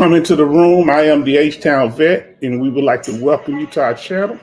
Come into the room. I am the H-Town vet, and we would like to welcome you to our channel.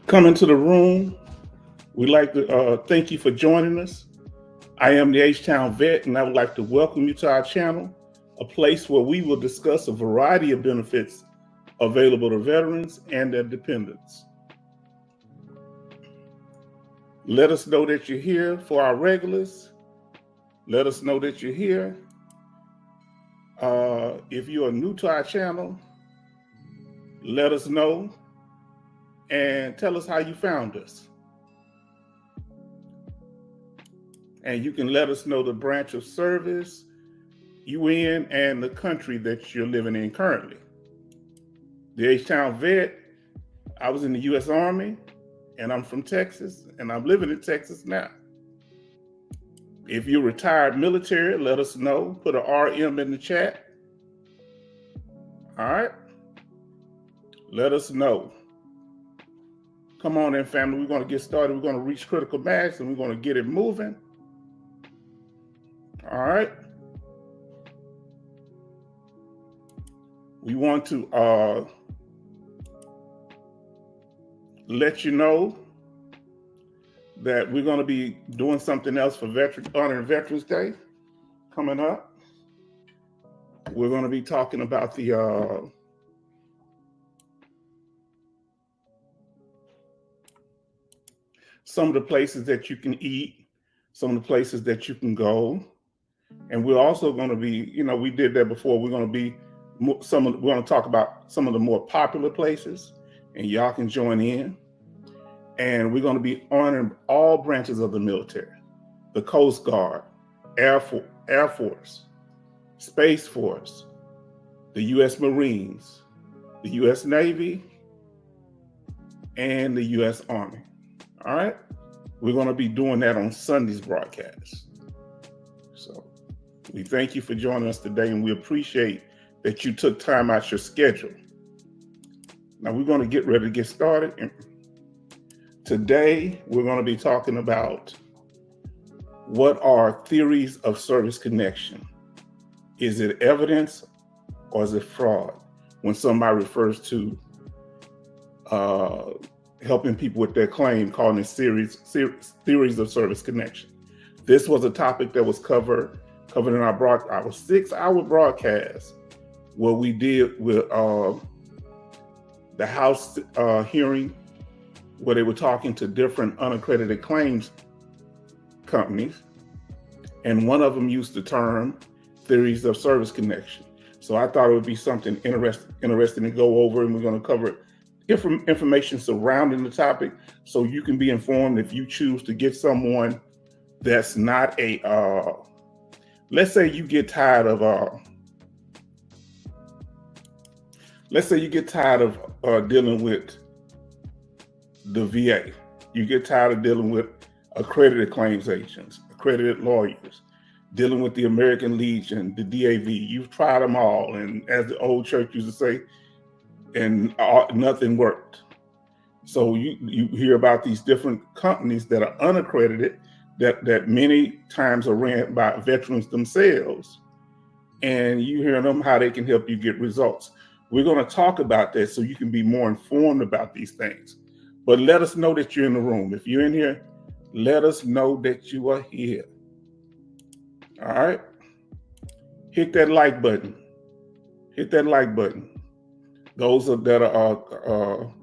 Come into the room. We'd like to thank you for joining us. I am the H-Town vet, and I would like to welcome you to our channel, a place where we will discuss a variety of benefits available to veterans and their dependents. Let us know that you're here. For our regulars, let us know that you're here. If you are new to our channel, let us know and tell us how you found us. And you can let us know the branch of service you in and the country that you're living in currently. The H-Town vet, I was in the U.S. Army, and I'm from Texas, and I'm living in Texas now. If you're retired military, let us know. Put an RM in the chat. All right? Let us know. Come on in, family. We're going to get started. We're going to reach critical mass, and we're going to get it moving. All right. We want to let you know that we're going to be doing something else for honoring Veterans Day coming up. We're going to be talking about the some of the places that you can eat, some of the places that you can go. And we're also going to be, we did that before. We're going to be we're going to talk about some of the more popular places, and y'all can join in. And we're going to be honoring all branches of the military: the Coast Guard, Air Force, Space Force, the U.S. Marines, the U.S. Navy, and the U.S. Army. All right? We're going to be doing that on Sunday's broadcast. So we thank you for joining us today, and we appreciate that you took time out your schedule. Now we're going to get ready to get started. And today we're going to be talking about what are theories of service connection. Is it evidence or is it fraud? When somebody refers to helping people with their claim, calling it theories of service connection. This was a topic that was covered in our 6-hour broadcast, where we did with the House hearing, where they were talking to different unaccredited claims companies, and one of them used the term theories of service connection. So I thought it would be something interesting to go over, and we're going to cover information surrounding the topic, so you can be informed if you choose to get someone that's not a let's say you get tired of dealing with the VA. You get tired of dealing with accredited claims agents, accredited lawyers, dealing with the American Legion, the DAV. You've tried them all, and as the old church used to say, and nothing worked. So you hear about these different companies that are unaccredited, that many times are ran by veterans themselves, and you hear them how they can help you get results. We're going to talk about that so you can be more informed about these things. But let us know that you're in the room. If you're in here, let us know that you are here. All right. Hit that like button. Hit that like button. Those that are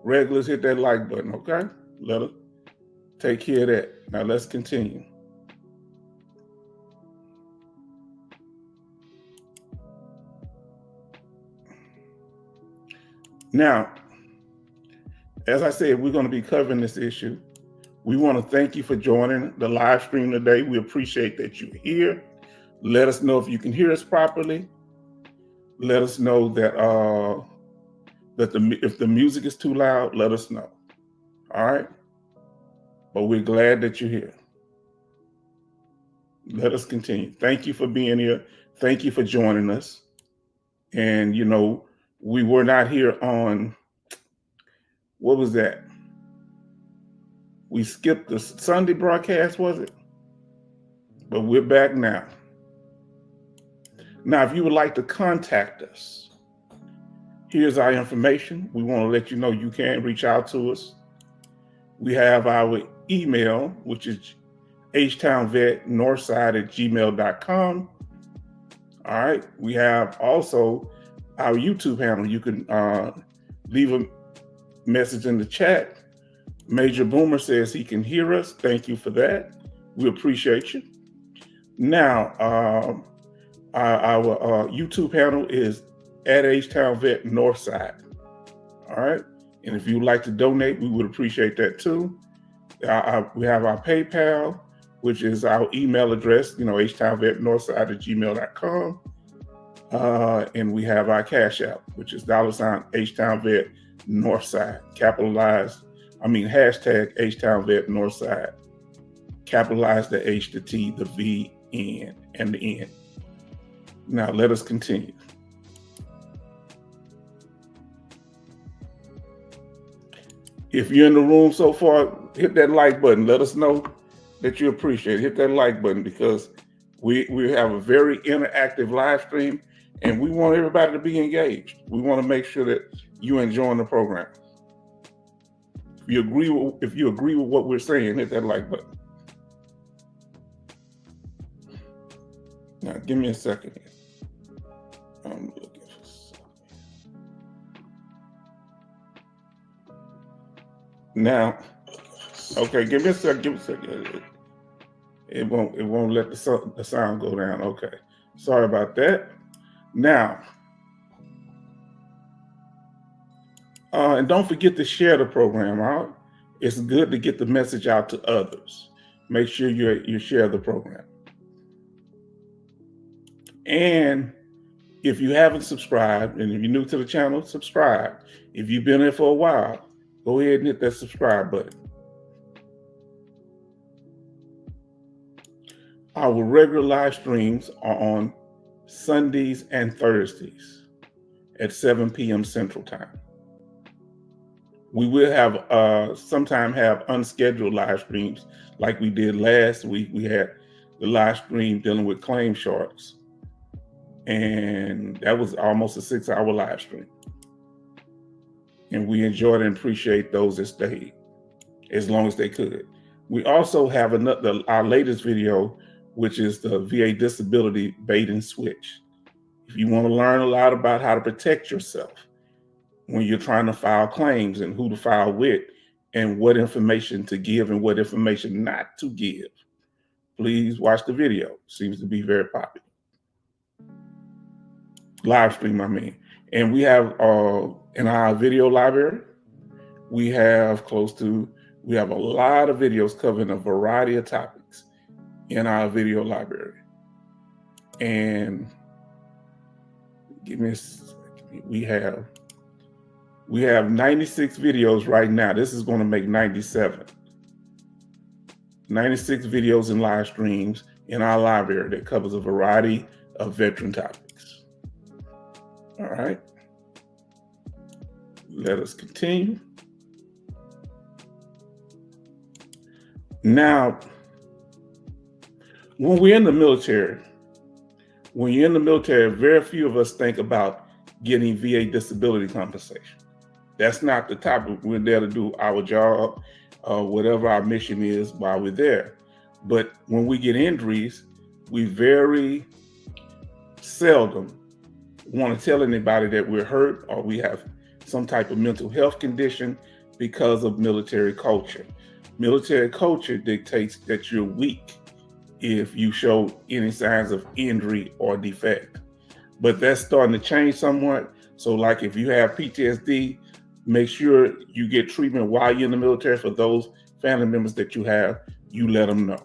regulars, hit that like button, okay? Let us take care of that. Now let's continue. Now, as I said, we're going to be covering this issue. We want to thank you for joining the live stream today. We appreciate that you're here. Let us know if you can hear us properly. Let us know that if the music is too loud, let us know. All right? But we're glad that you're here. Let us continue. Thank you for being here. Thank you for joining us. And, you know, we were not here on, what was that? We skipped the Sunday broadcast, was it? But we're back now. Now, if you would like to contact us, here's our information. We want to let you know you can reach out to us. We have our email, which is htownvetnorthside@gmail.com. All right. We have also our YouTube handle. You can leave a message in the chat. Major Boomer says he can hear us. Thank you for that. We appreciate you. Now, our YouTube handle is at HTownVet Northside. All right. And if you'd like to donate, we would appreciate that too. We have our PayPal, which is our email address, htownvetnorthside@gmail.com. And we have our Cash App, which is $HTownVet Northside, hashtag HTownVet Northside. Capitalize the H, the T, the V, N, and the N. Now let us continue. If you're in the room so far, hit that like button. Let us know that you appreciate it. Hit that like button because we have a very interactive live stream and we want everybody to be engaged. We want to make sure that you're enjoying the program. If you agree with what we're saying, hit that like button. Now, give me a second here. I'm looking for something. Now, okay, give me a second. It won't let the sound go down. Okay, sorry about that. Now, and don't forget to share the program out. It's good to get the message out to others. Make sure you share the program. And if you haven't subscribed, and if you're new to the channel, subscribe. If you've been here for a while, go ahead and hit that subscribe button. Our regular live streams are on Sundays and Thursdays at 7 p.m. Central Time. We will have sometime have unscheduled live streams like we did last week. We had the live stream dealing with claim sharks. And that was almost a 6-hour live stream. And we enjoyed and appreciate those that stayed as long as they could. We also have our latest video, which is the VA disability bait and switch. If you want to learn a lot about how to protect yourself when you're trying to file claims and who to file with and what information to give and what information not to give, please watch the video. Seems to be very popular. Live stream, I mean. And we have in our video library, we have a lot of videos covering a variety of topics in our video library. And give me a second. We have 96 videos right now. This is going to make 97. 96 videos and live streams in our library that covers a variety of veteran topics. All right. Let us continue. Now, when we're in the military, when you're in the military, very few of us think about getting VA disability compensation. That's not the topic. We're there to do our job, whatever our mission is while we're there. But when we get injuries, we very seldom want to tell anybody that we're hurt or we have some type of mental health condition because of military culture. Military culture dictates that you're weak if you show any signs of injury or defect. But that's starting to change somewhat. So like if you have PTSD, make sure you get treatment while you're in the military. For those family members that you have, you let them know.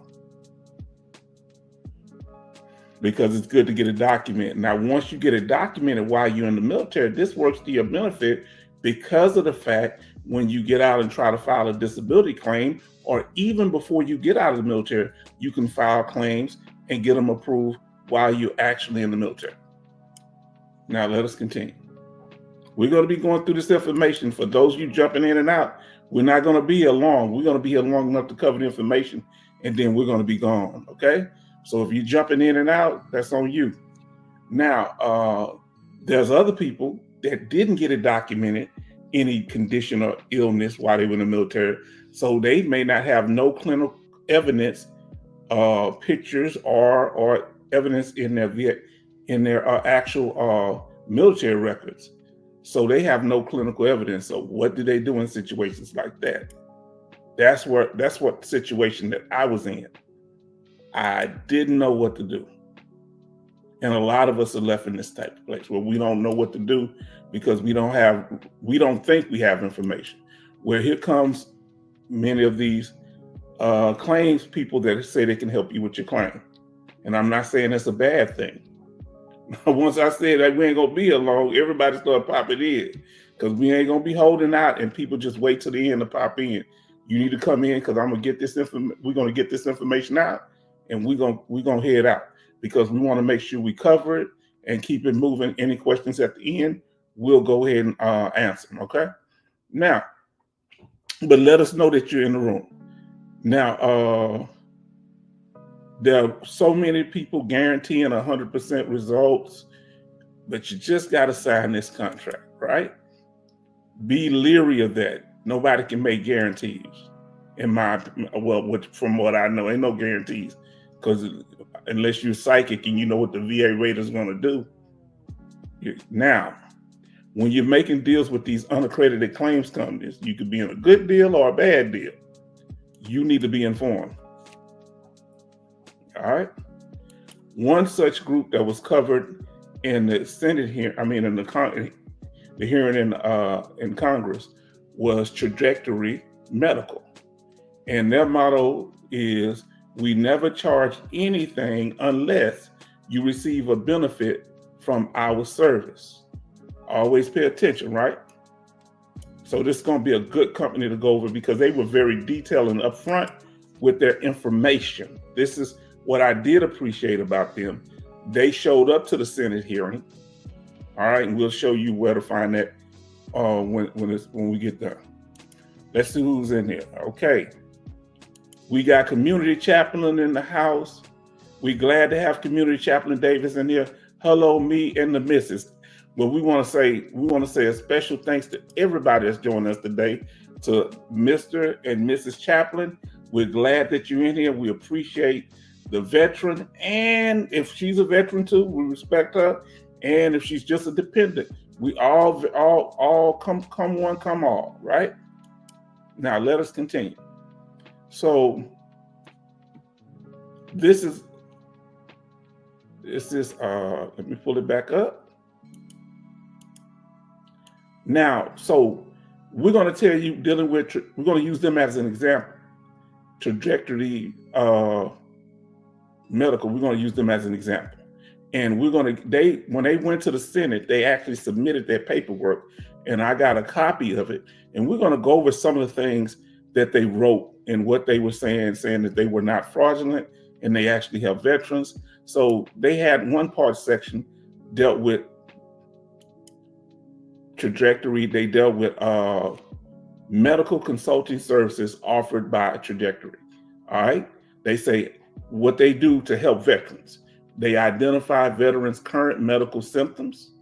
Because it's good to get it documented. Now, once you get it documented while you're in the military, this works to your benefit because of the fact when you get out and try to file a disability claim, or even before you get out of the military, you can file claims and get them approved while you're actually in the military. Now, let us continue. We're going to be going through this information. For those of you jumping in and out, we're not going to be here long. We're going to be here long enough to cover the information, and then we're going to be gone, okay? So if you're jumping in and out, that's on you. Now, there's other people that didn't get it documented, any condition or illness while they were in the military. So they may not have no clinical evidence, pictures or evidence in their actual military records. So they have no clinical evidence. So what do they do in situations like that? That's what situation that I was in. I didn't know what to do. And a lot of us are left in this type of place where we don't know what to do because we don't think we have information. Where here comes many of these claims people that say they can help you with your claim. And I'm not saying that's a bad thing. Once I said that we ain't gonna be alone, everybody started popping in because we ain't gonna be holding out and people just wait till the end to pop in. You need to come in because I'm gonna get this we're gonna get this information out. And we're gonna head out because we want to make sure we cover it and keep it moving. Any questions at the end, we'll go ahead and answer them, okay? Now, but let us know that you're in the room. Now, there are so many people guaranteeing 100% results, but you just got to sign this contract, right? Be leery of that. Nobody can make guarantees. From what I know, ain't no guarantees. Because unless you're psychic and you know what the VA rate is going to do. Now, when you're making deals with these unaccredited claims companies, you could be in a good deal or a bad deal. You need to be informed. All right. One such group that was covered in the Senate here, in the hearing in Congress, was Trajectory Medical, and their motto is, "We never charge anything unless you receive a benefit from our service." Always pay attention, right? So this is going to be a good company to go over because they were very detailed and upfront with their information. This is what I did appreciate about them. They showed up to the Senate hearing. All right, and we'll show you where to find that when we get there. Let's see who's in here. Okay. We got Community Chaplain in the house. We're glad to have Community Chaplain Davis in here. Hello, me and the missus. Well, we want to say a special thanks to everybody that's joining us today. To Mr. and Mrs. Chaplain, we're glad that you're in here. We appreciate the veteran, and if she's a veteran too, we respect her. And if she's just a dependent, we all come one, come all, right? Now let us continue. So this is let me pull it back up. Now, so we're going to tell you we're going to use them as an example. Trajectory Medical, we're going to use them as an example. And when they went to the Senate, they actually submitted their paperwork, and I got a copy of it. And we're going to go over some of the things that they wrote and what they were saying that they were not fraudulent and they actually have veterans. So they had one part section dealt with Trajectory. They dealt with medical consulting services offered by Trajectory. All right. They say what they do to help veterans. They identify veterans' current medical symptoms.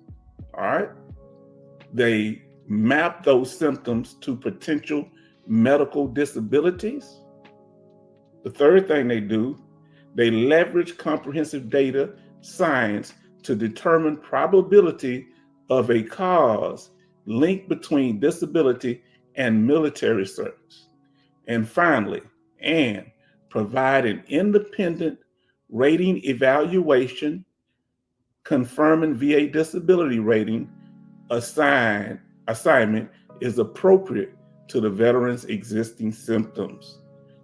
All right. They map those symptoms to potential medical disabilities. The third thing they do, they leverage comprehensive data science to determine probability of a cause link between disability and military service. And finally, and provide an independent rating evaluation confirming VA disability rating assignment is appropriate to the veteran's existing symptoms.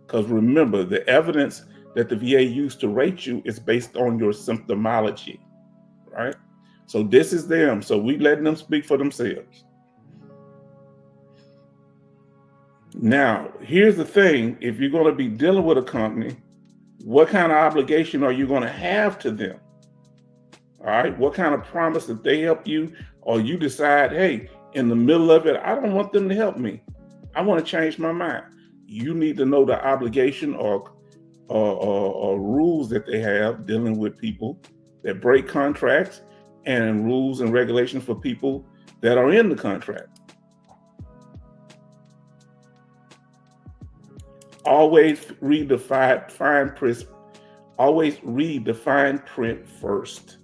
Because remember, the evidence that the VA used to rate you is based on your symptomology, right? So this is them. So we letting them speak for themselves. Now, here's the thing. If you're going to be dealing with a company, what kind of obligation are you going to have to them? All right. What kind of promise that they help you, or you decide, hey, in the middle of it, I don't want them to help me. I want to change my mind. You need to know the obligation or rules that they have dealing with people that break contracts, and rules and regulations for people that are in the contract. Always read the fine print. Always read the fine print first.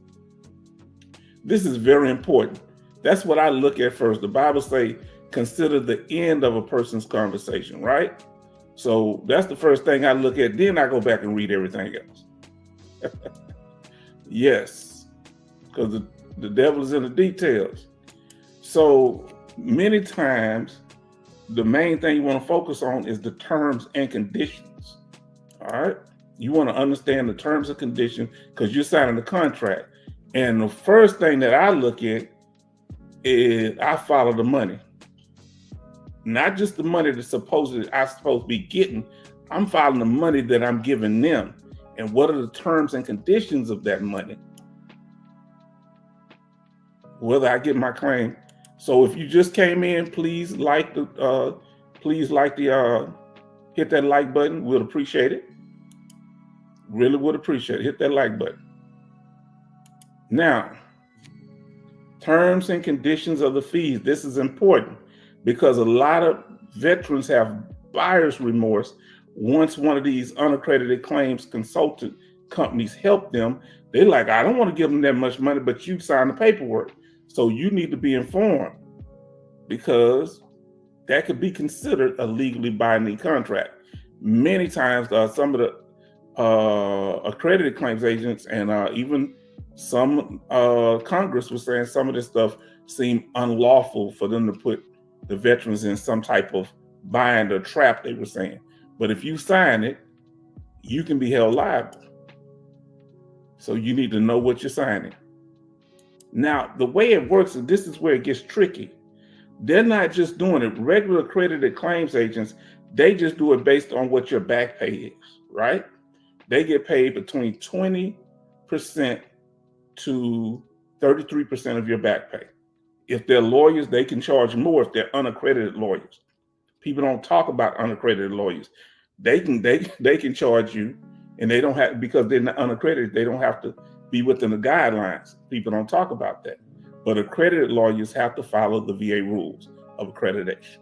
This is very important. That's what I look at first. The Bible says, consider the end of a person's conversation, right? So that's the first thing I look at. Then I go back and read everything else. Yes, because the devil is in the details. So many times, the main thing you want to focus on is the terms and conditions. All right. You want to understand the terms and conditions because you're signing the contract. And the first thing that I look at is I follow the money. Not just the money that's supposed to be getting. I'm following the money that I'm giving them. And what are the terms and conditions of that money? Whether I get my claim. So if you just came in, please hit that like button. We'll appreciate it. Really would appreciate it. Hit that like button. Now, terms and conditions of the fees. This is important because a lot of veterans have buyer's remorse. Once one of these unaccredited claims consultant companies help them, they're like, I don't want to give them that much money, but you signed the paperwork. So you need to be informed because that could be considered a legally binding contract. Many times, some of the accredited claims agents and even some Congress was saying some of this stuff seemed unlawful for them to put the veterans in some type of bind or trap, they were saying. But if you sign it, you can be held liable. So you need to know what you're signing. Now, the way it works, and this is where it gets tricky. They're not just doing it. Regular accredited claims agents, they just do it based on what your back pay is, right? They get paid between 20% to 33% of your back pay. If they're lawyers, they can charge more if they're unaccredited lawyers. People don't talk about unaccredited lawyers. They can charge you, and they don't have, because they're not unaccredited, they don't have to be within the guidelines. People don't talk about that. But accredited lawyers have to follow the VA rules of accreditation.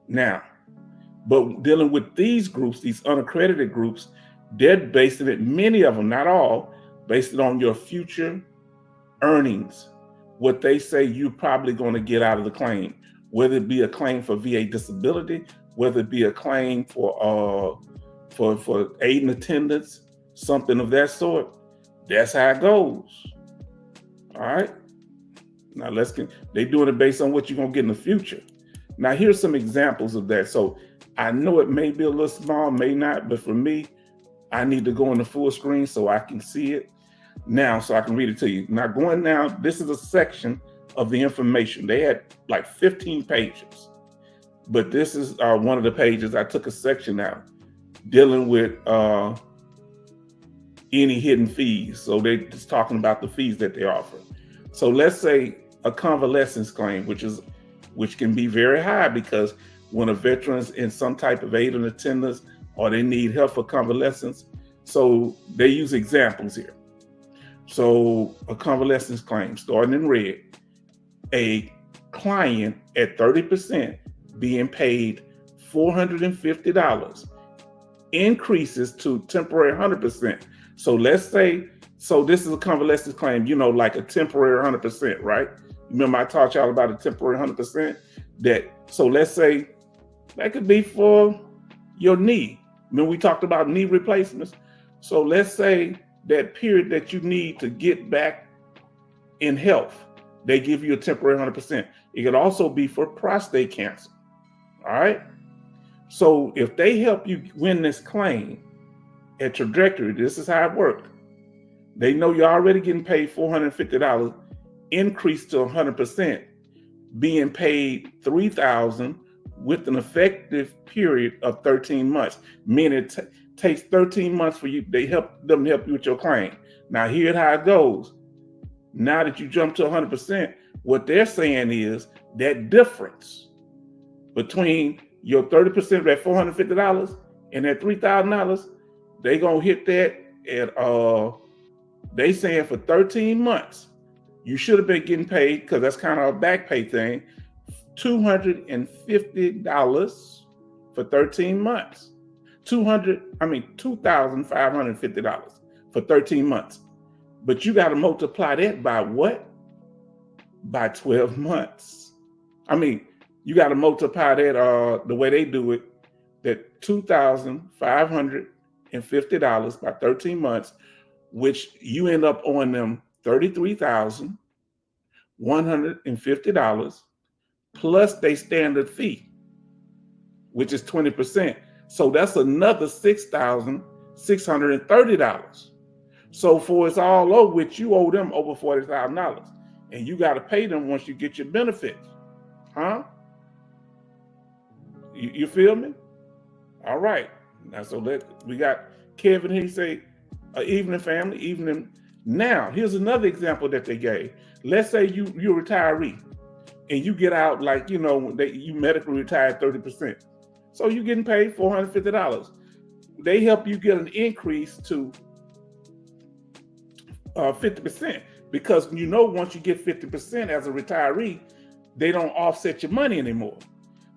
Now, but dealing with these groups, these unaccredited groups, they're basing it, many of them, not all, based it on your future earnings, what they say you're probably going to get out of the claim, whether it be a claim for VA disability, whether it be a claim for aid and attendance, something of that sort. That's how it goes. All right. Now they're doing it based on what you're going to get in the future. Now here's some examples of that. So I know it may be a little small, may not, but for me, I need to go in the full screen so I can see it now, so I can read it to you. Now going down, this is a section of the information. They had like 15 pages, but this is one of the pages. I took a section out dealing with any hidden fees. So they're just talking about the fees that they offer. So let's say a convalescence claim, which can be very high, because when a veteran's in some type of aid and attendance or they need help for convalescence. So they use examples here. So a convalescence claim starting in red, a client at 30% being paid $450 increases to temporary 100%. So let's say, so this is a convalescence claim, like a temporary 100%, right? Remember I taught y'all about a temporary 100%? So let's say that could be for your knee. Remember we talked about knee replacements? So let's say that period that you need to get back in health, they give you a temporary 100%. It could also be for prostate cancer. All right. So if they help you win this claim at Trajectory, this is how it worked. They know you're already getting paid $450, increase to 100%, being paid $3,000 with an effective period of 13 months. Meaning it takes 13 months for you. They help you with your claim. Now here's how it goes. Now that you jump to 100%, what they're saying is that difference between your 30% of that $450 and that $3,000, they gonna hit that at they saying for 13 months, you should have been getting paid, because that's kind of a back pay thing, $250 for 13 months. $2,550 for 13 months. But you got to multiply that by what? By 12 months. You got to multiply that the way they do it, that $2,550 by 13 months, which you end up owing them $33,150 plus their standard fee, which is 20%. So that's another $6,630. So for it's all over with, you owe them over $40,000, and you got to pay them once you get your benefits. Huh? You feel me? All right. Now, so we got Kevin. He say, evening family, evening. Now, here's another example that they gave. Let's say you're a retiree and you get out, like, you medically retired 30%. So you're getting paid $450. They help you get an increase to 50%, because once you get 50% as a retiree, they don't offset your money anymore.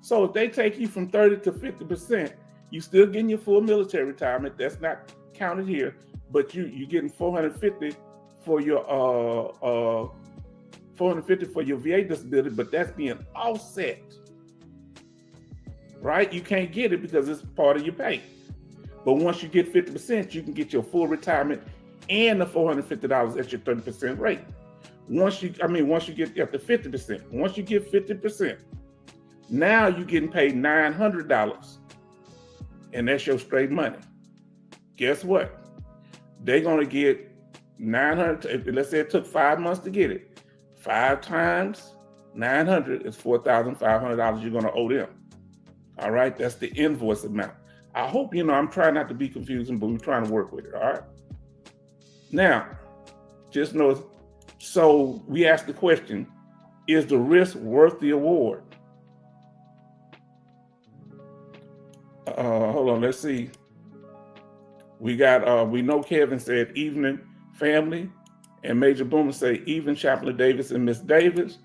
So if they take you from 30 to 50%, you still getting your full military retirement. That's not counted here, but you getting $450 for your $450 for your VA disability, but that's being offset, right? You can't get it because it's part of your pay. But once you get 50%, you can get your full retirement and the $450 at your 30% rate. Once you get up to 50%, once you get 50%, now you're getting paid $900, and that's your straight money. Guess what? They're gonna get $900. Let's say it took 5 months to get it. 5 times 900 is $4,500 you're gonna owe them. All right, that's the invoice amount. I hope I'm trying not to be confusing, but we're trying to work with it. All right. Now, just know. So we asked the question: is the risk worth the award? Hold on, let's see. We got, we know Kevin said evening family, and Major Boomer say evening Chaplain Davis and Miss Davis.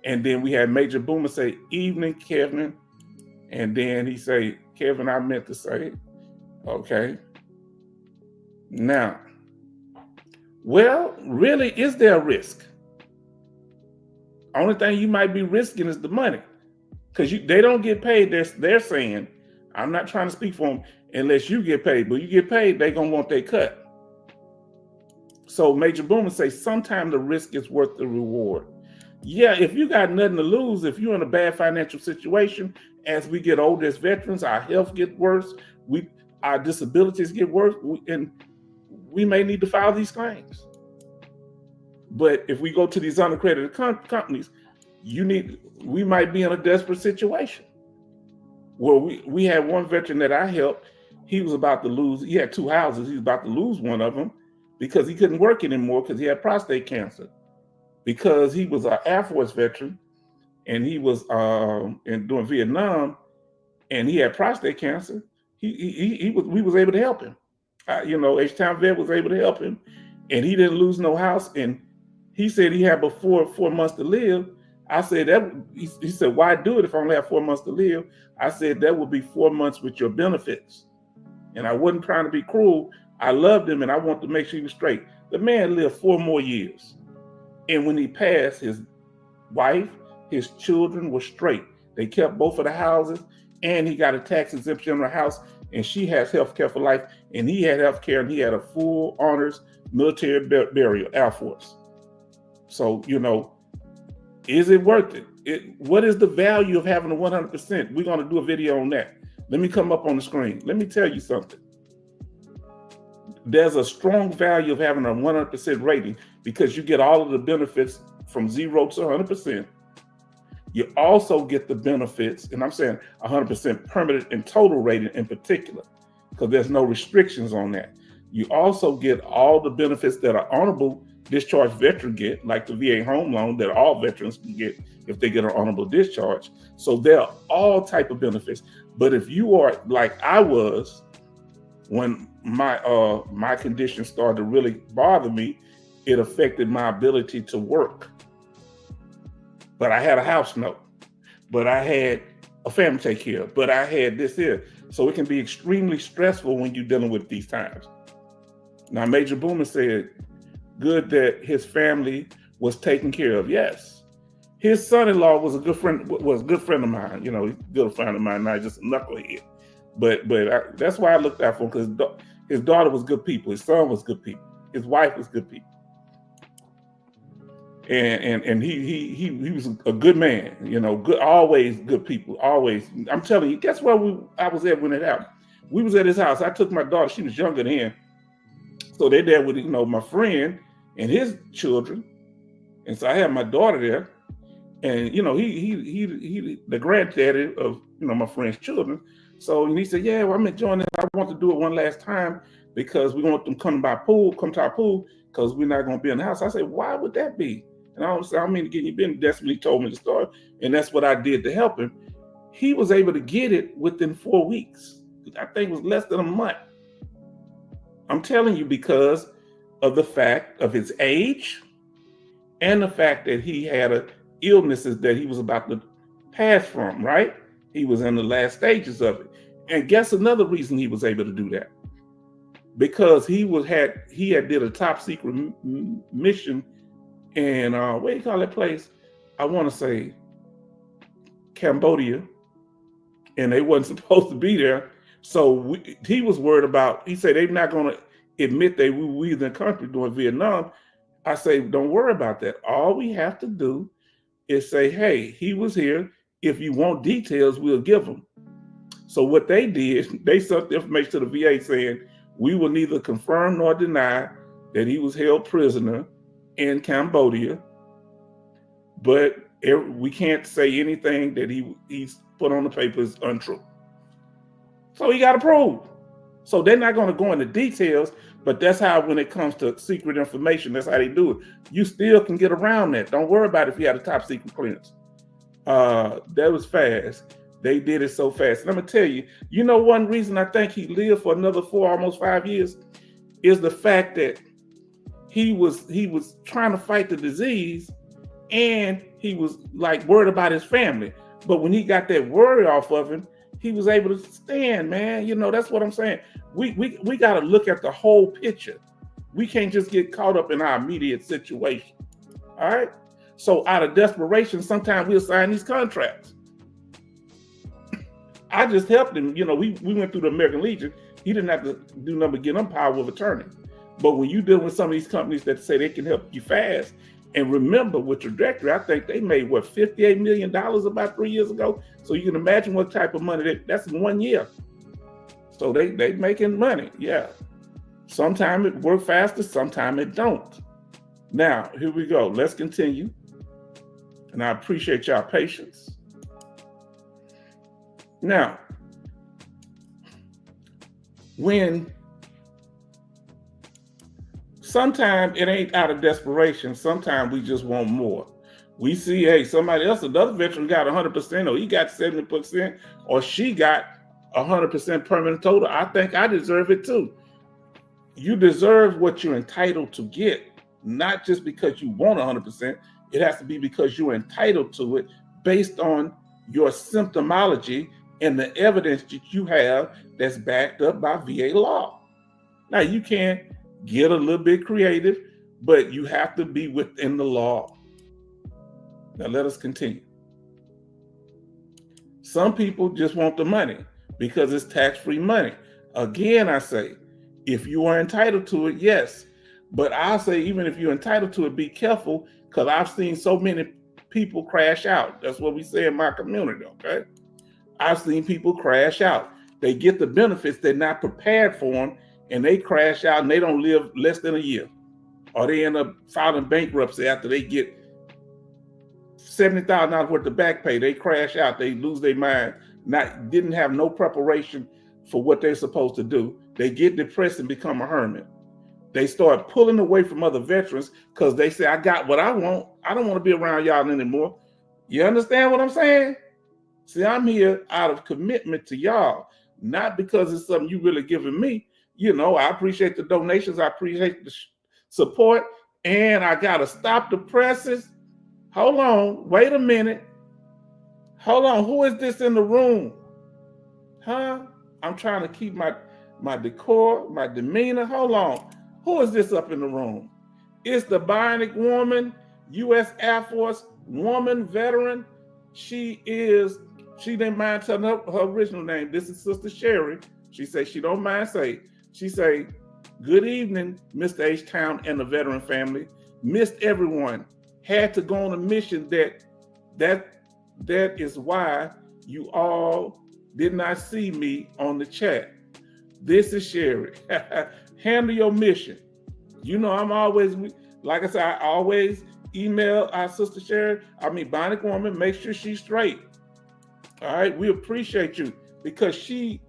And then we had Major Boomer say evening Kevin. And then he say, Kevin, I meant to say, okay. Now, well, really, is there a risk? Only thing you might be risking is the money, because they don't get paid. They're saying, I'm not trying to speak for them, unless you get paid, but you get paid, they're going to want their cut. So Major Boomer say sometimes the risk is worth the reward. Yeah, if you got nothing to lose, if you're in a bad financial situation, as we get older as veterans, our health gets worse, our disabilities get worse, and we may need to file these claims. But if we go to these unaccredited companies, we might be in a desperate situation. Well, we had one veteran that I helped. He was about to lose. He had 2 houses. He was about to lose one of them because he couldn't work anymore because he had prostate cancer. Because he was an Air Force veteran, and he was doing Vietnam, and he had prostate cancer. We was able to help him. H-Town Vet was able to help him, and he didn't lose no house, and he said he had before 4 months to live. I said that he said, why do it if I only have 4 months to live? I said that would be 4 months with your benefits. And I wasn't trying to be cruel. I loved him and I wanted to make sure he was straight. The man lived 4 more years. And when he passed, his wife, his children were straight. They kept both of the houses, and he got a tax exemption on the house, and she has health care for life, and he had health care, and he had a full honors military burial, Air Force. So, is it worth it? What is the value of having a 100%? We're going to do a video on that. Let me come up on the screen. Let me tell you something. There's a strong value of having a 100% rating because you get all of the benefits from 0 to 100%. You also get the benefits, and I'm saying 100% permanent and total rating in particular, because there's no restrictions on that. You also get all the benefits that an honorable discharge veteran get, like the VA home loan that all veterans can get if they get an honorable discharge. So there are all type of benefits. But if you are like I was, when my condition started to really bother me, it affected my ability to work. But I had a house note, but I had a family to take care of, but I had this here. So it can be extremely stressful when you're dealing with these times. Now, Major Boomer said, good that his family was taken care of. Yes. His son-in-law was a good friend of mine. He's a good friend of mine, not just a knucklehead. But that's why I looked out for him, because his daughter was good people. His son was good people. His wife was good people. And he was a good man, good, always good people, always. I'm telling you, guess where I was at when it happened? We was at his house. I took my daughter, she was younger than him. So they're there with, my friend and his children. And so I had my daughter there. And, he the granddaddy of, my friend's children. So he said, yeah, well, I'm enjoying it. I want to do it one last time because we want them to come to our pool, because we're not going to be in the house. I said, why would that be? And I don't mean to get you been. That's when he told me the story. And that's what I did to help him. He was able to get it within 4 weeks. I think it was less than a month. I'm telling you, because of the fact of his age and the fact that he had illnesses that he was about to pass from, right? He was in the last stages of it. And guess another reason he was able to do that? Because he had did a top secret mission in, what do you call that place? I want to say Cambodia. And they wasn't supposed to be there. So he was worried about, he said, they're not going to admit they were in the country during Vietnam. I say, don't worry about that. All we have to do is say, hey, he was here. If you want details, we'll give them. So what they did, they sent the information to the VA saying, we will neither confirm nor deny that he was held prisoner in Cambodia, but we can't say anything that he's put on the paper is untrue. So he got approved. So they're not going to go into details, but that's how, when it comes to secret information, that's how they do it. You still can get around that. Don't worry about it if you had a top secret clearance. That was fast. They did it so fast. And I'm going to tell you, one reason I think he lived for another 4, almost 5 years is the fact that he was trying to fight the disease, and he was like worried about his family. But when he got that worry off of him, he was able to stand, man. That's what I'm saying. We got to look at the whole picture. We can't just get caught up in our immediate situation. All right. So out of desperation, sometimes we'll sign these contracts. I just helped him. We went through the American Legion. He didn't have to do nothing but get them power of attorney. But when you deal with some of these companies that say they can help you fast, and remember with Trajectory, I think they made $58 million about 3 years ago. So you can imagine what type of money that's in 1 year. So they making money, yeah. Sometimes it works faster, sometimes it don't. Now, here we go. Let's continue. And I appreciate y'all patience. Now, sometimes it ain't out of desperation. Sometimes we just want more. We see, hey, somebody else, another veteran got 100%, or he got 70%, or she got 100% permanent total. I think I deserve it too. you deserve what you're entitled to get, not just because you want 100%. It has to be because you're entitled to it based on your symptomology and the evidence that you have that's backed up by VA law. Now, you can get a little bit creative, but you have to be within the law. Now, let us continue. Some people just want the money because it's tax-free money. Again, I say, if you are entitled to it, yes. But I'll say, even if you're entitled to it, be careful, because I've seen so many people crash out. That's what we say in my community, okay? I've seen people crash out. They get the benefits, they're not prepared for them, and they crash out and they don't live less than a year. Or they end up filing bankruptcy after they get $70,000 worth of back pay. They crash out, they lose their mind, didn't have no preparation for what they're supposed to do. They get depressed and become a hermit. They start pulling away from other veterans because they say, I got what I want. I don't want to be around y'all anymore. You understand what I'm saying? See, I'm here out of commitment to y'all, not because it's something you really giving me. You know, I appreciate the donations. I appreciate the support. And I got to stop the presses. Hold on. Wait a minute. Hold on. Who is this in the room? Huh? I'm trying to keep my decor, my demeanor. Hold on. Who is this up in the room? It's the Bionic Woman, U.S. Air Force woman veteran. She didn't mind telling her original name. This is Sister Sherry. She says she don't mind saying. She say, good evening, Mr. H-Town and the veteran family. Missed everyone. Had to go on a mission that is why you all did not see me on the chat. This is Sherry. Handle your mission. You know, I'm always, like I said, I always email our Sister Sherry, Bionic Woman, make sure she's straight. All right, we appreciate you because she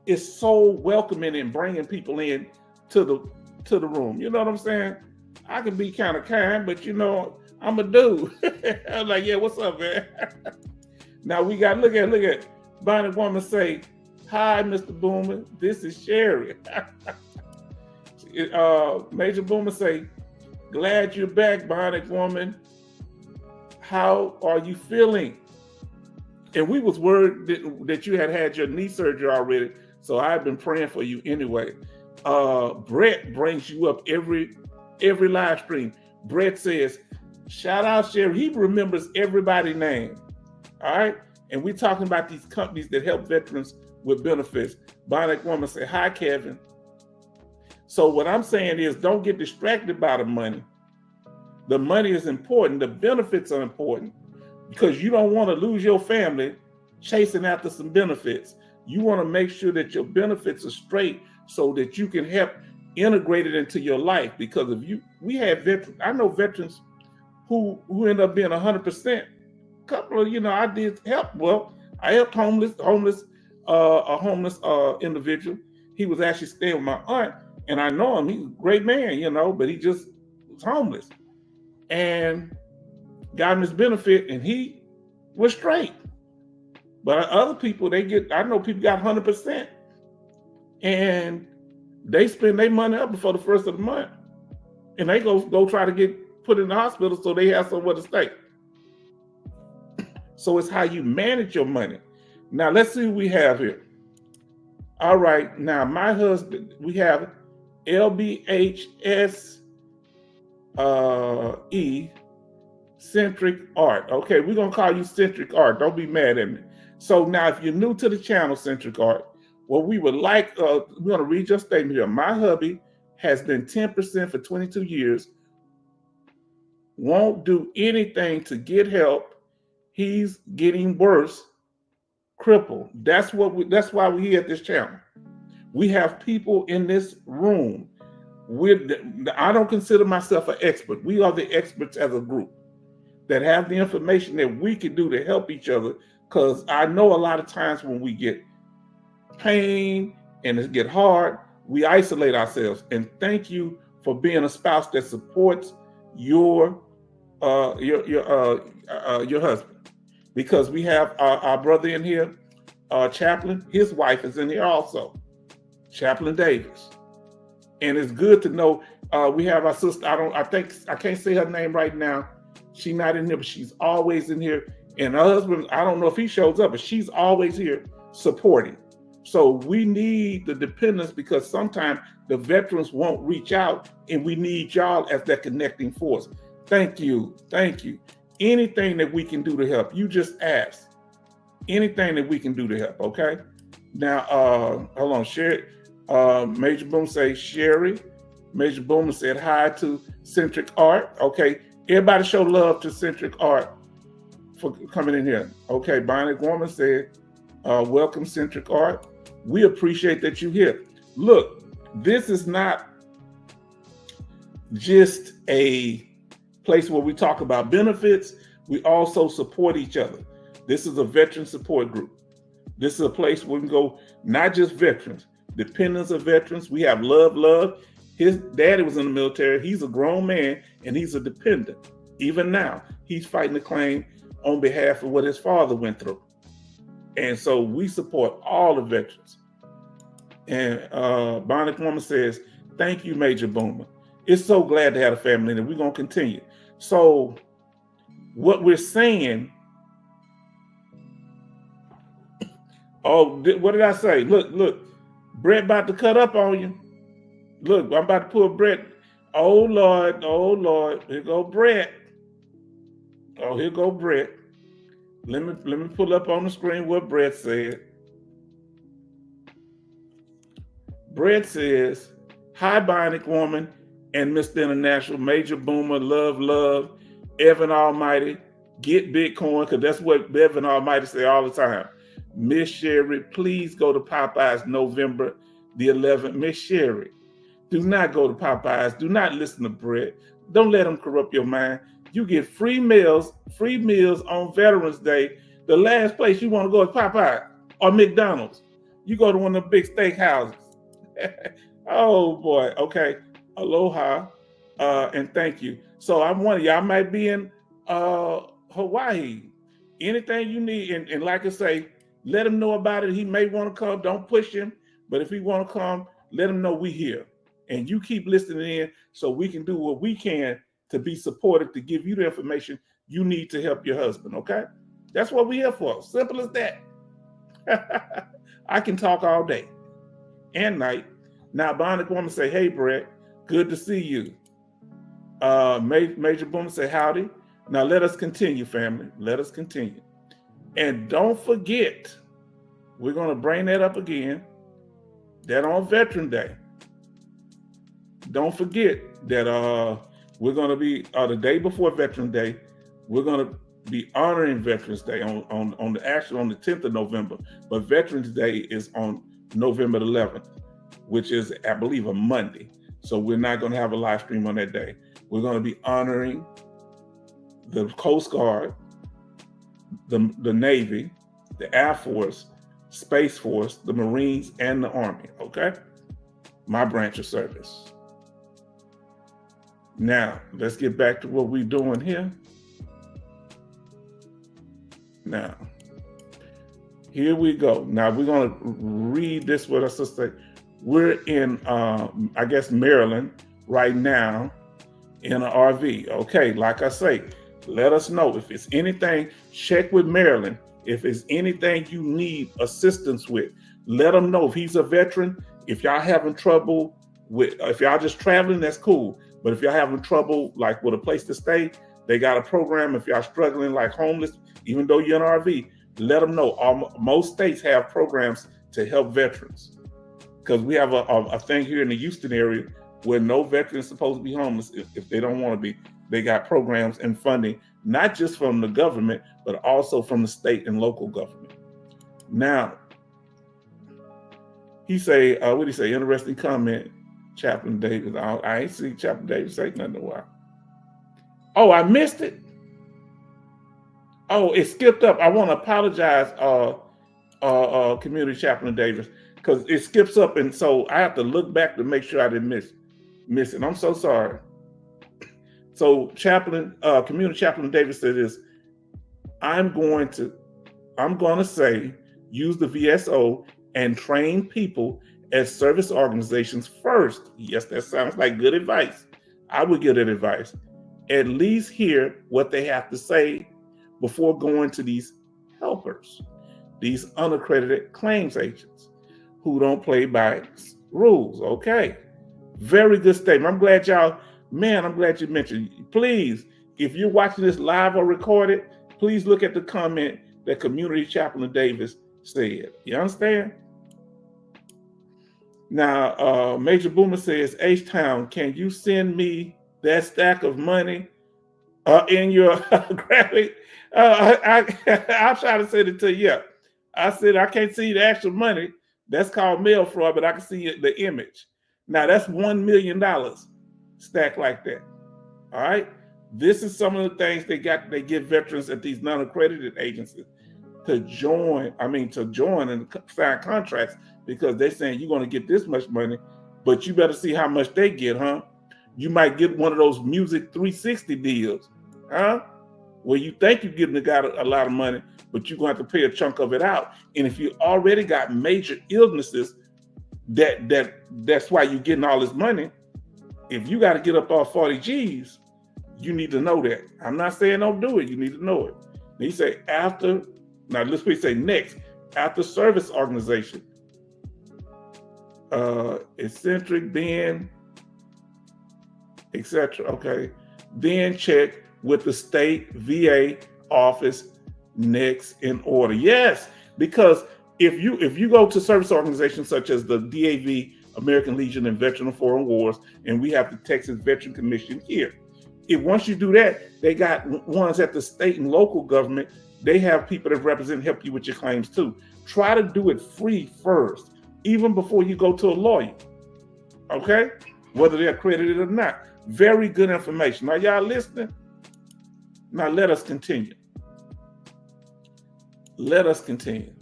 is so welcoming and bringing people in to the room. You know what I'm saying? I can be kind of kind, but you know, I'm a dude. I'm like, yeah, what's up, man? Now we got, look at Bionic Woman say, hi, Mr. Boomer, this is Sherry. Major Boomer say, glad you're back, Bionic Woman. How are you feeling? And we was worried that you had your knee surgery already, so I've been praying for you anyway. Brett brings you up every live stream. Brett says, shout out Sherry. He remembers everybody's name. All right? And we're talking about these companies that help veterans with benefits. Bionic Woman say, hi, Kevin. So what I'm saying is, don't get distracted by the money. The money is important. The benefits are important because you don't want to lose your family chasing after some benefits. You want to make sure that your benefits are straight so that you can help integrate it into your life. Because we have veterans, I know veterans who end up being 100%. Couple of, I did help. Well, I helped a homeless individual. He was actually staying with my aunt, and I know him. He's a great man, but he just was homeless and got him his benefit, and he was straight. But other people, I know people got 100%, and they spend their money up before the first of the month, and they go try to get put in the hospital so they have somewhere to stay. So it's how you manage your money. Now let's see what we have here. All right, now my husband, we have LBHS Centric Art. Okay, we're gonna call you Centric Art. Don't be mad at me. So now, if you're new to the channel, Centric Art, what we would like, we're gonna read your statement here. My hubby has been 10% for 22 years. Won't do anything to get help. He's getting worse, crippled. That's why we're here at this channel. We have people in this room. I don't consider myself an expert. We are the experts as a group that have the information that we can do to help each other. Because I know a lot of times when we get pain and it get hard, we isolate ourselves. And thank you for being a spouse that supports your husband. Because we have our brother in here, Chaplain. His wife is in here also, Chaplain Davis. And it's good to know we have our sister. I can't say her name right now. She's not in here, but she's always in here. And her husband, I don't know if he shows up, but she's always here supporting. So we need the dependents because sometimes the veterans won't reach out, and we need y'all as that connecting force. Thank you. Thank you. Anything that we can do to help, you just ask. Anything that we can do to help, okay? Now, hold on, Sherry. Major Boom say Sherry. Major Boomer said hi to Centric Art. Okay, everybody show love to Centric Art for coming in here. Okay, Bonnie Gorman said, welcome Centric Art. We appreciate that you're here. Look, this is not just a place where we talk about benefits. We also support each other. This is a veteran support group. This is a place where we can go, not just veterans, dependents of veterans. We have love. His daddy was in the military. He's a grown man and he's a dependent. Even now, he's fighting the claim on behalf of what his father went through. And so we support all the veterans. And Bonnie Woman says, thank you, Major Boomer. It's so glad to have a family and we're going to continue. So what we're saying, what did I say? Look, Brett about to cut up on you. Look, I'm about to pull Brett. Oh Lord. Here go Brett. Oh, here go Brett. Let me pull up on the screen what Brett said. Brett says, hi, Bionic Woman and Mr. International, Major Boomer, love, Evan Almighty, get Bitcoin, because that's what Evan Almighty say all the time. Miss Sherry, please go to Popeyes November the 11th. Miss Sherry, do not go to Popeyes. Do not listen to Brett. Don't let him corrupt your mind. You get free meals on Veterans Day. The last place you want to go is Popeyes or McDonald's. You go to one of the big steak houses. Oh boy. Okay. Aloha. And thank you. So I'm one of y'all might be in Hawaii. Anything you need, and like I say, let him know about it. He may want to come. Don't push him. But if he want to come, let him know we here. And you keep listening in so we can do what we can to be supportive, to give you the information you need to help your husband, okay? That's what we're here for. Simple as that. I can talk all day and night. Now, Bonnie Woman say, hey, Brett, good to see you. Major Boomer say, howdy. Now, let us continue, family. Let us continue. And don't forget, we're going to bring that up again, that on Veteran Day. Don't forget that we're going to be, the day before Veteran Day, we're going to be honoring Veterans Day on the 10th of November. But Veterans Day is on November 11th, which is, I believe, a Monday. So we're not going to have a live stream on that day. We're going to be honoring the Coast Guard, the Navy, the Air Force, Space Force, the Marines, and the Army, okay? My branch of service. Now, let's get back to what we're doing here. Now, here we go. Now, we're going to read this with our sister. We're in, I guess, Maryland right now in an RV. Okay, like I say, let us know if it's anything. Check with Maryland. If it's anything you need assistance with, let them know. If he's a veteran, if y'all having trouble with, if y'all just traveling, that's cool. But if y'all having trouble, like with a place to stay, they got a program. If y'all struggling like homeless, even though you're in an RV, let them know. Most states have programs to help veterans. Because we have a thing here in the Houston area where no veteran is supposed to be homeless if they don't want to be. They got programs and funding, not just from the government, but also from the state and local government. Now, he say, what did he say? Interesting comment, Chaplain Davis. I ain't see Chaplain Davis say nothing in a while. Oh, I missed it. Oh, it skipped up. I want to apologize, Community Chaplain Davis, because it skips up, and so I have to look back to make sure I didn't miss it. I'm so sorry. So Community Chaplain Davis said this, I'm going to say, use the VSO and train people as service organizations first. Yes, that sounds like good advice. I would give that advice. At least hear what they have to say before going to these helpers, these unaccredited claims agents who don't play by rules. Okay. Very good statement. I'm glad you mentioned. Please, if you're watching this live or recorded, please look at the comment that Community Chaplain Davis said. You understand? Now, Major Boomer says, H-Town, can you send me that stack of money in your graphic? I'll try to send it to you. I said, I can't see the actual money. That's called mail fraud, but I can see the image. Now, that's $1 million stacked like that. All right. This is some of the things they give veterans at these non-accredited agencies to join and sign contracts, because they're saying you're going to get this much money, but you better see how much they get, huh? You might get one of those Music 360 deals, huh? Where you think you're getting a lot of money, but you're going to have to pay a chunk of it out. And if you already got major illnesses, that's why you're getting all this money. If you got to get up all 40 G's, you need to know that. I'm not saying don't do it. You need to know it. And you say next, after service organization, eccentric, then, etc. Okay. Then check with the state VA office next in order. Yes, because if you go to service organizations such as the DAV, American Legion and Veteran of Foreign Wars, and we have the Texas Veteran Commission here. Once you do that, they got ones at the state and local government. They have people that represent, help you with your claims too. Try to do it free first, even before you go to a lawyer. Okay? Whether they're accredited or not. Very good information. Are y'all listening? Now let us continue. Let us continue.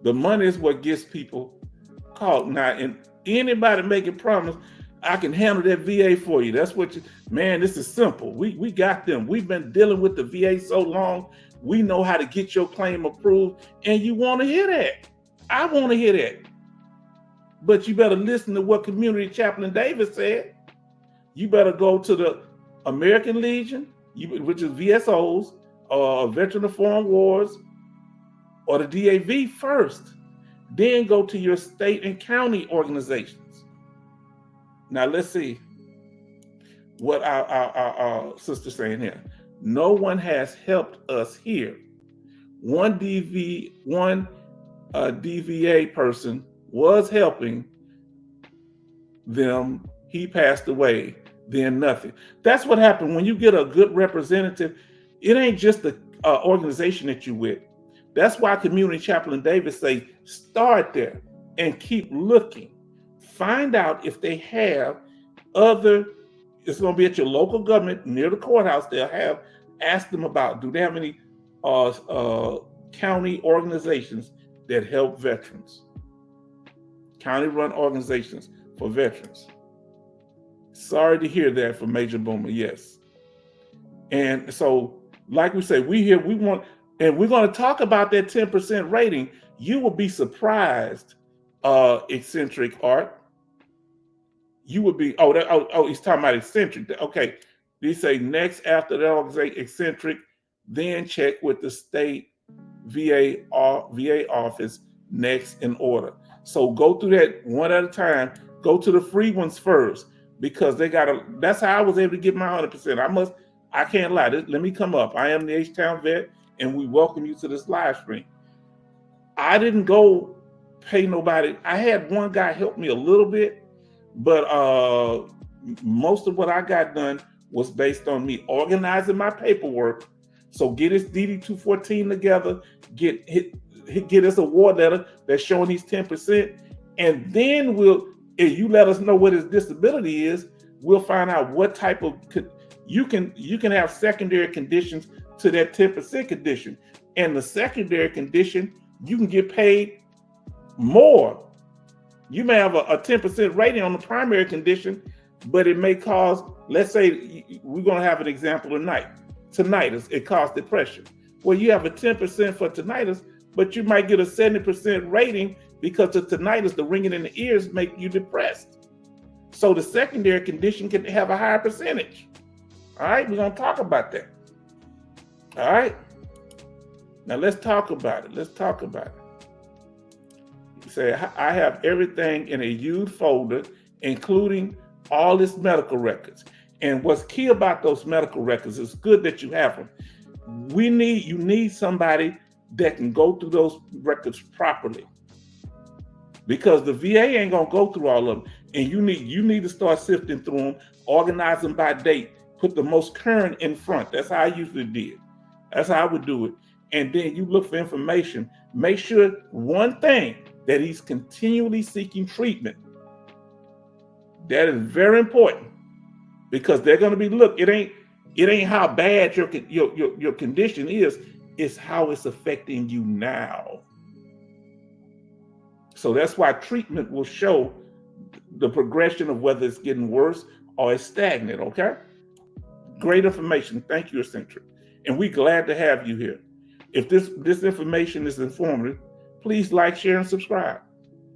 The money is what gets people caught. Now, and anybody making promise, I can handle that VA for you. That's what this is simple. We got them. We've been dealing with the VA so long. We know how to get your claim approved. And you want to hear that. I want to hear that. But you better listen to what Community Chaplain Davis said. You better go to the American Legion, which is VSOs, or Veteran of Foreign Wars, or the DAV first. Then go to your state and county organizations. Now let's see what our sister's saying here. No one has helped us here. One DVA person was helping them. He passed away. Then nothing. That's what happened when you get a good representative. It ain't just the organization that you with. That's why Community Chaplain Davis say start there and keep looking. Find out if they have other. It's going to be at your local government near the courthouse. They'll have. Ask them about. Do they have any county organizations that help veterans? County-run organizations for veterans. Sorry to hear that from Major Boomer. Yes. And so, like we say, we want, and we're going to talk about that 10% rating. You will be surprised, eccentric art. You would be, he's talking about eccentric. Okay. They say next after that organization, eccentric, then check with the state VA office next in order. So go through that one at a time. Go to the free ones first, because that's how I was able to get my 100%. I can't lie. Let me come up. I am the H-Town vet, and we welcome you to this live stream. I didn't go pay nobody. I had one guy help me a little bit, but most of what I got done was based on me organizing my paperwork. So get his DD-214 together, get us a award letter that's showing he's 10%, and then if you let us know what his disability is, we'll find out what type of you can have secondary conditions to that 10% condition. And the secondary condition, you can get paid more. You may have a 10% rating on the primary condition, but it may cause, let's say we're going to have an example tonight. Tinnitus, it causes depression. Well, you have a 10% for tinnitus, but you might get a 70% rating because the tinnitus, the ringing in the ears, make you depressed. So the secondary condition can have a higher percentage. All right, we're gonna talk about that. All right. Now let's talk about it. Let's talk about it. You say, I have everything in a used folder, including all its medical records. And what's key about those medical records, it's good that you have them. You need somebody that can go through those records properly, because the VA ain't gonna go through all of them. And you need to start sifting through them, organize them by date, put the most current in front. That's how I usually did. That's how I would do it. And then you look for information. Make sure, one thing, that he's continually seeking treatment. That is very important, because they're going to be, look, it ain't how bad your condition is, it's how it's affecting you now. So that's why treatment will show the progression of whether it's getting worse or it's stagnant, okay? Great information. Thank you, Eccentric. And we're glad to have you here. If this information is informative, please like, share, and subscribe.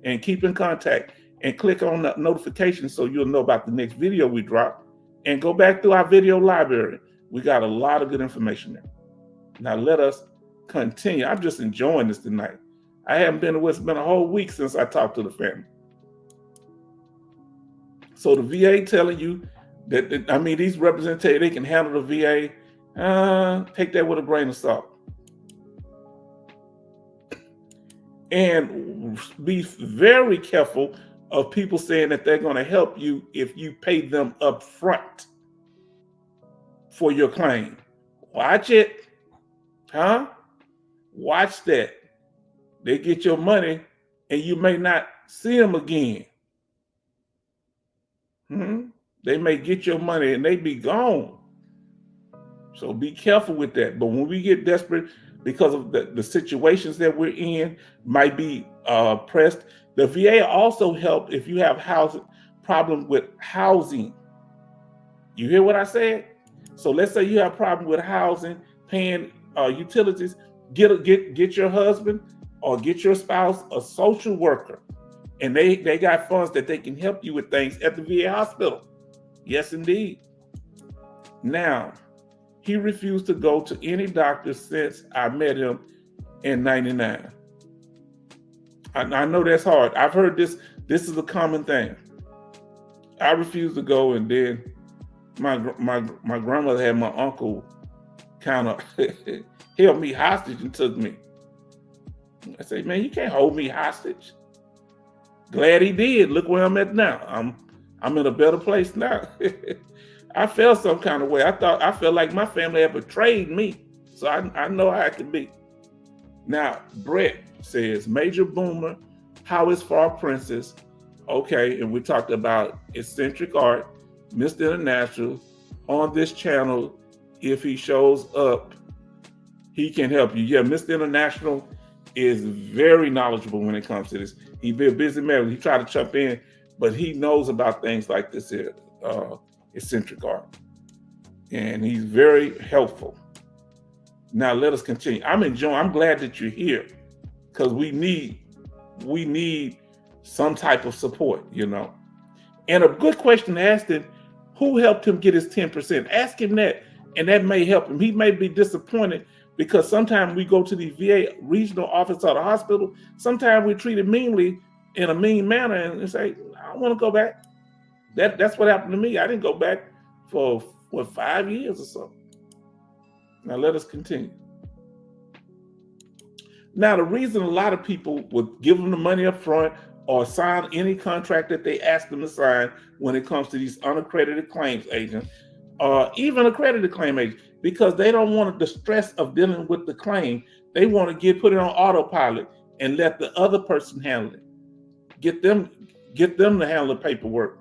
And keep in contact. And click on the notifications so you'll know about the next video we drop. And go back through our video library. We got a lot of good information there. Now let us continue. I'm just enjoying this tonight. I haven't been away. It's been a whole week since I talked to the family. So the VA telling you that, these representatives, they can handle the VA. Take that with a grain of salt. And be very careful of people saying that they're going to help you if you pay them up front for your claim. Watch it. Watch that. They get your money and you may not see them again. They may get your money and they be gone. So be careful with that. But when we get desperate because of the situations that we're in, might be pressed. The VA also help if you have problem with housing. You hear what I said? So let's say you have a problem with housing, paying utilities. Get your husband or get your spouse a social worker, and they got funds that they can help you with things at the VA hospital. Yes, indeed. Now, he refused to go to any doctor since I met him in '99. I know that's hard. I've heard this. This is a common thing. I refused to go, and then my grandmother had my uncle kind of held me hostage and took me. I say, man, you can't hold me hostage. Glad he did. Look where I'm at now. I'm in a better place now. I felt some kind of way. I felt like my family had betrayed me. So I know how it can be. Now, Brett says, Major Boomer, how is Far Princess? Okay, and we talked about Eccentric Art, Mr. International. On this channel, if he shows up, he can help you. Yeah, Mr. International is very knowledgeable when it comes to this. He's been a busy man. He tried to jump in, but he knows about things like this here, Eccentric Art. And he's very helpful. Now let us continue. I'm glad that you're here, because we need some type of support, And a good question to ask him, who helped him get his 10%? Ask him that, and that may help him. He may be disappointed because sometimes we go to the VA regional office or the hospital. Sometimes we treat it meanly in a mean manner and say, I don't want to go back. That's what happened to me. I didn't go back for 5 years or so. Now let us continue. Now, the reason a lot of people would give them the money up front or sign any contract that they ask them to sign when it comes to these unaccredited claims agents, or even accredited claim agents, because they don't want the stress of dealing with the claim. They want to put it on autopilot and let the other person handle it. Get them to handle the paperwork.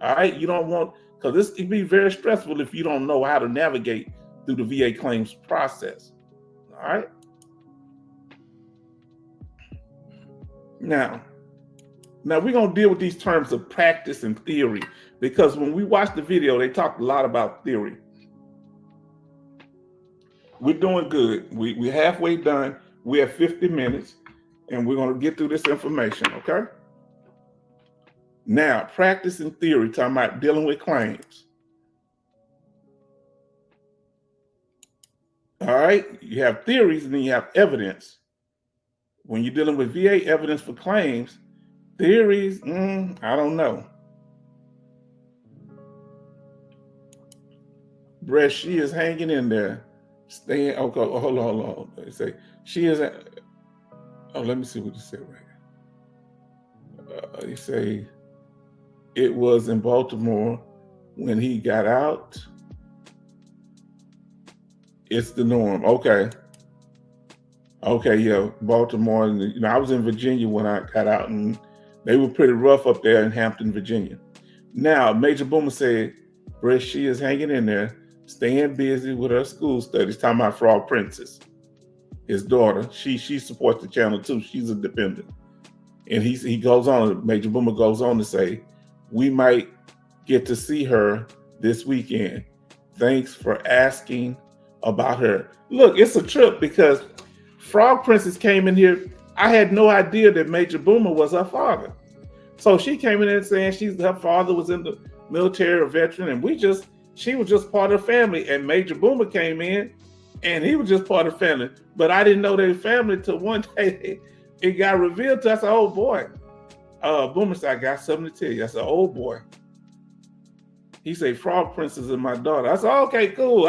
All right, you don't want, because this can be very stressful if you don't know how to navigate through the VA claims process. All right. Now we're going to deal with these terms of practice and theory, because when we watched the video, they talked a lot about theory. We're doing good. We're halfway done. We have 50 minutes. and we're going to get through this information, okay? Now, practice and theory, talking about dealing with claims. All right, you have theories and then you have evidence. When you're dealing with VA evidence for claims, theories, I don't know. Brett, she is hanging in there. Staying, okay, hold on. They say she is, let me see what you said right here. You say it was in Baltimore when he got out. It's the norm. Okay, yeah, Baltimore. And I was in Virginia when I got out, and they were pretty rough up there in Hampton, Virginia. Now, Major Boomer said, Brett, she is hanging in there, staying busy with her school studies. Talking about Frog Princess, his daughter. She supports the channel too. She's a dependent, and he goes on. Major Boomer goes on to say, we might get to see her this weekend. Thanks for asking about her. Look, it's a trip because Frog Princess came in here. I had no idea that Major Boomer was her father. So she came in there saying her father was in the military or veteran, and she was just part of the family. And Major Boomer came in and he was just part of the family. But I didn't know they were family till one day it got revealed to us. I said, oh boy. Boomer said, I got something to tell you. I said, oh boy. He said, Frog Princess is my daughter. I said, okay, cool.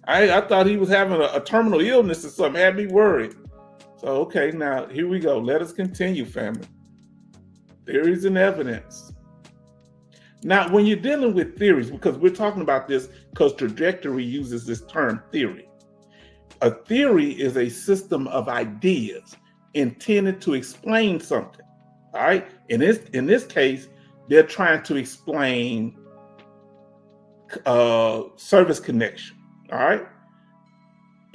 I thought he was having a terminal illness or something. Had me worried. So, okay, now here we go. Let us continue, family. Theories and evidence. Now, when you're dealing with theories, because we're talking about this because trajectory uses this term theory. A theory is a system of ideas intended to explain something. All right. In this case, they're trying to explain service connection. All right.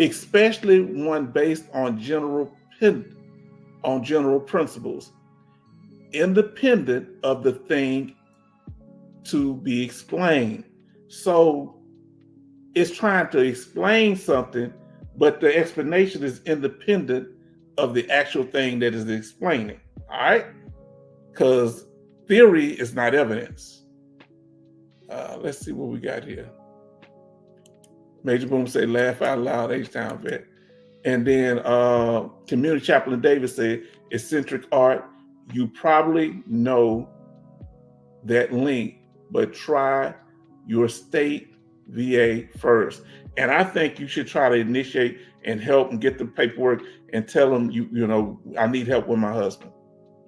Especially one based on general principles, independent of the thing to be explained. So it's trying to explain something, but the explanation is independent of the actual thing that is explaining. All right. Because theory is not evidence. Let's see what we got here. Major Boom say, laugh out loud, H-Town vet. And then Community Chaplain Davis said, eccentric art, you probably know that link, but try your state VA first. And I think you should try to initiate and help and get the paperwork and tell them, you know, I need help with my husband.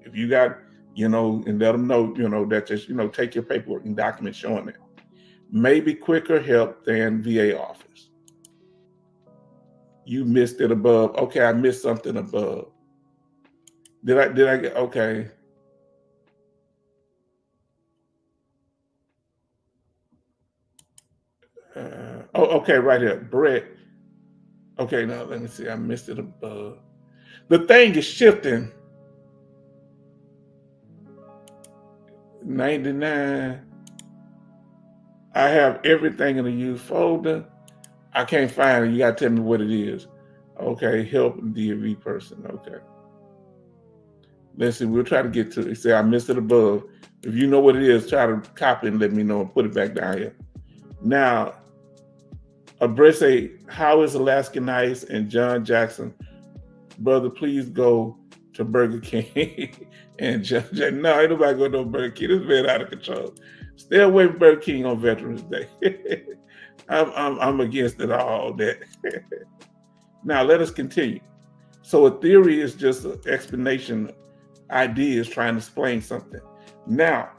If you got, and let them know, that just, take your paperwork and documents showing that. Maybe quicker help than VA office. You missed it above. Okay, I missed something above. Did I get, okay. Okay, right here, Brett. Okay, now let me see, I missed it above. The thing is shifting. 99. I have everything in the used folder. I can't find it. You got to tell me what it is. Okay, help DV person. Okay. Let's see. We'll try to get to it. Say I missed it above. If you know what it is, try to copy and let me know and put it back down here. Now, Brett say, how is Alaska Nice and John Jackson? Brother, please go to Burger King. And John, no, ain't nobody go to Burger King. This man out of control. Stay away from Burger King on Veterans Day. I'm against it all that. Now let us continue. So a theory is just an explanation, ideas trying to explain something. Now,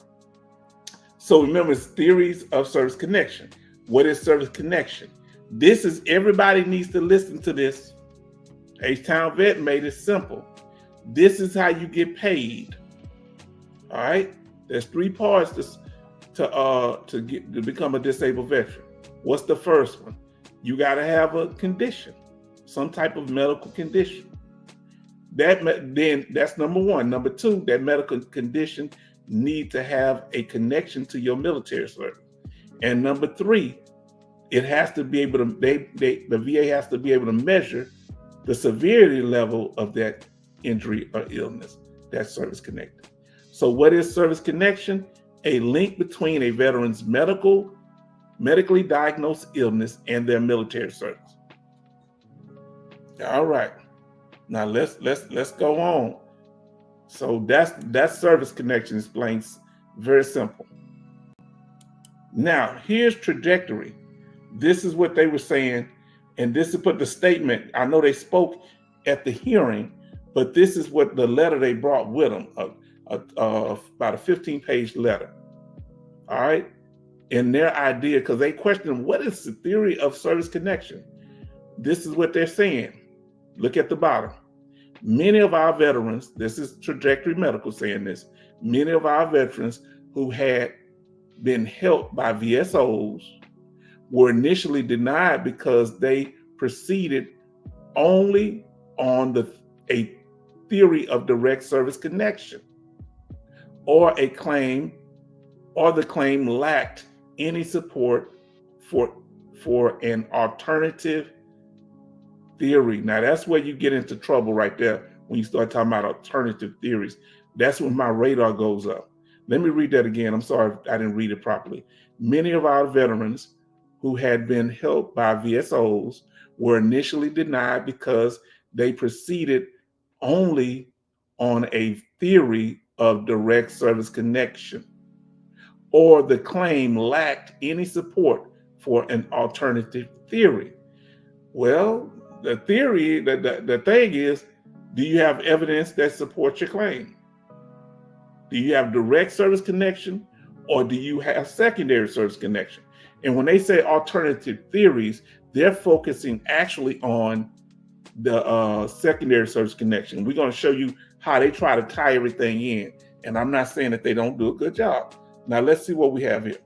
so remember, it's theories of service connection. What is service connection? This is, everybody needs to listen to this. H-Town Vet made it simple. This is how you get paid. All right. There's 3 parts to become a disabled veteran. What's the first one? You got to have a condition, some type of medical condition. Then that's number 1. Number 2, that medical condition need to have a connection to your military service. And number 3, it has to be able to, the VA has to be able to measure the severity level of that injury or illness. That's service connected. So what is service connection? A link between a veteran's medically diagnosed illness and their military service. All right. Now let's go on. So that's service connection explained. Very simple. Now here's trajectory. This is what they were saying, and this is put the statement. I know they spoke at the hearing, but this is what the letter they brought with them, about a 15-page letter. All right, and their idea, because they questioned what is the theory of service connection. This is what they're saying. Look at the bottom. Many of our veterans, this is Trajectory Medical saying this, many of our veterans who had been helped by VSOs were initially denied because they proceeded only on a theory of direct service connection, or the claim lacked any support for an alternative theory. Now that's where you get into trouble right there when you start talking about alternative theories. That's when my radar goes up. Let me read that again. I'm sorry if I didn't read it properly. Many of our veterans who had been helped by VSOs were initially denied because they proceeded only on a theory of direct service connection, or the claim lacked any support for an alternative theory. Well, the theory, the thing is, do you have evidence that supports your claim? Do you have direct service connection, or do you have secondary service connection? And when they say alternative theories, they're focusing actually on the secondary service connection. We're going to show you how they try to tie everything in. And I'm not saying that they don't do a good job. Now let's see what we have here.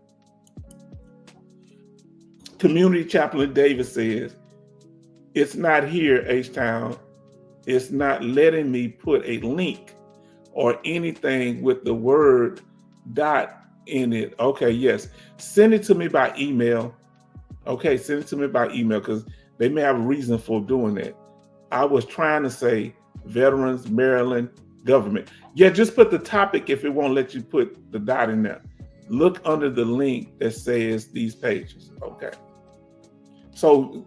Community Chaplain Davis says, it's not here, H-Town. It's not letting me put a link or anything with the word dot in it. Okay, yes. Send it to me by email. Okay, send it to me by email because they may have a reason for doing that. I was trying to say Veterans, Maryland, government. Yeah, just put the topic if it won't let you put the dot in there. Look under the link that says these pages. Okay. So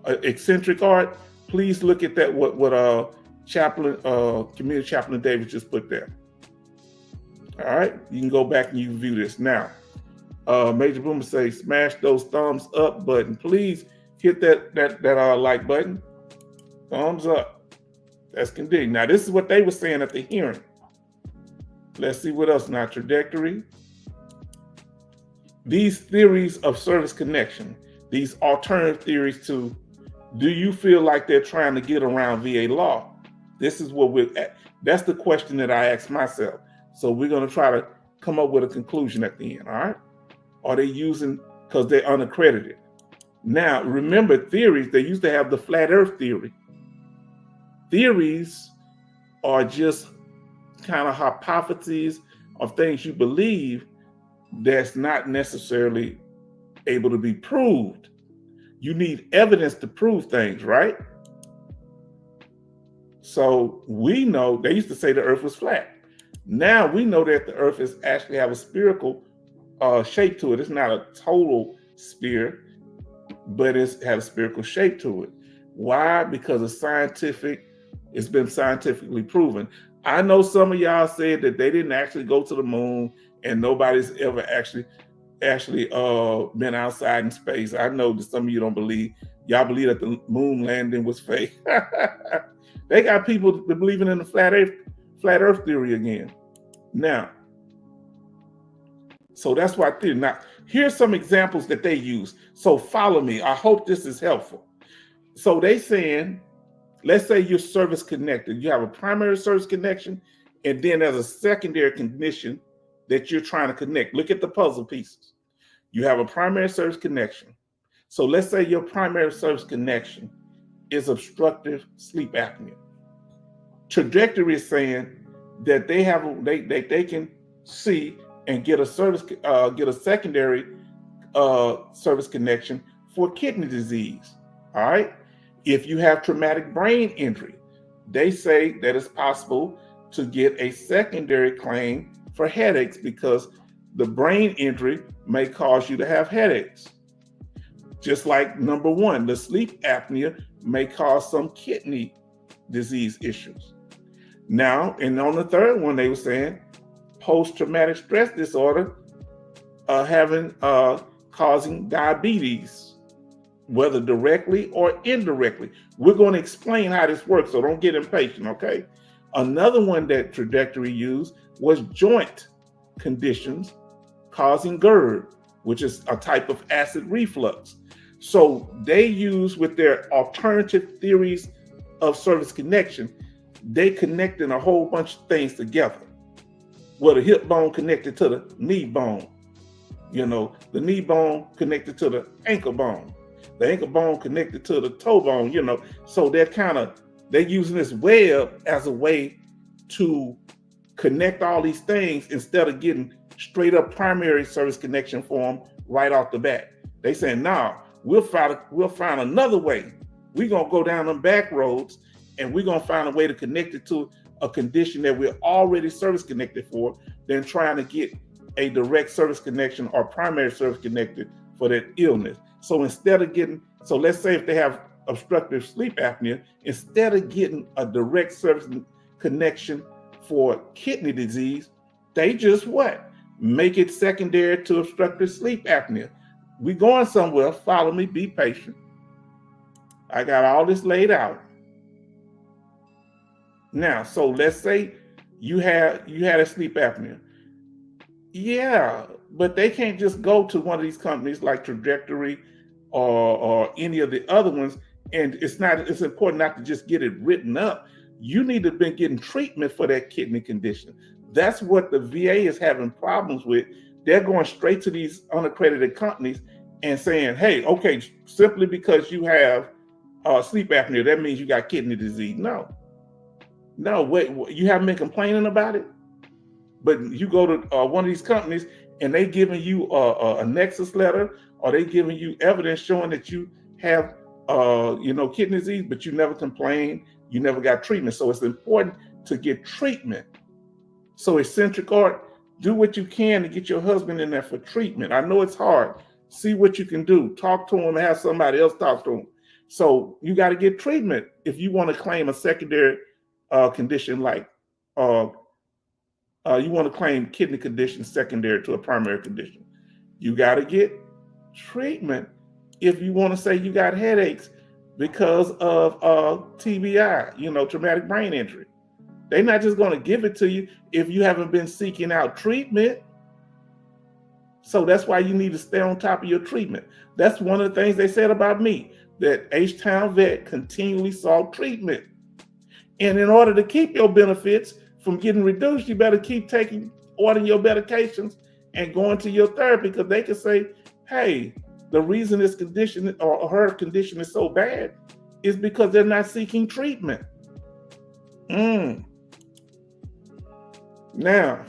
Eccentric Art, please look at that, what Community Chaplain Davis just put there. All right, you can go back and you can view this now. Major Boomer says, smash those thumbs up button. Please hit that like button. Thumbs up. That's continued. Now, this is what they were saying at the hearing. Let's see what else now. Trajectory. These theories of service connection, these alternative theories to, do you feel like they're trying to get around VA law? This is what that's the question that I asked myself. So we're going to try to come up with a conclusion at the end, all right? Are they using, because they're unaccredited. Now, remember theories, they used to have the flat earth theory. Theories are just kind of hypotheses of things you believe that's not necessarily able to be proved. You need evidence to prove things, right? So we know, they used to say the earth was flat. Now we know that the earth is actually have a spherical shape to it. It's not a total sphere, but it has a spherical shape to it. Why? Because it's been scientifically proven. I know some of y'all said that they didn't actually go to the moon and nobody's ever actually been outside in space. I know that some of you don't believe. Y'all believe that the moon landing was fake. They got people believing in the flat earth theory again. Now, so that's why theory. Now, here's some examples that they use. So follow me. I hope this is helpful. So they saying, let's say you're service connected. You have a primary service connection, and then there's a secondary condition that you're trying to connect. Look at the puzzle pieces. You have a primary service connection. So let's say your primary service connection is obstructive sleep apnea. Trajectory is saying that they can see and get a secondary service connection for kidney disease. All right. If you have traumatic brain injury, They say that it's possible to get a secondary claim for headaches because the brain injury may cause you to have headaches. Just like number one, the sleep apnea may cause some kidney disease issues. Now, and on the third one, they were saying post-traumatic stress disorder causing diabetes, whether directly or indirectly. We're going to explain how this works, so don't get impatient, okay? Another one that Trajectory used was joint conditions causing GERD, which is a type of acid reflux. So they use, with their alternative theories of service connection, they connecting a whole bunch of things together. Well, the hip bone connected to the knee bone, the knee bone connected to the ankle bone connected to the toe bone, so they're using this web as a way to connect all these things instead of getting straight up primary service connection for them right off the bat. They saying, nah, we'll find another way. We're gonna go down them back roads and we're gonna find a way to connect it to a condition that we're already service connected for, than trying to get a direct service connection or primary service connected for that illness. So let's say if they have obstructive sleep apnea, instead of getting a direct service connection for kidney disease, they just make it secondary to obstructive sleep apnea. We going somewhere, follow me, be patient. I got all this laid out. Now, so let's say you had a sleep apnea. Yeah, but they can't just go to one of these companies like Trajectory or any of the other ones, and it's important not to just get it written up. You need to be getting treatment for that kidney condition. That's what the VA is having problems with. They're going straight to these unaccredited companies and saying, hey, okay, simply because you have sleep apnea, that means you got kidney disease. No, wait, you haven't been complaining about it? But you go to one of these companies and they giving you a nexus letter, or they giving you evidence showing that you have kidney disease, but you never complained, you never got treatment. So it's important to get treatment. So Eccentric Art, do what you can to get your husband in there for treatment. I know it's hard. See what you can do. Talk to him, have somebody else talk to him. So you got to get treatment if you want to claim a secondary condition like you want to claim kidney condition secondary to a primary condition. You got to get treatment if you want to say you got headaches because of TBI, traumatic brain injury. They're not just going to give it to you if you haven't been seeking out treatment. So that's why you need to stay on top of your treatment. That's one of the things they said about me, that H-Town Vet continually sought treatment. And in order to keep your benefits from getting reduced, you better keep ordering your medications and going to your therapy, because they can say, hey, the reason this condition or her condition is so bad is because they're not seeking treatment. Now,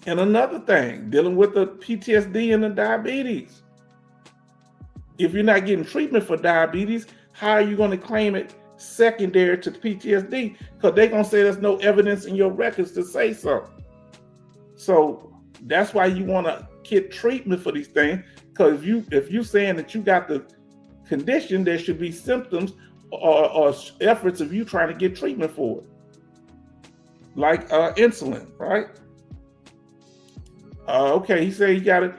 and another thing, dealing with the PTSD and the diabetes. If you're not getting treatment for diabetes, how are you going to claim it secondary to PTSD? Because they're going to say there's no evidence in your records to say so. So that's why you want to get treatment for these things. Because if you're saying that you got the condition, there should be symptoms or efforts of you trying to get treatment for it. Like insulin, right? Okay, he said he got a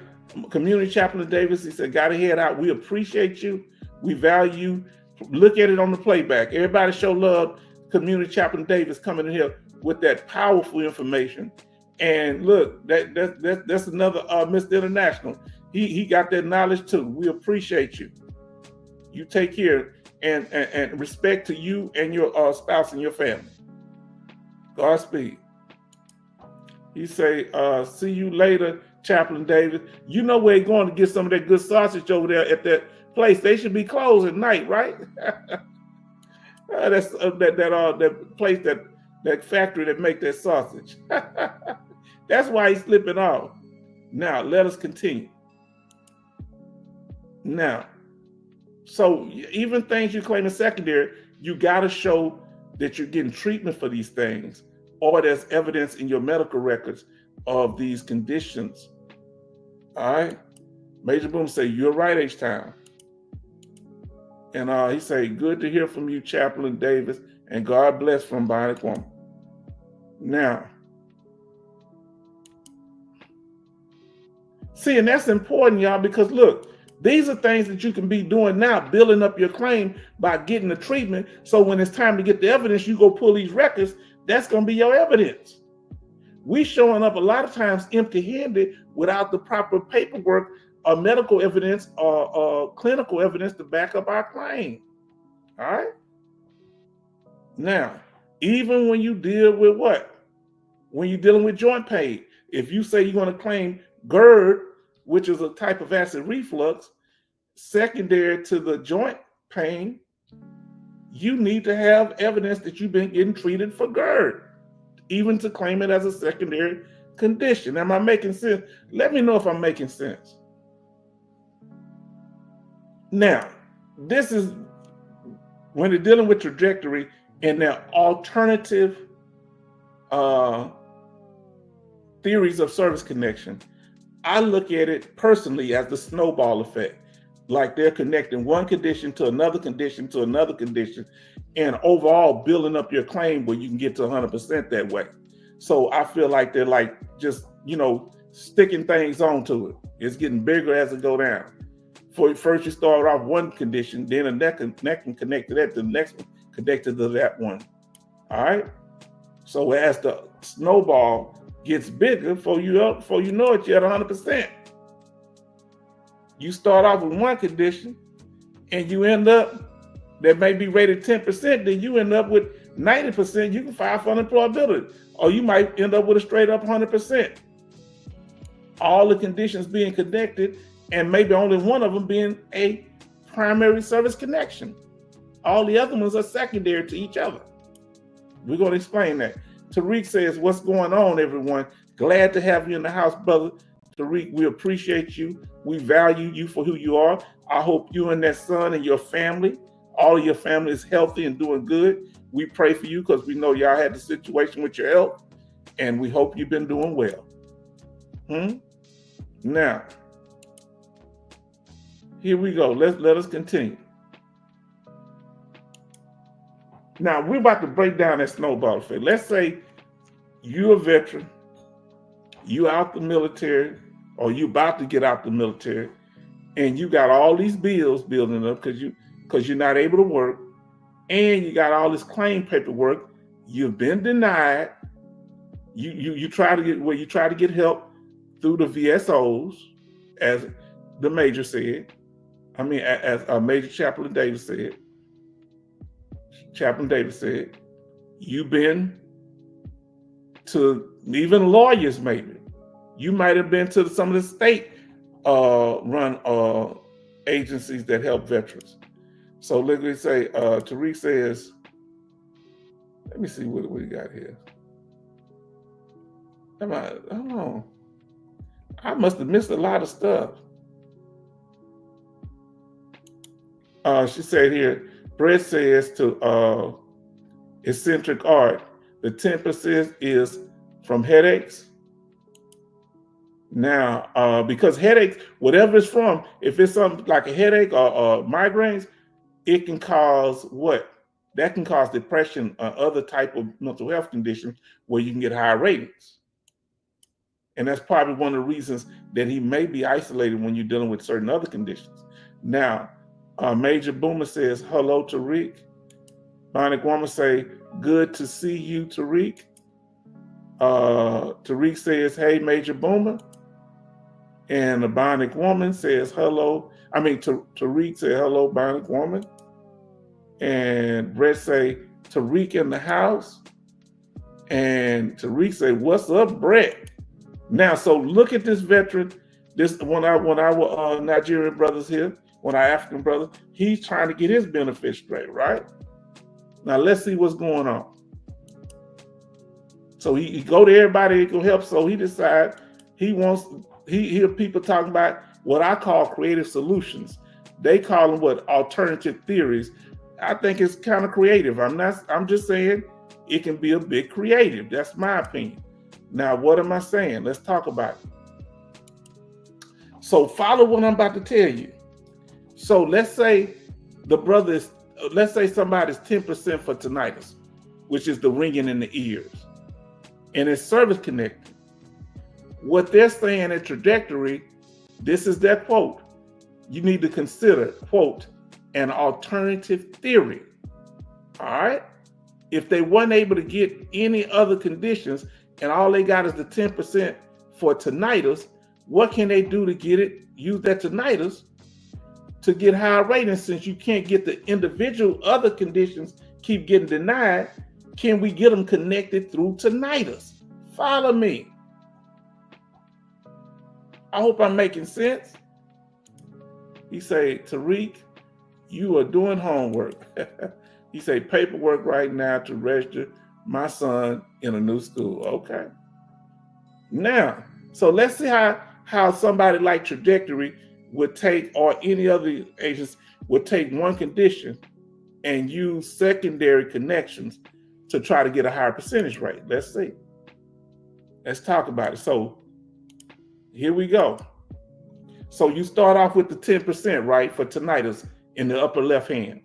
community chaplain Davis. He said, got to head out. We appreciate you. We value you. Look at it on the playback. Everybody show love. Community chaplain Davis coming in here with that powerful information. And look, that's another Mr. International. He got that knowledge too. We appreciate you. You take care, and respect to you and your spouse and your family. Godspeed. He say, see you later, Chaplain Davis. You know where he's going to get some of that good sausage over there at that place. They should be closed at night, right? That's that place, that factory that make that sausage. That's why he's slipping off. Now, let us continue. Now, so even things you claim as secondary, You got to show that you're getting treatment for these things, or there's evidence in your medical records of these conditions. All right. Major Boom say, you're right, H-Town. And he say, good to hear from you, Chaplain Davis, and God bless from Bionic Woman. Now, see, and that's important, y'all, because look, these are things that you can be doing now, building up your claim by getting the treatment. So when it's time to get the evidence, you go pull these records, that's going to be your evidence. We showing up a lot of times empty-handed without the proper paperwork or medical evidence or clinical evidence to back up our claim. All right? Now, even when you deal with what? When you're dealing with joint pain, if you say you're going to claim GERD, which is a type of acid reflux, secondary to the joint pain, you need to have evidence that you've been getting treated for GERD, even to claim it as a secondary condition. Am I making sense? Let me know if I'm making sense. Now, this is when they're dealing with trajectory and their alternative theories of service connection. I look at it personally as the snowball effect. Like they're connecting one condition to another condition to another condition, and overall building up your claim where you can get to 100% that way. So I feel like they're like just, sticking things onto it. It's getting bigger as it go down. First you start off one condition, then the next one connected that to the next one, connected to that one. All right. So as the snowball gets bigger, before you know it, you're at 100%. You start off with one condition and you end up, that may be rated 10%, then you end up with 90%, you can file for unemployability. Or you might end up with a straight up 100%. All the conditions being connected, and maybe only one of them being a primary service connection. All the other ones are secondary to each other. We're going to explain that. Tariq says, what's going on, everyone? Glad to have you in the house, brother. Tariq, we appreciate you. We value you for who you are. I hope you and that son and your family, all of your family is healthy and doing good. We pray for you because we know y'all had the situation with your health, and we hope you've been doing well. Now, here we go. Let us continue. Now, we're about to break down that snowball effect. Let's say you're a veteran, you out the military, or you about to get out the military, and you got all these bills building up because you're not able to work, and you got all this claim paperwork. You've been denied. You try to get help through the VSOs, as the major said. I mean, as Major Chaplain Davis said. Chaplain Davis said, you've been to even lawyers, maybe. You might have been to some of the state run agencies that help veterans. So let me say, Tariq says, let me see what we got here. Hold on. I must have missed a lot of stuff. She said here, Brett says to Eccentric Art, the 10% is from headaches. Now, because headaches, whatever it's from, if it's something like a headache or migraines, it can cause what? That can cause depression or other type of mental health conditions where you can get higher ratings. And that's probably one of the reasons that he may be isolated when you're dealing with certain other conditions. Now, Major Boomer says, hello, Tariq. Bionic Woman say, good to see you, Tariq. Tariq says, hey, Major Boomer. And the Bionic Woman says, hello. Tariq said, hello, Bionic Woman. And Brett say, Tariq in the house. And Tariq say, what's up, Brett? Now, so look at this veteran. This when our Nigerian brothers here, when our African brothers, he's trying to get his benefits straight, right? Now let's see what's going on. So he go to everybody that can help. So he decides he hear people talking about what I call creative solutions. They call them what? Alternative theories. I think it's kind of creative. I'm just saying it can be a bit creative. That's my opinion. Now, what am I saying? Let's talk about it. So follow what I'm about to tell you. So let's say let's say somebody's 10% for tinnitus, which is the ringing in the ears, and it's service connected. What they're saying in Trajectory, this is their quote: you need to consider, quote, an alternative theory. All right. If they weren't able to get any other conditions and all they got is the 10% for tinnitus, what can they do to get it? Use that tinnitus to get higher ratings. Since you can't get the individual other conditions, keep getting denied, can we get them connected through tinnitus? Follow me. I hope I'm making sense. He say, Tariq, you are doing homework. He say, paperwork right now to register my son in a new school. Okay. Now, so let's see how somebody like Trajectory would take, or any other agents would take one condition and use secondary connections to try to get a higher percentage rate. Let's see. Let's talk about it. So here we go. So you start off with the 10%, right, for tinnitus in the upper left hand.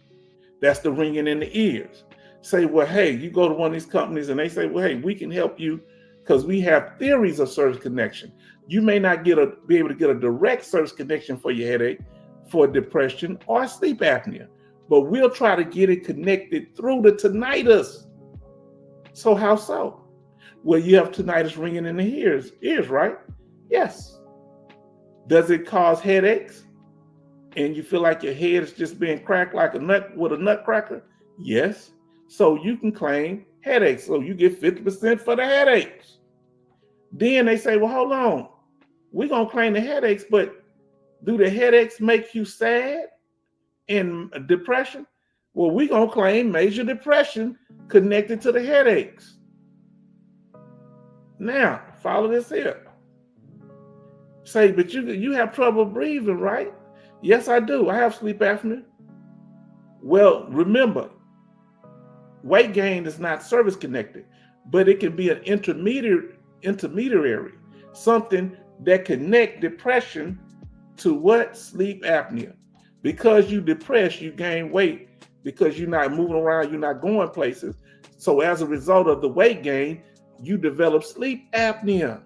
That's the ringing in the ears. Say, well, hey, you go to one of these companies and they say, well, hey, we can help you because we have theories of service connection. You may not be able to get a direct service connection for your headache, for depression, or sleep apnea, but we'll try to get it connected through the tinnitus. So how so? Well, you have tinnitus ringing in the ears, right? Yes. Does it cause headaches? And you feel like your head is just being cracked like a nut with a nutcracker? Yes. So you can claim headaches. So you get 50% for the headaches. Then they say, well, hold on. We're going to claim the headaches, but do the headaches make you sad and depression? Well, we're going to claim major depression connected to the headaches. Now, follow this here. Say, but you have trouble breathing, right? Yes, I do. I have sleep apnea. Well, remember, weight gain is not service connected, but it can be an intermediary, something that connect depression to what? Sleep apnea. Because you depressed, you gain weight because you're not moving around, you're not going places. So as a result of the weight gain, you develop sleep apnea.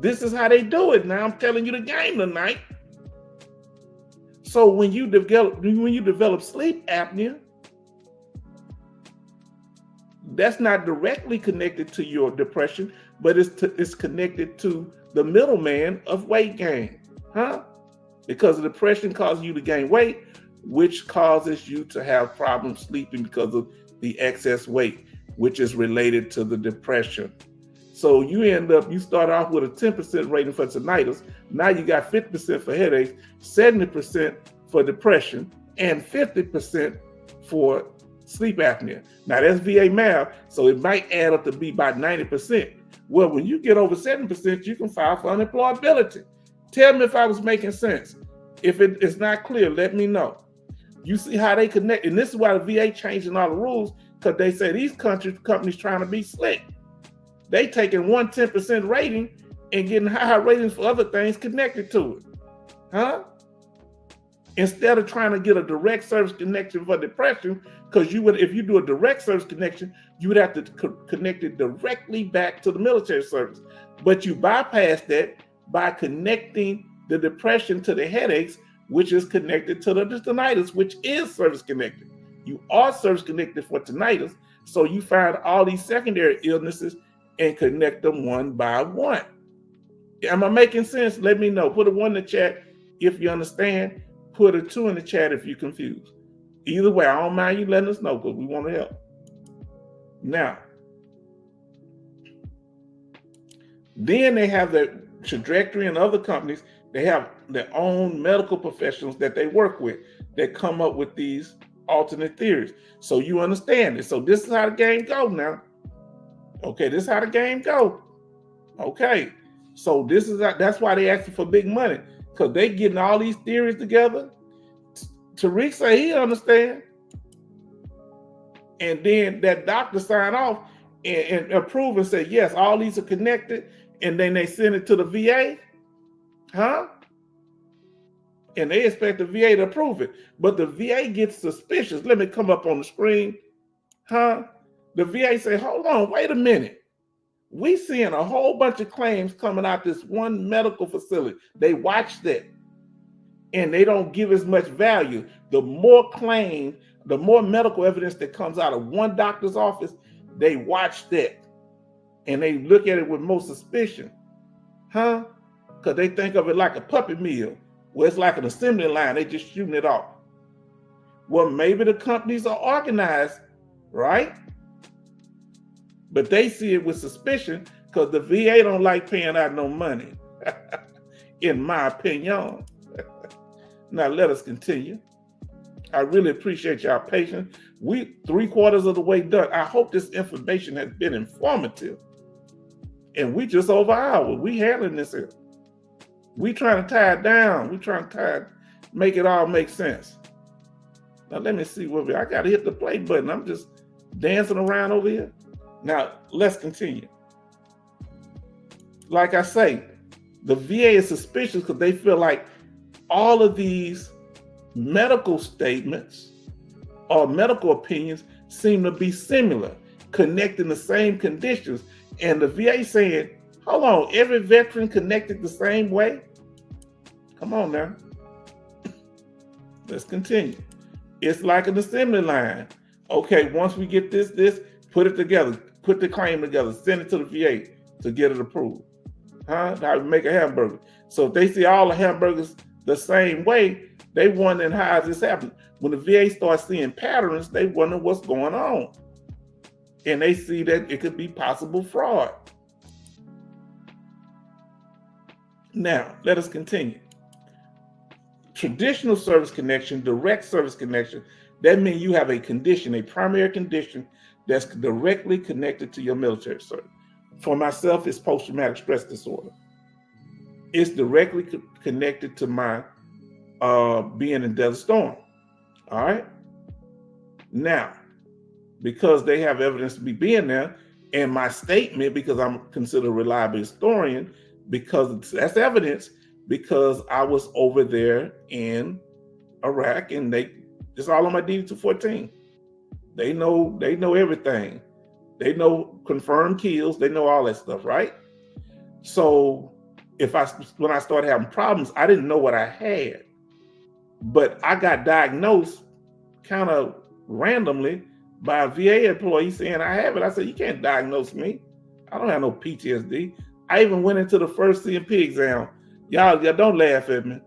This is how they do it. Now I'm telling you the game tonight. So when you develop sleep apnea, that's not directly connected to your depression, but it's connected to the middleman of weight gain, huh? Because depression causes you to gain weight, which causes you to have problems sleeping because of the excess weight, which is related to the depression. So you start off with a 10% rating for tinnitus. Now you got 50% for headaches, 70% for depression, and 50% for sleep apnea. Now that's VA math, so it might add up to be about 90%. Well, when you get over 7%, you can file for unemployability. Tell me if I was making sense. If it is not clear, let me know. You see how they connect, and this is why the VA changing all the rules, because they say these companies trying to be slick. They taking 10% rating and getting higher ratings for other things connected to it, huh? Instead of trying to get a direct service connection for depression, because if you do a direct service connection, you would have to connect it directly back to the military service. But you bypass that by connecting the depression to the headaches, which is connected to the tinnitus, which is service connected. You are service connected for tinnitus, so you find all these secondary illnesses and connect them one by one. Am I making sense? Let me know. Put a 1 in the chat if you understand. Put a 2 in the chat if you're confused. Either way, I don't mind you letting us know because we want to help. Now, then they have the Trajectory and other companies. They have their own medical professionals that they work with that come up with these alternate theories. So you understand it. So this is how the game go now. Okay, this is how the game go. Okay, so that's why they asking for big money, because they getting all these theories together Tariq say he understand. And then that doctor sign off and approve and say, yes, all these are connected. And then they send it to the VA. Huh? And they expect the VA to approve it. But the VA gets suspicious. Let me come up on the screen. Huh? The VA say, hold on, wait a minute. We seeing a whole bunch of claims coming out this one medical facility. They watch that. And they don't give as much value. The more claims, the more medical evidence that comes out of one doctor's office, they watch that. And they look at it with more suspicion. Huh? Because they think of it like a puppet mill, where it's like an assembly line. They just shooting it off. Well, maybe the companies are organized, right? But they see it with suspicion because the VA don't like paying out no money, in my opinion. Now let us continue. I really appreciate y'all patience. We 3/4 of the way done. I hope this information has been informative. And we just over an hour. We handling this here. We trying to tie it down. We trying to make it all make sense. Now let me see what I gotta hit the play button. I'm just dancing around over here. Now let's continue. Like I say, the VA is suspicious because they feel like all of these medical statements or medical opinions seem to be similar, connecting the same conditions. And the VA saying, hold on, every veteran connected the same way? Come on now. Let's continue. It's like an assembly line. Okay, once we get this, put it together, put the claim together, send it to the VA to get it approved. Huh? How we make a hamburger. So if they see all the hamburgers the same way, they wondering how is this happening. When the VA starts seeing patterns, they wonder what's going on. And they see that it could be possible fraud. Now, let us continue. Traditional service connection, direct service connection, that means you have a condition, a primary condition that's directly connected to your military service. For myself, it's post-traumatic stress disorder. It's directly connected to my being in Desert Storm. All right. Now, because they have evidence to be being there, and my statement, because I'm considered a reliable historian, because that's evidence, because I was over there in Iraq, and it's all on my D214. They know everything. They know confirmed kills. They know all that stuff, right? So when I started having problems, I didn't know what I had, but I got diagnosed kind of randomly by a VA employee saying I have it. I said, you can't diagnose me. I don't have no PTSD. I even went into the first CMP exam. Y'all don't laugh at me.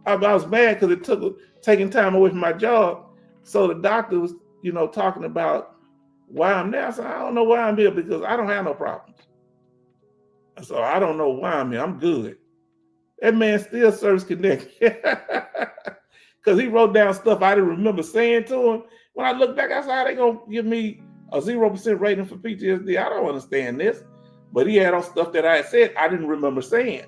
I was mad because it took taking time away from my job. So the doctor was, talking about why I'm there. I said, I don't know why I'm here because I don't have no problems. So I don't know why I'm here. I'm good. That man still service connected. Because he wrote down stuff I didn't remember saying to him. When I look back, I said, how they going to give me a 0% rating for PTSD? I don't understand this. But he had on stuff that I had said I didn't remember saying.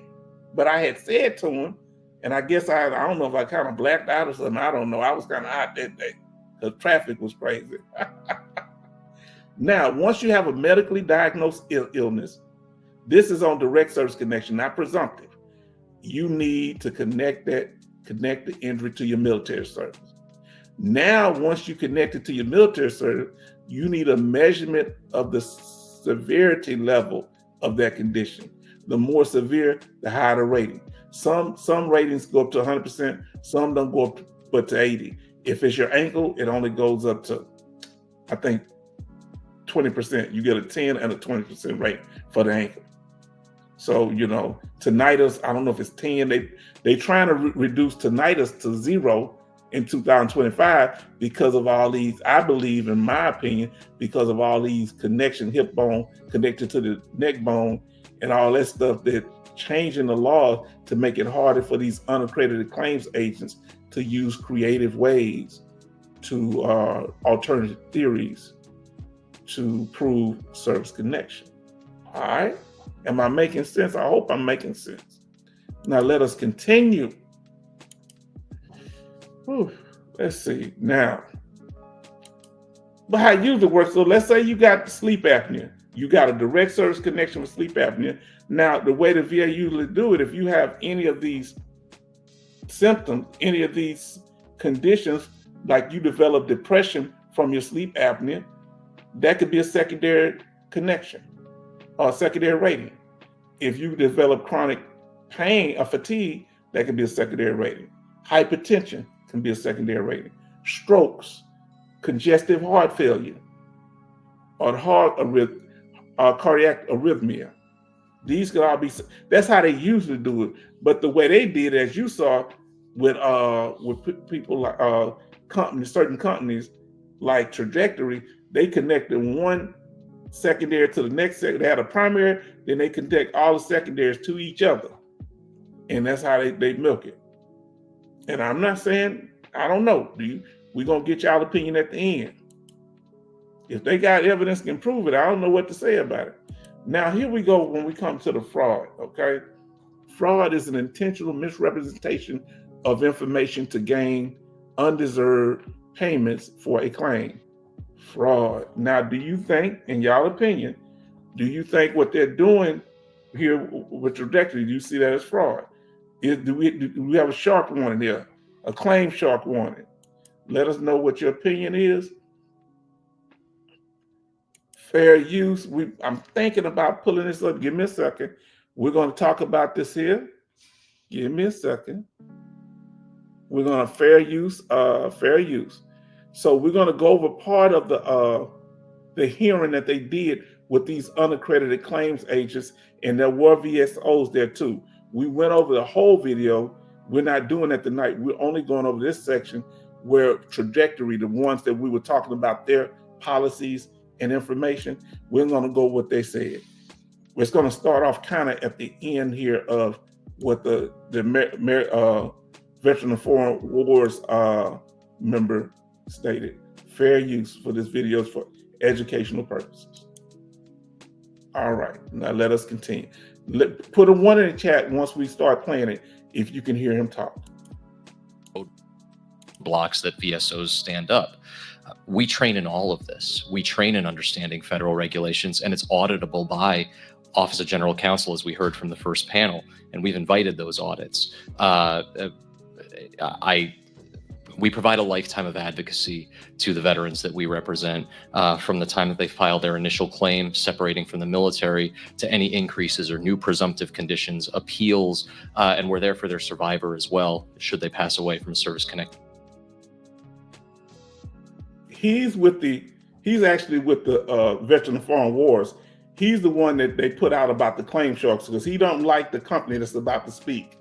But I had said to him, and I guess I don't know if I kind of blacked out or something. I don't know. I was kind of hot that day because traffic was crazy. Now, once you have a medically diagnosed illness, this is on direct service connection, not presumptive. You need to connect the injury to your military service. Now, once you connect it to your military service, you need a measurement of the severity level of that condition. The more severe, the higher the rating. Some ratings go up to 100%, some don't go up but to 80. If it's your ankle, it only goes up to, I think, 20%. You get a 10 and a 20% rate for the ankle. So, tinnitus, I don't know if it's 10. They trying to reduce tinnitus to 0 in 2025 because of all these, I believe, in my opinion, because of all these hip bone connected to the neck bone and all that stuff, that changing the law to make it harder for these unaccredited claims agents to use creative ways to alternative theories to prove service connection. All right. Am I making sense? I hope I'm making sense. Now let us continue. Whew, let's see now. But how it usually works, so let's say you got sleep apnea. You got a direct service connection with sleep apnea. Now, the way the VA usually do it, if you have any of these symptoms, any of these conditions, like you develop depression from your sleep apnea, that could be a secondary connection or secondary rating. If you develop chronic pain or fatigue, that can be a secondary rating. Hypertension can be a secondary rating. Strokes, congestive heart failure, or cardiac arrhythmia. These could all be. That's how they usually do it. But the way they did, as you saw, with people like companies, certain companies like Trajectory, they connected one secondary to the next secondary. They had a primary, then they connect all the secondaries to each other, and that's how they milk it. And I'm not saying, I don't know. We're gonna get y'all opinion at the end. If they got evidence can prove it, I don't know what to say about it. Now here we go when we come to the fraud. Okay, fraud is an intentional misrepresentation of information to gain undeserved payments for a claim. Fraud. Now, do you think, in y'all opinion, do you think what they're doing here with Trajectory, do you see that as fraud? Do we have a shark warning here, a claim shark warning? Let us know what your opinion is. Fair use. I'm thinking about pulling this up. Give me a second. We're going to talk about this here. Give me a second. We're going to fair use. So we're going to go over part of the hearing that they did with these unaccredited claims agents, and there were VSOs there too. We went over the whole video. We're not doing that tonight. We're only going over this section where Trajectory, the ones that we were talking about, their policies and information, we're going to go what they said. It's going to start off kind of at the end here of what the Veteran of Foreign Wars member stated. Fair use for this video is for educational purposes. All right, now let us continue. Put a 1 in the chat once we start playing it, if you can hear him talk. Blocks that VSOs stand up. We train in all of this. We train in understanding federal regulations, and it's auditable by Office of General Counsel, as we heard from the first panel, and we've invited those audits. We provide a lifetime of advocacy to the veterans that we represent, from the time that they file their initial claim, separating from the military, to any increases or new presumptive conditions, appeals, and we're there for their survivor as well, should they pass away from a service connected. He's actually with the Veteran of Foreign Wars. He's the one that they put out about the claim sharks, because he don't like the company that's about to speak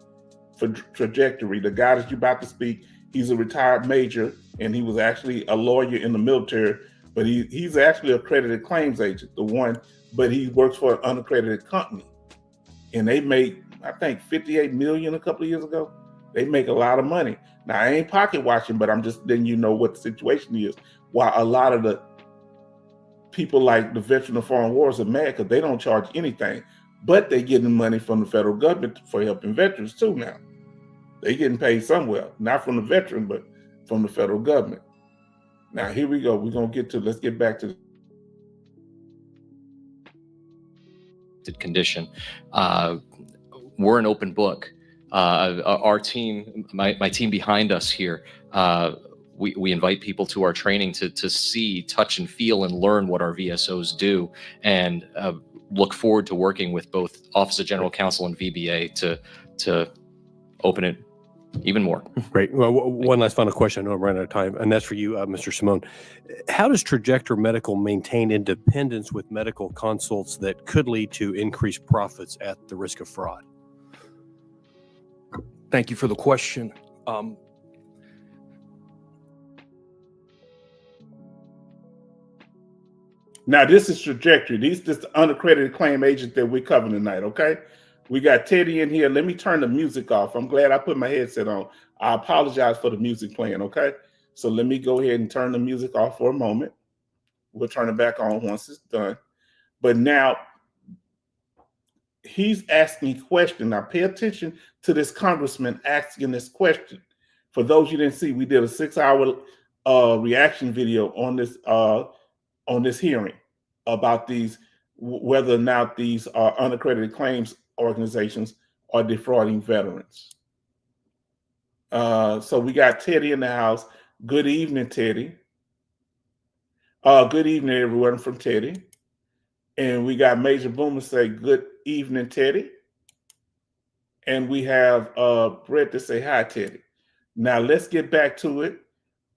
for Trajectory. The guy that you're about to speak, he's a retired major, and he was actually a lawyer in the military, but he's actually an accredited claims agent, but he works for an unaccredited company. And they made, I think, $58 million a couple of years ago. They make a lot of money. Now, I ain't pocket watching, but I'm just letting you know what the situation is. While a lot of the people like the Veteran of Foreign Wars are mad because they don't charge anything, but they're getting money from the federal government for helping veterans too now. They're getting paid somewhere, not from the veteran, but from the federal government. Now, here we go. Let's get back to the condition. We're an open book. Our team, my team behind us here, we invite people to our training to see, touch, and feel and learn what our VSOs do, and look forward to working with both Office of General Counsel and VBA to open it even more. Great. Well, one last final question. I know I'm running out of time, and that's for you, Mr. Simone. How does Trajectory Medical maintain independence with medical consults that could lead to increased profits at the risk of fraud? Thank you for the question. Now, this is Trajectory. This is the unaccredited claim agent that we're covering tonight, okay? We got Teddy in here. Let me turn the music off. I'm glad I put my headset on. I apologize for the music playing, okay? So let me go ahead and turn the music off for a moment. We'll turn it back on once it's done. But now, he's asking a question. Now, pay attention to this congressman asking this question For those you didn't see, we did a 6-hour reaction video on this hearing about whether or not these unaccredited claims organizations are defrauding veterans. So we got Teddy in the house. Good evening, Teddy. Good evening, everyone from Teddy. And we got Major Boomer say, good evening, Teddy. And we have Brett to say, hi, Teddy. Now let's get back to it.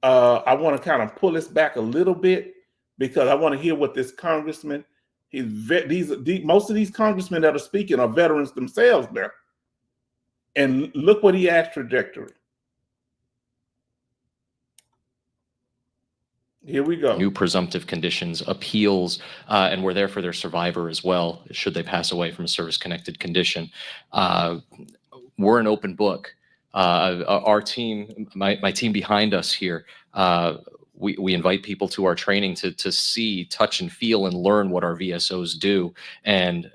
I want to kind of pull this back a little bit because I want to hear what this congressman, most of these congressmen that are speaking are veterans themselves now. And look what he asked Trajectory. Here we go. New presumptive conditions, appeals, and we're there for their survivor as well, should they pass away from a service-connected condition. We're an open book. Our team, my team behind us here, we invite people to our training to see, touch, and feel and learn what our VSOs do, and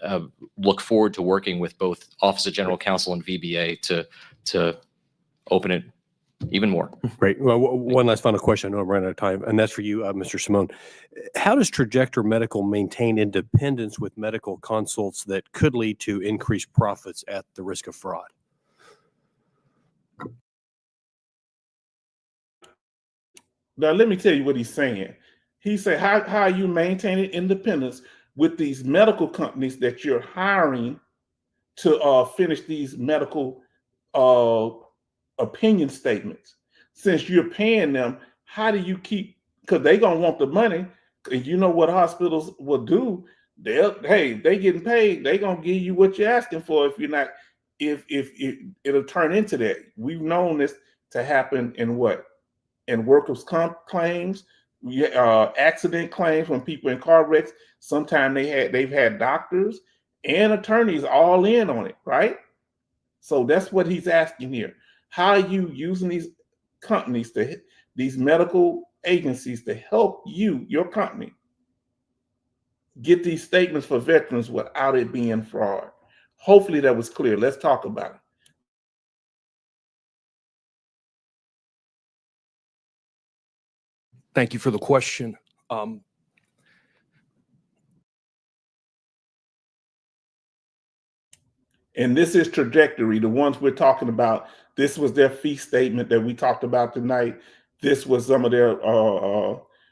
look forward to working with both Office of General Counsel and VBA to open it even more. Great. Well, one last final question. I know I'm running out of time, and that's for you, Mr. Simone. How does Trajector Medical maintain independence with medical consults that could lead to increased profits at the risk of fraud? Now, let me tell you what he's saying. He said, how are you maintaining independence with these medical companies that you're hiring to finish these medical opinion statements? Since you're paying them, how do you keep, because they're going to want the money. And you know what hospitals will do? They getting paid. They're going to give you what you're asking for if you're not, if it'll turn into that. We've known this to happen in what? In workers' comp claims, accident claims when people in car wrecks. Sometimes they've had doctors and attorneys all in on it, right? So that's what he's asking here. How are you using these companies, these medical agencies, to help you, your company, get these statements for veterans without it being fraud? Hopefully that was clear. Let's talk about it. Thank you for the question. And this is Trajectory, the ones we're talking about. This was their fee statement that we talked about tonight. This was some of their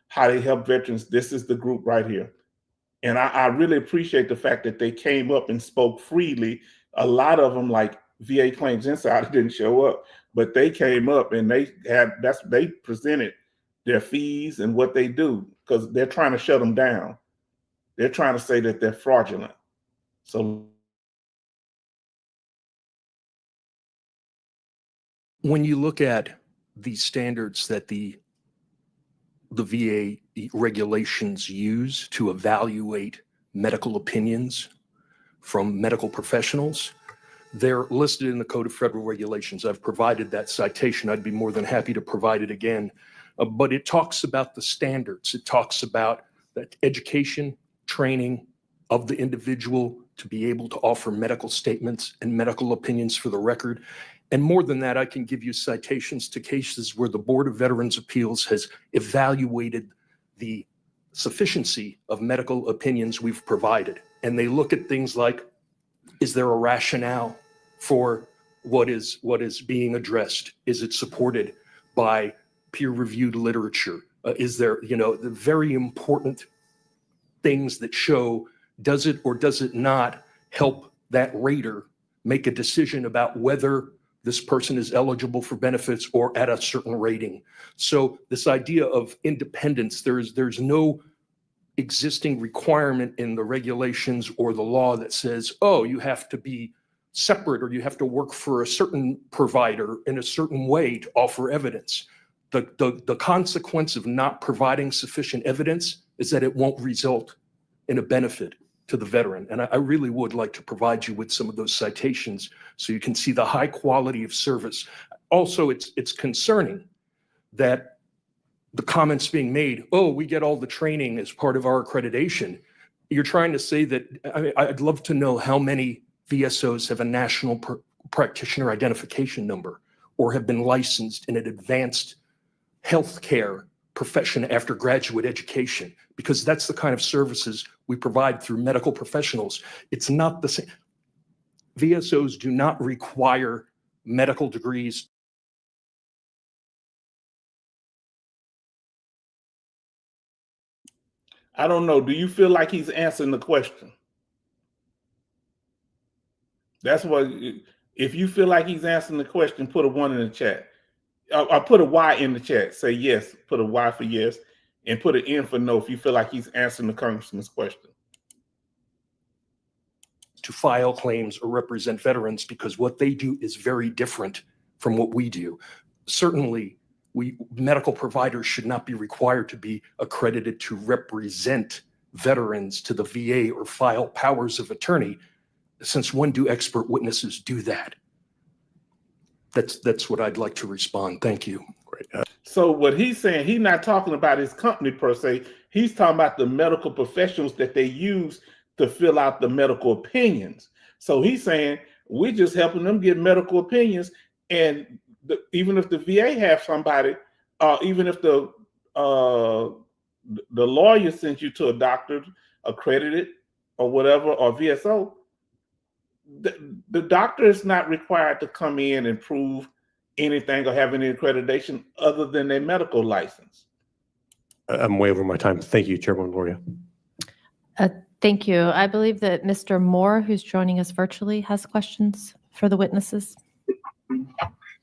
how they help veterans. This is the group right here. And I really appreciate the fact that they came up and spoke freely. A lot of them, like VA Claims Insider, didn't show up, but they came up and they presented their fees and what they do, because they're trying to shut them down. They're trying to say that they're fraudulent. So when you look at the standards that the VA regulations use to evaluate medical opinions from medical professionals, they're listed in the Code of Federal Regulations. I've provided that citation. I'd be more than happy to provide it again. But it talks about the standards. It talks about that education, training of the individual to be able to offer medical statements and medical opinions for the record. And more than that, I can give you citations to cases where the Board of Veterans' Appeals has evaluated the sufficiency of medical opinions we've provided. And they look at things like, is there a rationale for what is being addressed? Is it supported by peer-reviewed literature? Is there, the very important things that show, does it or does it not help that rater make a decision about whether this person is eligible for benefits or at a certain rating? So this idea of independence, there's no existing requirement in the regulations or the law that says, oh, you have to be separate or you have to work for a certain provider in a certain way to offer evidence. The consequence of not providing sufficient evidence is that it won't result in a benefit to the veteran. And I really would like to provide you with some of those citations so you can see the high quality of service. Also, it's concerning that the comments being made, oh, we get all the training as part of our accreditation. You're trying to say that, I'd love to know how many VSOs have a national practitioner identification number, or have been licensed in an advanced healthcare profession after graduate education, because that's the kind of services we provide through medical professionals. It's not the same. VSOs do not require medical degrees. I don't know. Do you feel like he's answering the question? That's what, if you feel like he's answering the question, put a 1 in the chat. I'll put a Y in the chat. Say yes, put a Y for yes, and put an N for no if you feel like he's answering the congressman's question. To file claims or represent veterans, because what they do is very different from what we do. Certainly, medical providers should not be required to be accredited to represent veterans to the VA or file powers of attorney, since when do expert witnesses do that? That's what I'd like to respond. Thank you. Great. So what he's saying, he's not talking about his company per se. He's talking about the medical professionals that they use to fill out the medical opinions. So he's saying we're just helping them get medical opinions, and even if the VA have somebody, even if the lawyer sent you to a doctor accredited or whatever, or VSO, the doctor is not required to come in and prove anything or have any accreditation other than their medical license. I'm way over my time. Thank you, Chairwoman Gloria. Thank you. I believe that Mr. Moore, who's joining us virtually, has questions for the witnesses.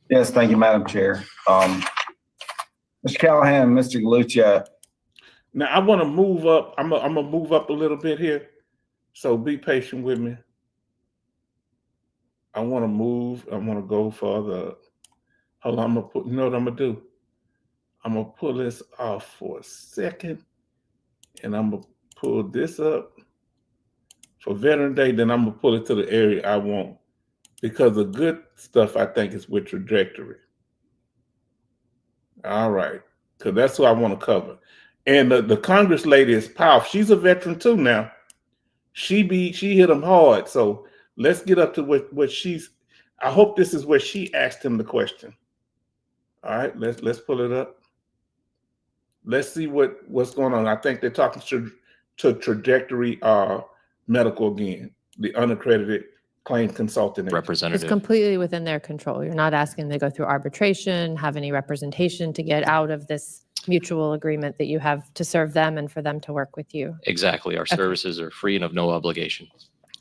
Yes, thank you, Madam Chair. Mr. Callahan, Mr. Galuccia. Now I want to move up. I'm gonna move up a little bit here, so be patient with me. I want to move. I want to go further. Hold on. I'm gonna put. You know what I'm gonna do? I'm gonna pull this off for a second, and I'm gonna pull this up for Veteran Day. Then I'm gonna pull it to the area I want, because the good stuff I think is with trajectory. All right, because that's who I want to cover. And the Congress lady is powerful. She's a veteran too now. She hit him hard. So let's get up to what she's. I hope this is where she asked him the question. All right, let's pull it up. Let's see what's going on. I think they're talking to Trajectory Medical again, the unaccredited claim consultant Representative. It's completely within their control. You're not asking them to go through arbitration, have any representation to get out of this mutual agreement that you have to serve them and for them to work with you. Exactly. Our services are free and of no obligation.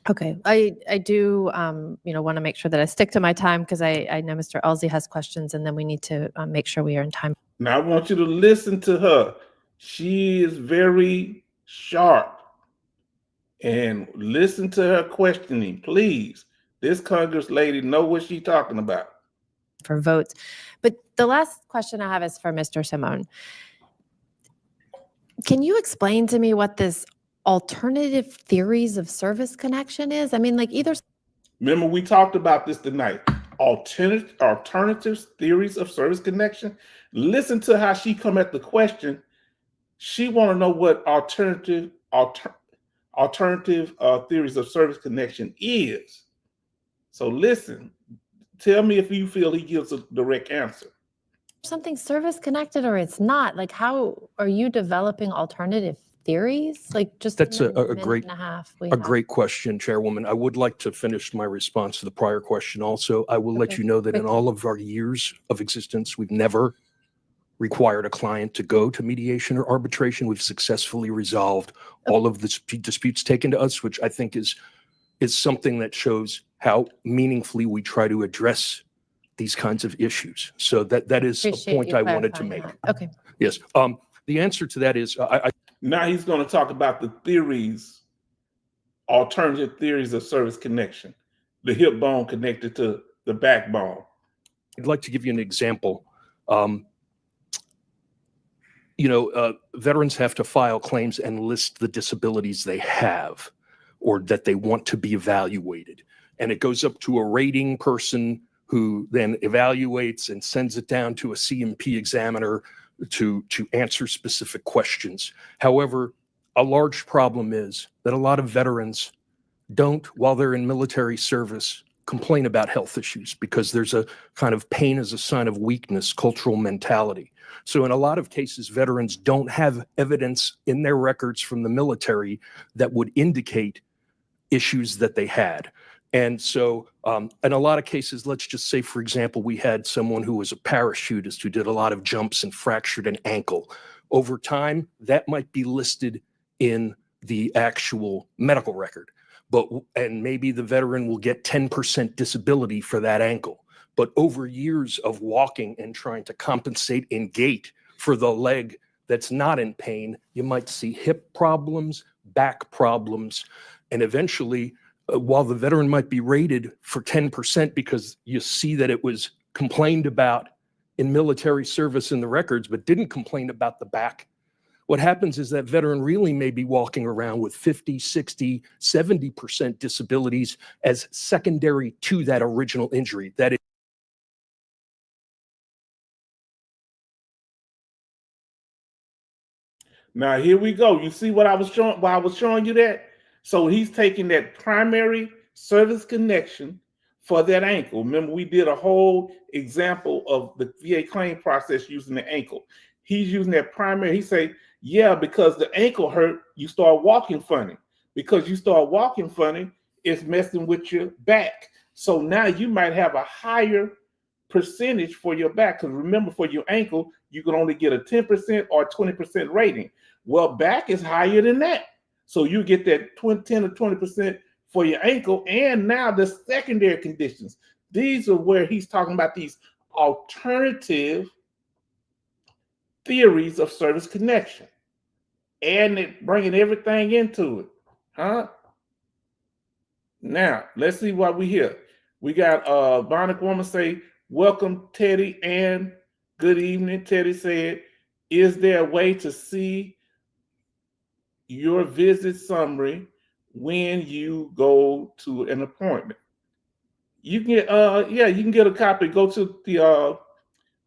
Okay, I do, want to make sure that I stick to my time, because I know Mr. Elsie has questions, and then we need to make sure we are in time. Now I want you to listen to her. She is very sharp, and listen to her questioning, please. This Congress lady know what she's talking about. For votes. But the last question I have is for Mr. Simone. Can you explain to me what this alternative theories of service connection is? I mean, like either. Remember, we talked about this tonight. Alternatives theories of service connection. Listen to how she come at the question. She want to know what alternative theories of service connection is. So listen. Tell me if you feel he gives a direct answer. Something service connected or it's not. Like, how are you developing alternative theories? Like, just That's a minute great and a half. great question, Chairwoman. I would like to finish my response to the prior question also. I will let Okay. you know that in Great. all of our years of existence, we've never required a client to go to mediation or arbitration. We've successfully resolved all of the disputes taken to us, which I think is something that shows how meaningfully we try to address these kinds of issues. So that is a Appreciate point you I wanted to clarifying make. that. Okay. Yes. The answer to that is Now he's going to talk about the theories, alternative theories of service connection, the hip bone connected to the backbone. I'd like to give you an example. Veterans have to file claims and list the disabilities they have or that they want to be evaluated. And it goes up to a rating person who then evaluates and sends it down to a CMP examiner to answer specific questions. However, a large problem is that a lot of veterans don't, while they're in military service, complain about health issues because there's a kind of pain as a sign of weakness, cultural mentality. So in a lot of cases, veterans don't have evidence in their records from the military that would indicate issues that they had. And so in a lot of cases, let's just say, for example, we had someone who was a parachutist who did a lot of jumps and fractured an ankle. Over time, that might be listed in the actual medical record. And maybe the veteran will get 10% disability for that ankle. But over years of walking and trying to compensate in gait for the leg that's not in pain, you might see hip problems, back problems, and eventually, while the veteran might be rated for 10% because you see that it was complained about in military service in the records, but didn't complain about the back, what happens is that veteran really may be walking around with 50, 60, 70% disabilities as secondary to that original injury. That is Now here we go. You see what I was showing? Why I was showing you that? So he's taking that primary service connection for that ankle. Remember, we did a whole example of the VA claim process using the ankle. He's using that primary. He say, yeah, because the ankle hurt, you start walking funny. Because you start walking funny, it's messing with your back. So now you might have a higher percentage for your back. Because remember, for your ankle, you can only get a 10% or 20% rating. Well, back is higher than that. So you get that 10 or 20% for your ankle. And now the secondary conditions. These are where he's talking about these alternative theories of service connection. And it bringing everything into it. Huh? Now, let's see what we hear. We got Bionic Woman say, welcome, Teddy, and good evening. Teddy said, is there a way to see your visit summary when you go to an appointment? You can get, you can get a copy. Go to the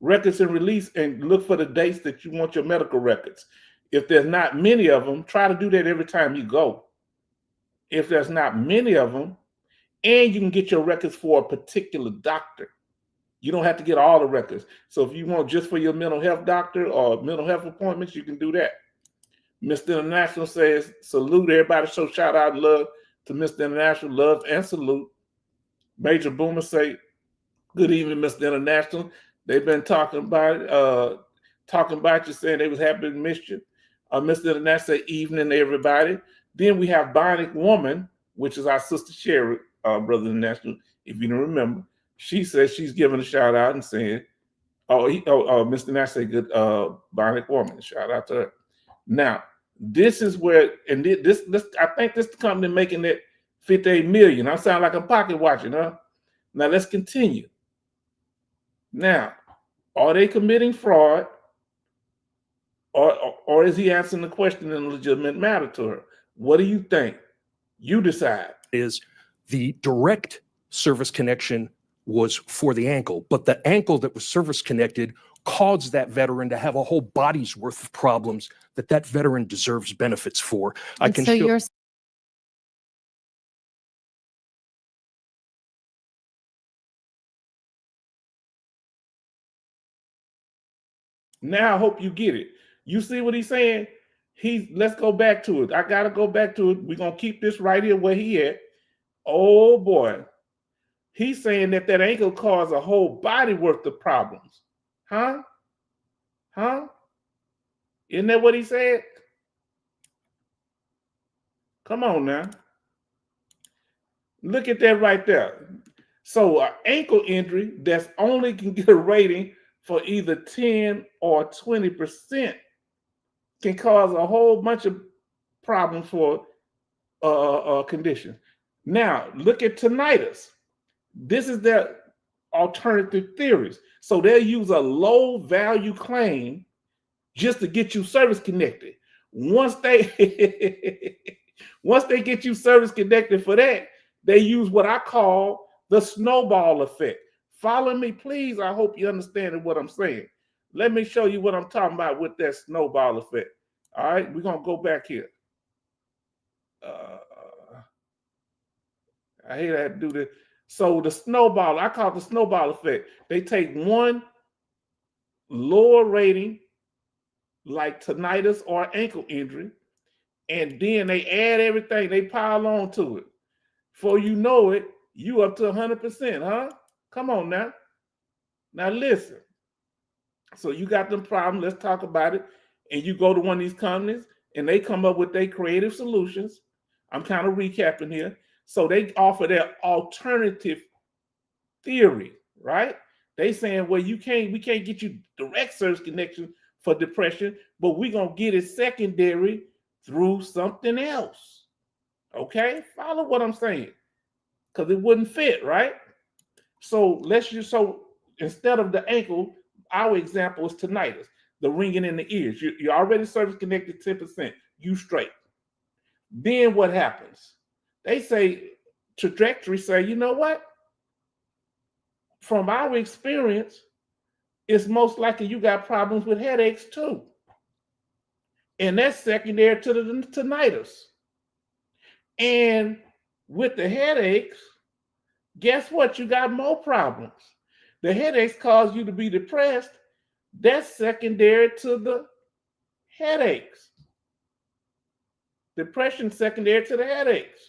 records and release and look for the dates that you want your medical records. If there's not many of them, try to do that every time you go. If there's not many of them, and you can get your records for a particular doctor. You don't have to get all the records. So if you want just for your mental health doctor or mental health appointments, you can do that. Mr. International says, salute everybody. So shout out love to Mr. International, love and salute. Major Boomer say, good evening, Mr. International. They've been talking about you, saying they was happy to miss you. Mr. International say, evening, everybody. Then we have Bionic Woman, which is our sister Sherry, Brother International, if you don't remember. She says she's giving a shout out and saying, Mr. Nash say good Bionic Woman. Shout out to her. Now, this is where, and this I think this company making it 58 million. I sound like I'm pocket watching, huh? Now let's continue. Now, are they committing fraud, or is he answering the question in a legitimate matter to her? What do you think? You decide. is the direct service connection was for the ankle, but the ankle that was service connected caused that veteran to have a whole body's worth of problems that veteran deserves benefits for. I can so show. you're Now I hope you get it. You see what he's saying? Let's go back to it. I gotta go back to it. We're gonna keep this right here where he at. Oh boy. He's saying that ankle caused a whole body worth of problems. Huh? Isn't that what he said? Come on now. Look at that right there. So an ankle injury that's only can get a rating for either 10 or 20% can cause a whole bunch of problems for conditions. Now, look at tinnitus. This is their alternative theories. So they'll use a low value claim just to get you service connected. Once they once they get you service connected for that, they use what I call the snowball effect. Follow me, please. I hope you understand what I'm saying. Let me show you what I'm talking about with that snowball effect. All right, we're gonna go back here. I hate I have to do this. So the snowball, I call it the snowball effect. They take one lower rating, like tinnitus or ankle injury, and then they add everything, they pile on to it. Before you know it, you up to 100%, huh? Come on now. Now listen. So you got them problems, let's talk about it. And you go to one of these companies and they come up with their creative solutions. I'm kind of recapping here. So they offer their alternative theory, right? They saying, well, we can't get you direct service connection for depression, but we're going to get it secondary through something else. Okay? Follow what I'm saying. Because it wouldn't fit, right? So instead of the ankle, our example is tinnitus, the ringing in the ears. You're already service connected 10%. You straight. Then what happens? They say, trajectory say, you know what? From our experience, it's most likely you got problems with headaches too. And that's secondary to the tinnitus. And with the headaches, guess what? You got more problems. The headaches cause you to be depressed. That's secondary to the headaches. Depression secondary to the headaches.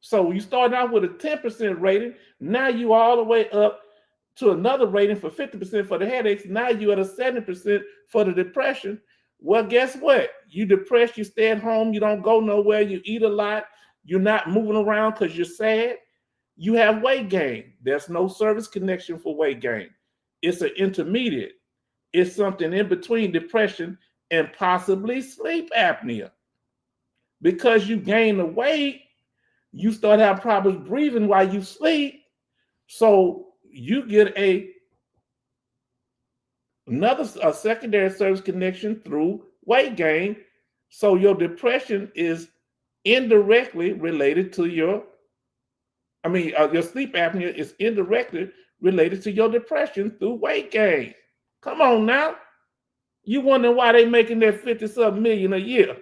So you start out with a 10% rating. Now you all the way up to another rating for 50% for the headaches. Now you at a 70% for the depression. Well, guess what? You depressed, you stay at home, you don't go nowhere, you eat a lot, you're not moving around because you're sad. You have weight gain. There's no service connection for weight gain. It's an intermediate. It's something in between depression and possibly sleep apnea. Because you gain the weight, you start having problems breathing while you sleep. So you get a secondary service connection through weight gain. So your depression is indirectly related to your sleep apnea is indirectly related to your depression through weight gain. Come on now. You wonder why they making that 50-something million a year.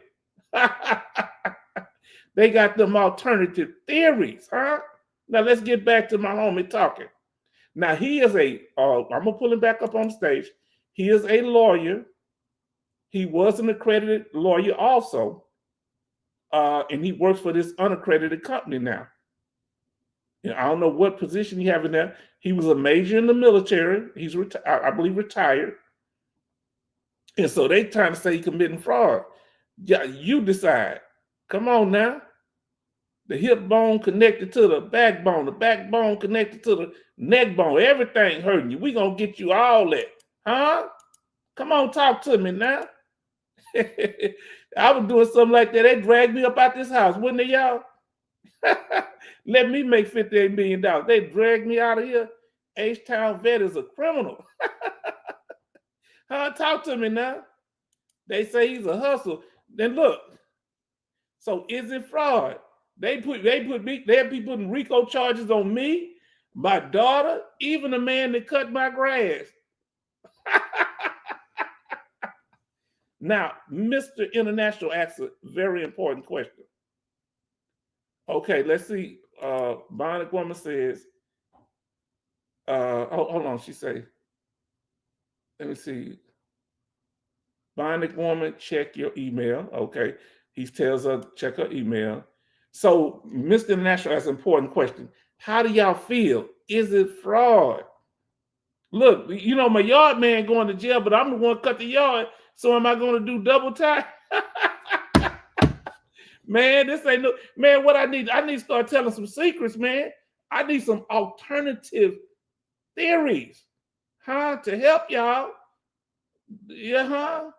They got them alternative theories, huh? Now let's get back to my homie talking. Now he is I'm gonna pull him back up on the stage. He is a lawyer. He was an accredited lawyer also. And he works for this unaccredited company now. And I don't know what position you have in there. He was a major in the military. He's I believe retired. And so they trying to say he committing fraud. Yeah, you decide. Come on now. The hip bone connected to the backbone connected to the neck bone. Everything hurting you. We gonna get you all that. Huh? Come on, talk to me now. I was doing something like that. They dragged me up out this house, wouldn't they, y'all? Let me make $58 million. They dragged me out of here. H-Town vet is a criminal. Huh? Talk to me now. They say he's a hustle. Then look. So is it fraud? They be putting RICO charges on me, my daughter, even the man that cut my grass. Now, Mr. International asks a very important question. Okay, let's see. Bionic Woman says, hold on, she say, let me see. Bionic Woman, check your email. Okay, he tells her check her email. So Mr. International asks an important question. How do y'all feel? Is it fraud? Look, you know, my yard man going to jail, but I'm the one cut the yard. So am I going to do double time? Man, this ain't no, man, what I need to start telling some secrets, man. I need some alternative theories, huh, to help y'all. Yeah, huh?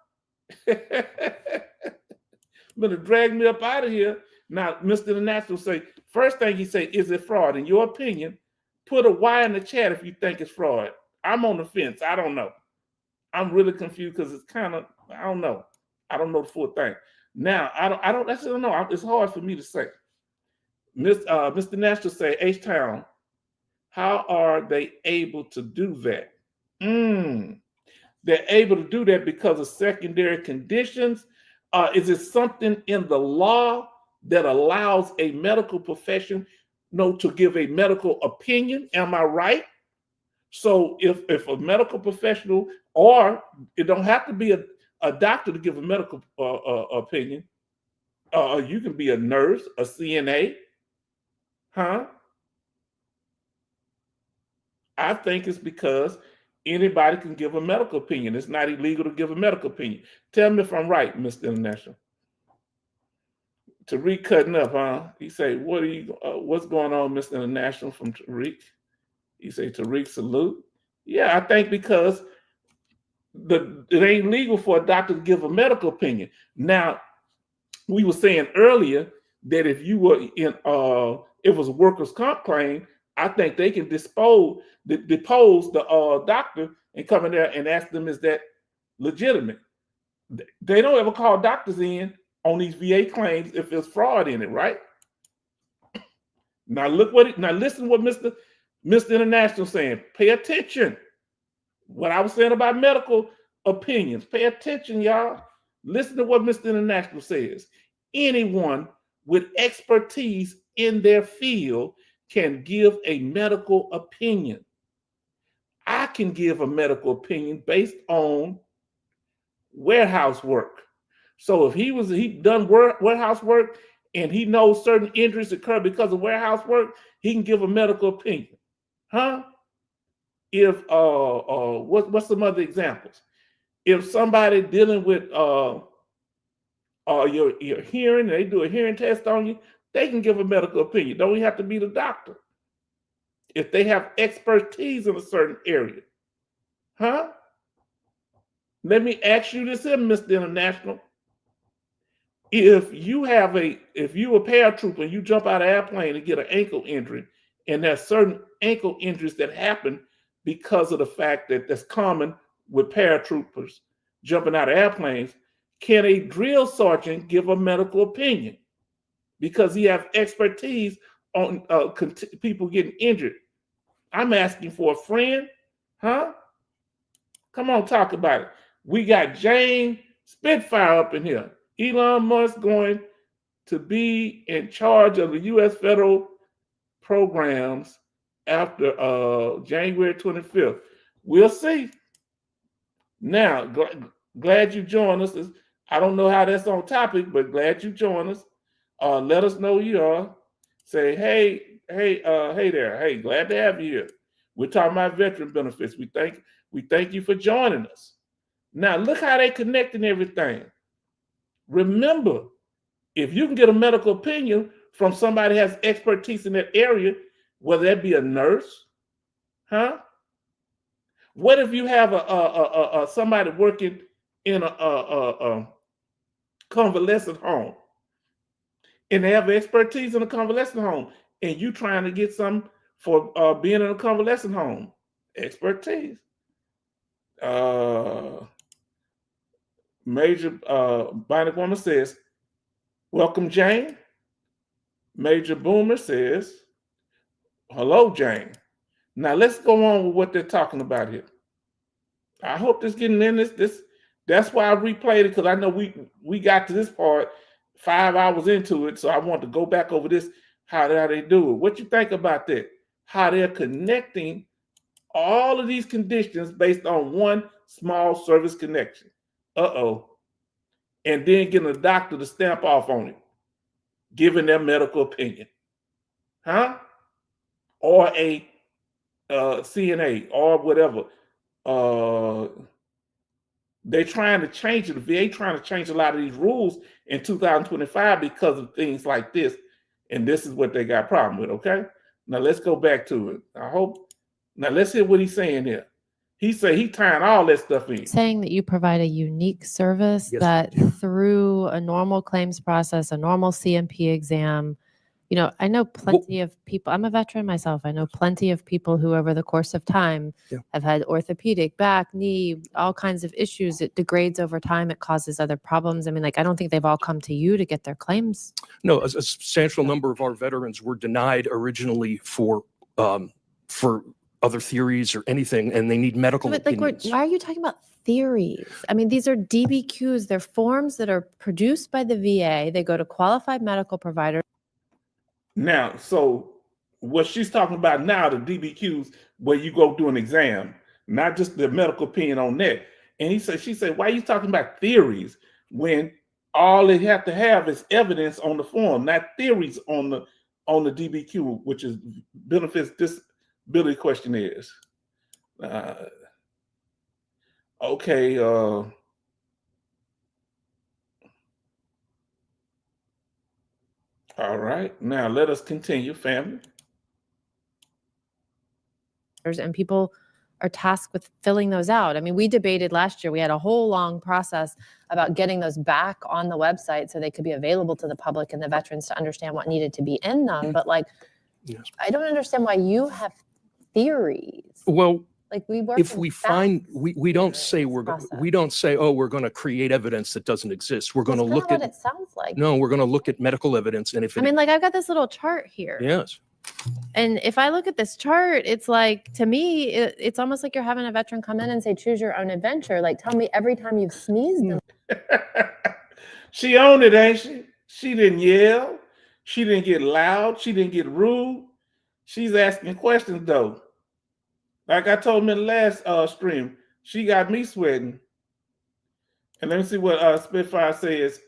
Better drag me up out of here. Now, Mr. International say, first thing he say, is it fraud? In your opinion, put a Y in the chat if you think it's fraud. I'm on the fence. I don't know. I'm really confused because it's kind of, I don't know. I don't know the full thing. Now, I don't know. It's hard for me to say. Mr. National say, H-Town, how are they able to do that? They're able to do that because of secondary conditions. Is it something in the law that allows a medical profession to give a medical opinion. Am I right? So if a medical professional, or it don't have to be a doctor to give a medical opinion, you can be a nurse, a CNA, huh? I think it's because anybody can give a medical opinion. It's not illegal to give a medical opinion. Tell me if I'm right, Mr. International. Tariq cutting up, huh? He say, what's going on, Mr. International, from Tariq? He say, Tariq, salute. Yeah, I think because it ain't legal for a doctor to give a medical opinion. Now, we were saying earlier that if you were in, it was a workers' comp claim, I think they can depose the doctor and come in there and ask them, is that legitimate? They don't ever call doctors in on these VA claims if there's fraud in it, right? Now listen to what Mr. International saying. Pay attention. What I was saying about medical opinions. Pay attention, y'all. Listen to what Mr. International says. Anyone with expertise in their field can give a medical opinion. I can give a medical opinion based on warehouse work. So if he done warehouse work and he knows certain injuries occur because of warehouse work, he can give a medical opinion. Huh? If what's some other examples? If somebody dealing with your hearing, they do a hearing test on you, they can give a medical opinion. Don't even have to be the doctor. If they have expertise in a certain area. Huh? Let me ask you this here, Mr. International. If you a paratrooper and you jump out of an airplane and get an ankle injury, and there's certain ankle injuries that happen because of the fact that that's common with paratroopers jumping out of airplanes, can a drill sergeant give a medical opinion? Because he has expertise on people getting injured. I'm asking for a friend, huh? Come on, talk about it. We got Jane Spitfire up in here. Elon Musk going to be in charge of the U.S. federal programs after January 25th. We'll see. Now, glad you joined us. I don't know how that's on topic, but glad you joined us. Let us know you are. Say, hey there. Hey, glad to have you here. We're talking about veteran benefits. We thank you for joining us. Now, look how they connecting everything. Remember, if you can get a medical opinion from somebody who has expertise in that area, whether that be a nurse, huh? What if you have somebody working in a convalescent home, and they have expertise in a convalescent home, and you trying to get some for being in a convalescent home? Expertise. Major Bionic Woman says, welcome, Jane. Major Boomer says, hello, Jane. Now let's go on with what they're talking about here. I hope this getting in this. That's why I replayed it, because I know we got to this part 5 hours into it, so I want to go back over this, how they do it. What you think about that? How they're connecting all of these conditions based on one small service connection. And then getting a doctor to stamp off on it, giving their medical opinion. Huh? Or a CNA or whatever. They're trying to change it. The VA trying to change a lot of these rules in 2025 because of things like this. And this is what they got a problem with, okay? Now let's go back to it. Now let's hear what he's saying here. He said he tying all that stuff in. Saying that you provide a unique service that through a normal claims process, a normal CMP exam, I know plenty of people. I'm a veteran myself. I know plenty of people who over the course of time have had orthopedic, back, knee, all kinds of issues. It degrades over time. It causes other problems. I mean, I don't think they've all come to you to get their claims. No, a substantial number of our veterans were denied originally for other theories or anything, and they need medical opinions. Why are you talking about theories? I mean, these are DBQs. They're forms that are produced by the VA. They go to qualified medical providers. Now, so what she's talking about now, the DBQs, where you go do an exam, not just the medical opinion on that. And she said, why are you talking about theories when all they have to have is evidence on the form, not theories on the DBQ, which is benefits disability questionnaires. Okay. All right. Now let us continue, family. And people are tasked with filling those out. I mean, we debated last year, we had a whole long process about getting those back on the website so they could be available to the public and the veterans to understand what needed to be in them. But like, Yes. I don't understand why you have theories. Well, Like we work. if in we facts find, we don't here say in this process. we don't say, oh, we're going to create evidence that doesn't exist. We're going to That's look kinda at, what it sounds like. no, we're going to look at medical evidence. And if I it, mean, like I've got this little chart here. yes, And if I look at this chart, it's like, to me, it's almost like you're having a veteran come in and say, choose your own adventure. Like, tell me every time you've sneezed. And She owned it, ain't she? She didn't yell. She didn't get loud. She didn't get rude. She's asking questions, though. Like I told him in the last stream, she got me sweating. And let me see what Spitfire says.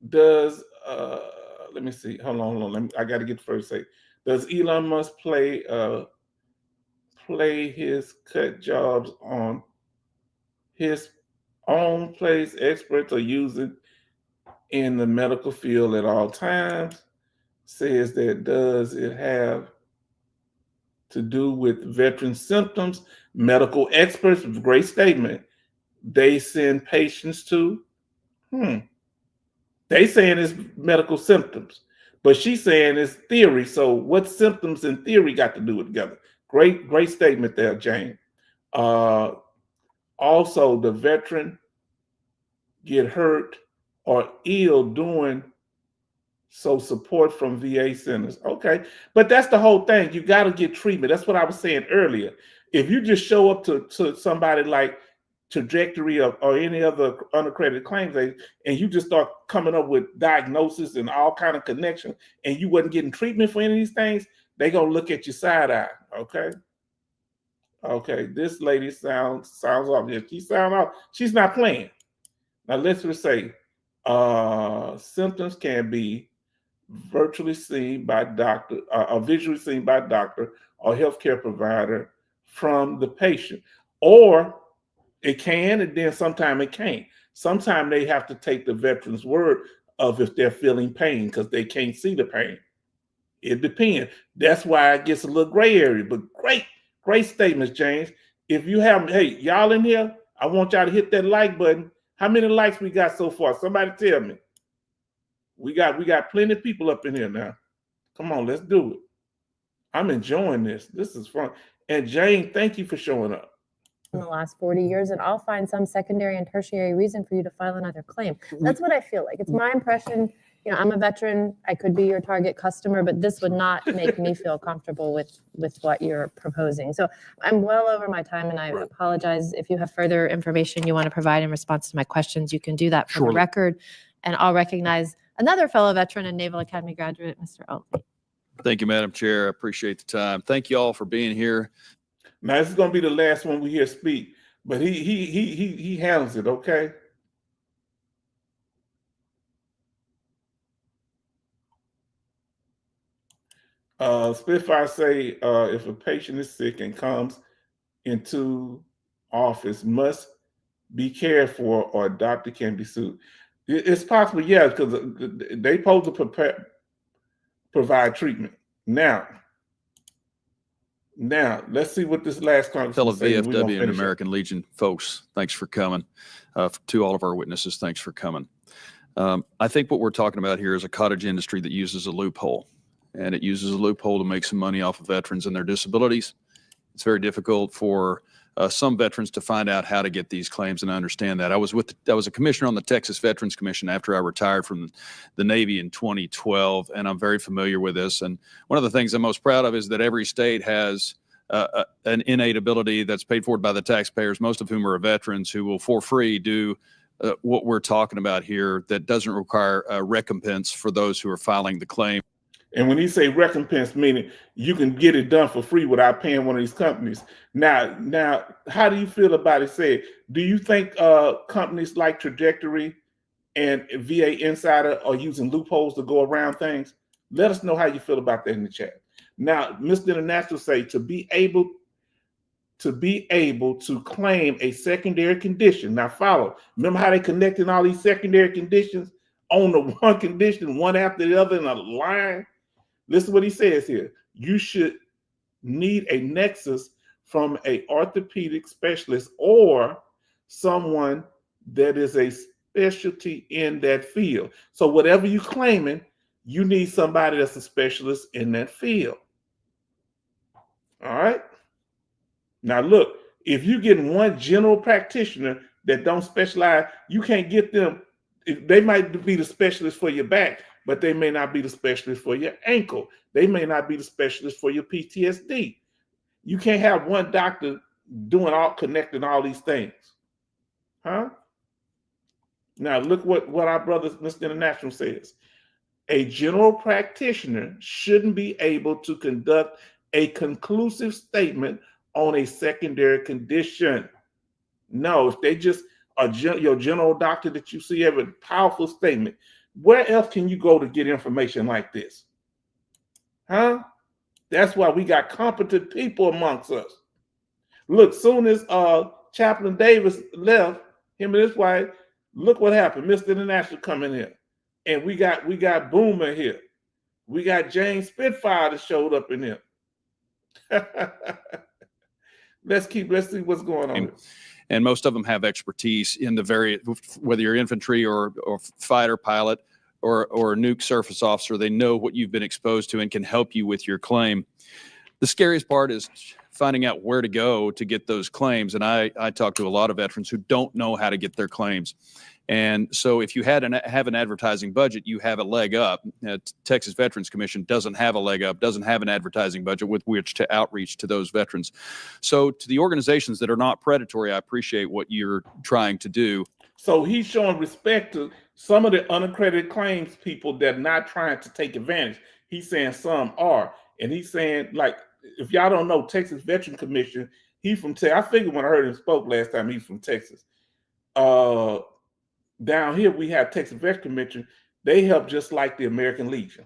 Does, let me see. Hold on. I got to get the first say. Does Elon Musk play his cut jobs on his own place? Experts are using in the medical field at all times. Says that does it have to do with veteran symptoms? Medical experts, great statement. They send patients to. They saying it's medical symptoms. But she's saying it's theory. So what symptoms and theory got to do it together? Great statement there, Jane. Also, the veteran get hurt or ill doing so support from VA centers. Okay, but that's the whole thing. You got to get treatment. That's what I was saying earlier. If you just show up to somebody like Trajectory or any other unaccredited claims agent, and you just start coming up with diagnosis and all kind of connections, and you wasn't getting treatment for any of these things, they gonna look at you side eye. Okay. This lady sounds off. Yeah, she sound off. She's not playing. Now let's just say symptoms can be virtually seen by doctor or visually seen by doctor or healthcare provider from the patient, or it can, and then sometimes it can't. Sometimes they have to take the veteran's word of if they're feeling pain because they can't see the pain. It depends. That's why it gets a little gray area. But great statements, James. If you have, hey, y'all in here, I want y'all to hit that like button. How many likes we got so far? Somebody tell me. We got plenty of people up in here now. Come on, let's do it. I'm enjoying this. This is fun. And Jane, thank you for showing up. in the last 40 years, and I'll find some secondary and tertiary reason for you to file another claim. That's what I feel like. It's my impression. You know, I'm a veteran. I could be your target customer, but this would not make me feel comfortable with what you're proposing. So I'm well over my time, and I apologize. If you have further information you want to provide in response to my questions, you can do that for the record. And I'll recognize another fellow veteran and Naval Academy graduate, Mr. Oatley. Thank you, Madam Chair. I appreciate the time. Thank you all for being here. Now, this is going to be the last one we hear speak, but he handles it, okay? Spitfire say if a patient is sick and comes into office, must be cared for, or a doctor can be sued. It's possible, yeah, because they supposed to provide treatment. Now, let's see what this last Fellow conversation VFW and American Legion folks, thanks for coming. To all of our witnesses, thanks for coming. I think what we're talking about here is a cottage industry that uses a loophole, and it uses a loophole to make some money off of veterans and their disabilities. It's very difficult for some veterans to find out how to get these claims, and I understand that. I was a commissioner on the Texas Veterans Commission after I retired from the Navy in 2012, and I'm very familiar with this. And one of the things I'm most proud of is that every state has an innate ability that's paid for by the taxpayers, most of whom are veterans, who will for free do what we're talking about here that doesn't require a recompense for those who are filing the claim. And when he say recompense, meaning you can get it done for free without paying one of these companies. Now, how do you feel about it? Say, do you think companies like Trajectory and VA Insider are using loopholes to go around things? Let us know how you feel about that in the chat. Now, Mr. International say to be able to claim a secondary condition. Now follow. Remember how they connecting all these secondary conditions on the one condition, one after the other in a line? Listen to what he says here. You should need a nexus from a orthopedic specialist or someone that is a specialty in that field. So whatever you're claiming, you need somebody that's a specialist in that field. All right. Now look, if you get one general practitioner that don't specialize, you can't get them. They might be the specialist for your back, but they may not be the specialist for your ankle. They may not be the specialist for your PTSD. You can't have one doctor connecting all these things. Huh? Now look what our brother, Mr. International says. A general practitioner shouldn't be able to conduct a conclusive statement on a secondary condition. No, if they just are your general doctor that you see every powerful statement, where else can you go to get information like this? Huh? That's why we got competent people amongst us. Look, soon as Chaplain Davis left, him and his wife, look what happened. Mr. International coming here. And we got Boomer here. We got James Spitfire that showed up in here. Let's see what's going on. And most of them have expertise in whether you're infantry or fighter pilot or a nuke surface officer, they know what you've been exposed to and can help you with your claim. The scariest part is finding out where to go to get those claims. And I talk to a lot of veterans who don't know how to get their claims. And so if you have an advertising budget, you have a leg up. Texas Veterans Commission doesn't have a leg up, doesn't have an advertising budget with which to outreach to those veterans. So to the organizations that are not predatory, I appreciate what you're trying to do. So he's showing respect to some of the unaccredited claims people that are not trying to take advantage. He's saying some are. And he's saying, like, if y'all don't know, Texas Veterans Commission, he's from Texas. I figured when I heard him spoke last time, he's from Texas. Down here, we have Texas Veterans Commission. They help just like the American Legion.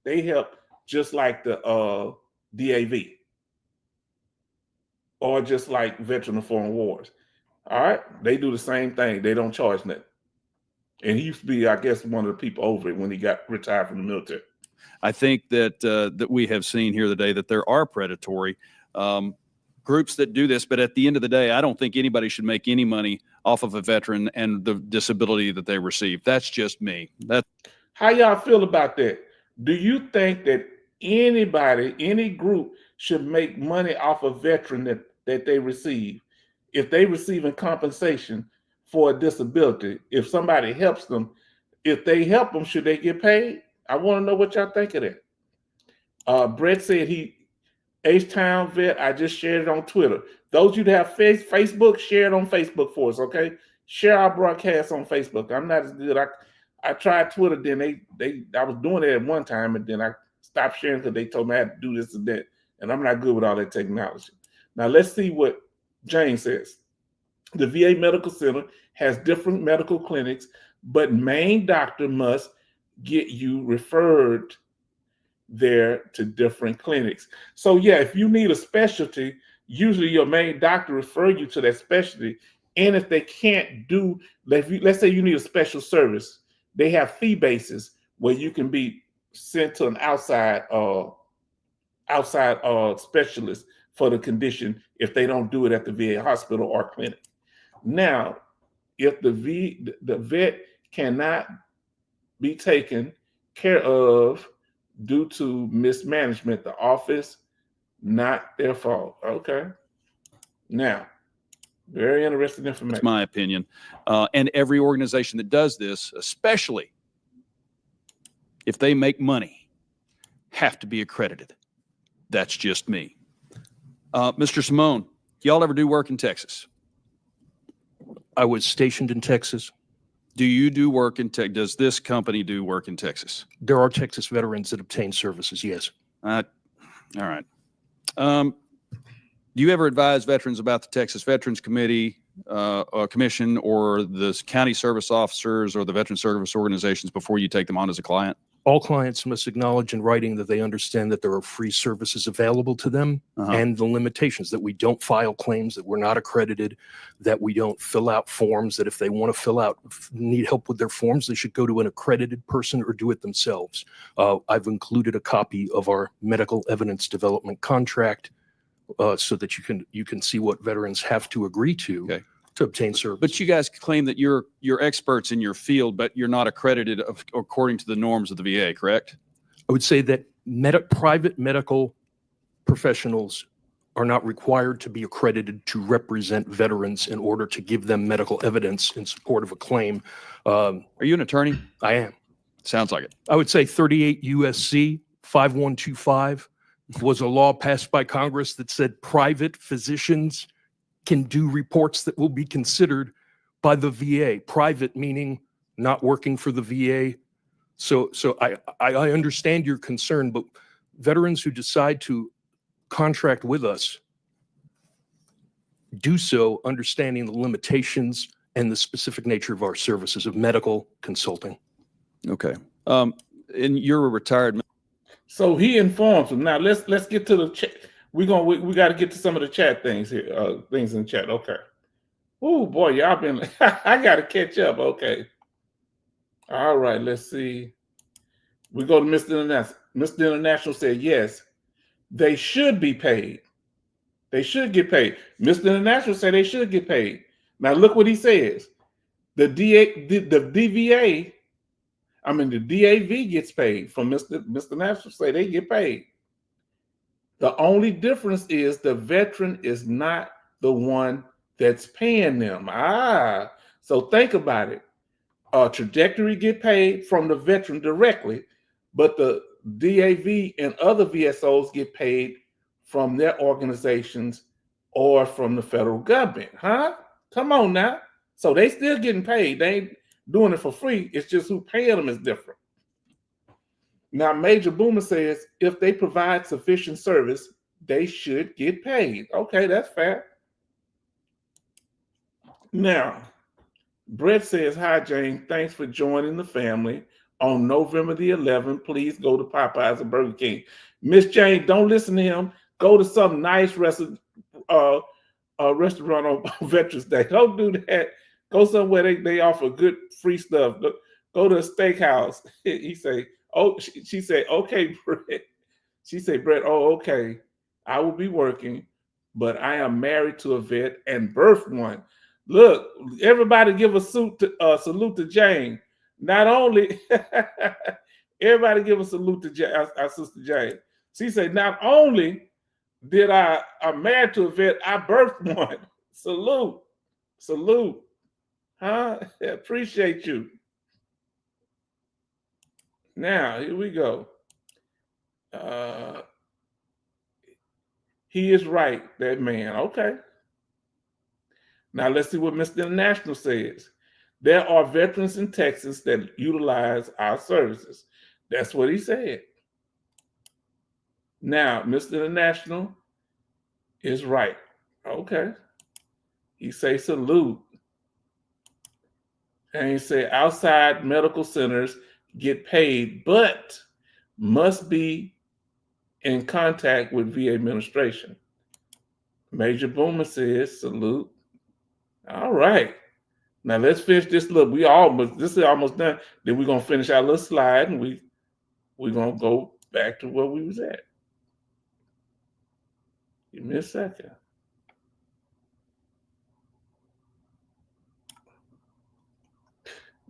They help just like the DAV. Or just like Veteran of Foreign Wars. All right? They do the same thing. They don't charge nothing. And he used to be, I guess, one of the people over it when he got retired from the military. I think that we have seen here today that there are predatory groups that do this, but at the end of the day, I don't think anybody should make any money off of a veteran and the disability that they receive. That's just me. How y'all feel about that? Do you think that anybody, any group should make money off a veteran that they receive? If they receiving compensation for a disability, if somebody helps them, if they help them, should they get paid? I want to know what y'all think of that. Brett said H-Town vet, I just shared it on Twitter. Those of you that have Facebook, share it on Facebook for us, okay? Share our broadcast on Facebook. I'm not as good. I tried Twitter, then I was doing it at one time, and then I stopped sharing because they told me I had to do this and that, and I'm not good with all that technology. Now let's see what James says. The VA Medical Center has different medical clinics, but main doctor must get you referred there to different clinics. So yeah, if you need a specialty, usually your main doctor refer you to that specialty. And if they can't do, let's say you need a special service, they have fee bases where you can be sent to an outside specialist for the condition if they don't do it at the VA hospital or clinic. Now, if the vet cannot be taken care of due to mismanagement, the office, not their fault. Okay. Now, very interesting information. That's my opinion. And every organization that does this, especially if they make money, have to be accredited. That's just me. Mr. Simone, y'all ever do work in Texas? I was stationed in Texas Do you do work in Texas? Does this company do work in Texas? There are Texas veterans that obtain services, yes. All right. Do you ever advise veterans about the Texas Veterans Commission or the county service officers or the veteran service organizations before you take them on as a client? All clients must acknowledge in writing that they understand that there are free services available to them and the limitations that we don't file claims, that we're not accredited, that we don't fill out forms, that if they want to need help with their forms, they should go to an accredited person or do it themselves. I've included a copy of our medical evidence development contract so that you can see what veterans have to agree to obtain service. But you guys claim that you're experts in your field, but you're not accredited according to the norms of the VA, correct? I would say that private medical professionals are not required to be accredited to represent veterans in order to give them medical evidence in support of a claim. Are you an attorney? I am. Sounds like it. I would say 38 USC 5125 was a law passed by Congress that said private physicians can do reports that will be considered by the VA. Private meaning not working for the VA. So I understand your concern, but veterans who decide to contract with us do so understanding the limitations and the specific nature of our services of medical consulting. Okay. And you're a retired. So he informs them. Now let's get to the chat. We got to get to some of the chat things here. Things in the chat. Okay. Oh boy, y'all been. I got to catch up. Okay. All right. Let's see. We go to Mr. International. Mr. International said yes, they should be paid. They should get paid. Mr. International said they should get paid. Now look what he says. The DVA. I mean, the DAV gets paid from Mr. National say they get paid. The only difference is the veteran is not the one that's paying them. So think about it. Trajectory get paid from the veteran directly, but the DAV and other VSOs get paid from their organizations or from the federal government. Come on now. So they still getting paid. They ain't doing it for free. It's just who paying them is different. Now, Major Boomer says if they provide sufficient service, they should get paid. Okay, that's fair. Now, Brett says, hi, Jane. Thanks for joining the family. On November the 11th, please go to Popeyes and Burger King. Miss Jane, don't listen to him. Go to some nice restaurant on Veterans Day. Don't do that. Go somewhere they offer good free stuff. Go to a steakhouse. He say, oh, she said, okay, Brett. She said, Brett, oh, okay. I will be working, but I am married to a vet and birthed one. Look, everybody give a salute to Jane. Not only, everybody give a salute to our sister Jane. She said, not only did I'm married to a vet, I birthed one. Salute. Appreciate you. Now, here we go. He is right, that man. Okay. Now, let's see what Mr. International says. There are veterans in Texas that utilize our services. That's what he said. Now, Mr. International is right. Okay. He say salute. And he say outside medical centers get paid, but must be in contact with VA administration. Major Boomer says salute. All right. Now let's finish this look. This is almost done. Then we're gonna finish our little slide and we're gonna go back to where we was at. Give me a second.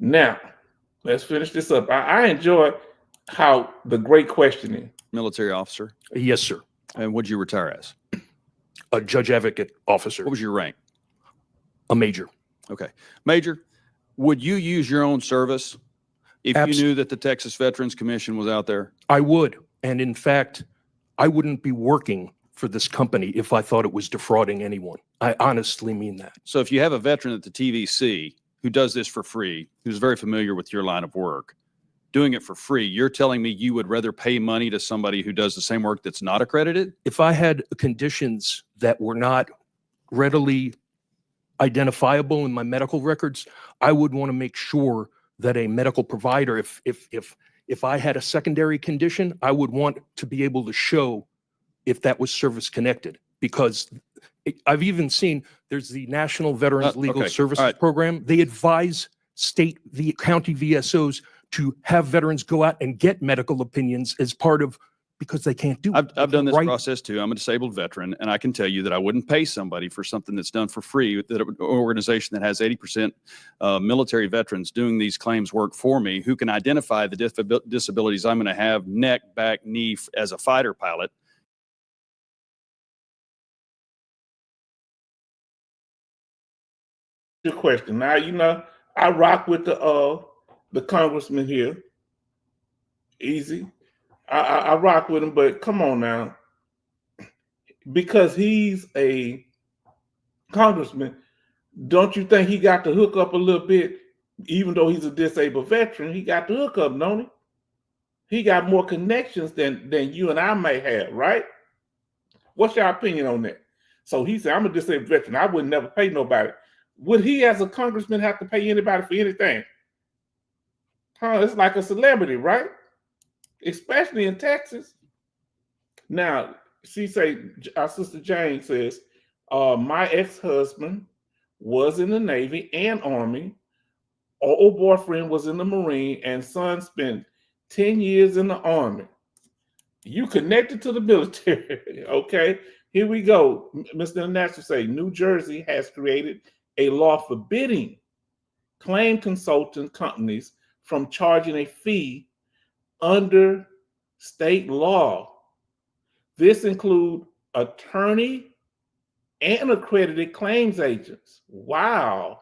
Now, let's finish this up. I enjoy how the great questioning. Military officer. Yes, sir. And what'd you retire as? A judge advocate officer. What was your rank? A major. Okay. Major, would you use your own service if you knew that the Texas Veterans Commission was out there? I would. And in fact, I wouldn't be working for this company if I thought it was defrauding anyone. I honestly mean that. So if you have a veteran at the TVC who does this for free, who's very familiar with your line of work, doing it for free, you're telling me you would rather pay money to somebody who does the same work that's not accredited? If I had conditions that were not readily identifiable in my medical records, I would want to make sure that a medical provider, if I had a secondary condition, I would want to be able to show if that was service connected, because I've even seen there's the National Veterans Legal okay. Services All right. Program. They advise the county VSOs to have veterans go out and get medical opinions as part of, because they can't do it. I've done this Right. process too. I'm a disabled veteran, and I can tell you that I wouldn't pay somebody for something that's done for free. That an organization that has 80% military veterans doing these claims work for me, who can identify the disabilities I'm going to have, neck, back, knee, as a fighter pilot. Your question. Now, you know, I rock with the congressman here. Easy. I rock with him, but come on now. Because he's a congressman, don't you think he got to hook up a little bit? Even though he's a disabled veteran, he got to hook up, don't he? He got more connections than you and I may have, right? What's your opinion on that? So he said, I'm a disabled veteran. I would never pay nobody. Would he, as a congressman, have to pay anybody for anything? It's like a celebrity, right? Especially in Texas. Now, our sister Jane says, my ex-husband was in the Navy and Army. Old boyfriend was in the Marine, and son spent 10 years in the Army. You connected to the military. Okay, here we go. Mr. International say, New Jersey has created a law forbidding claim consultant companies from charging a fee under state law. This includes attorney and accredited claims agents. Wow.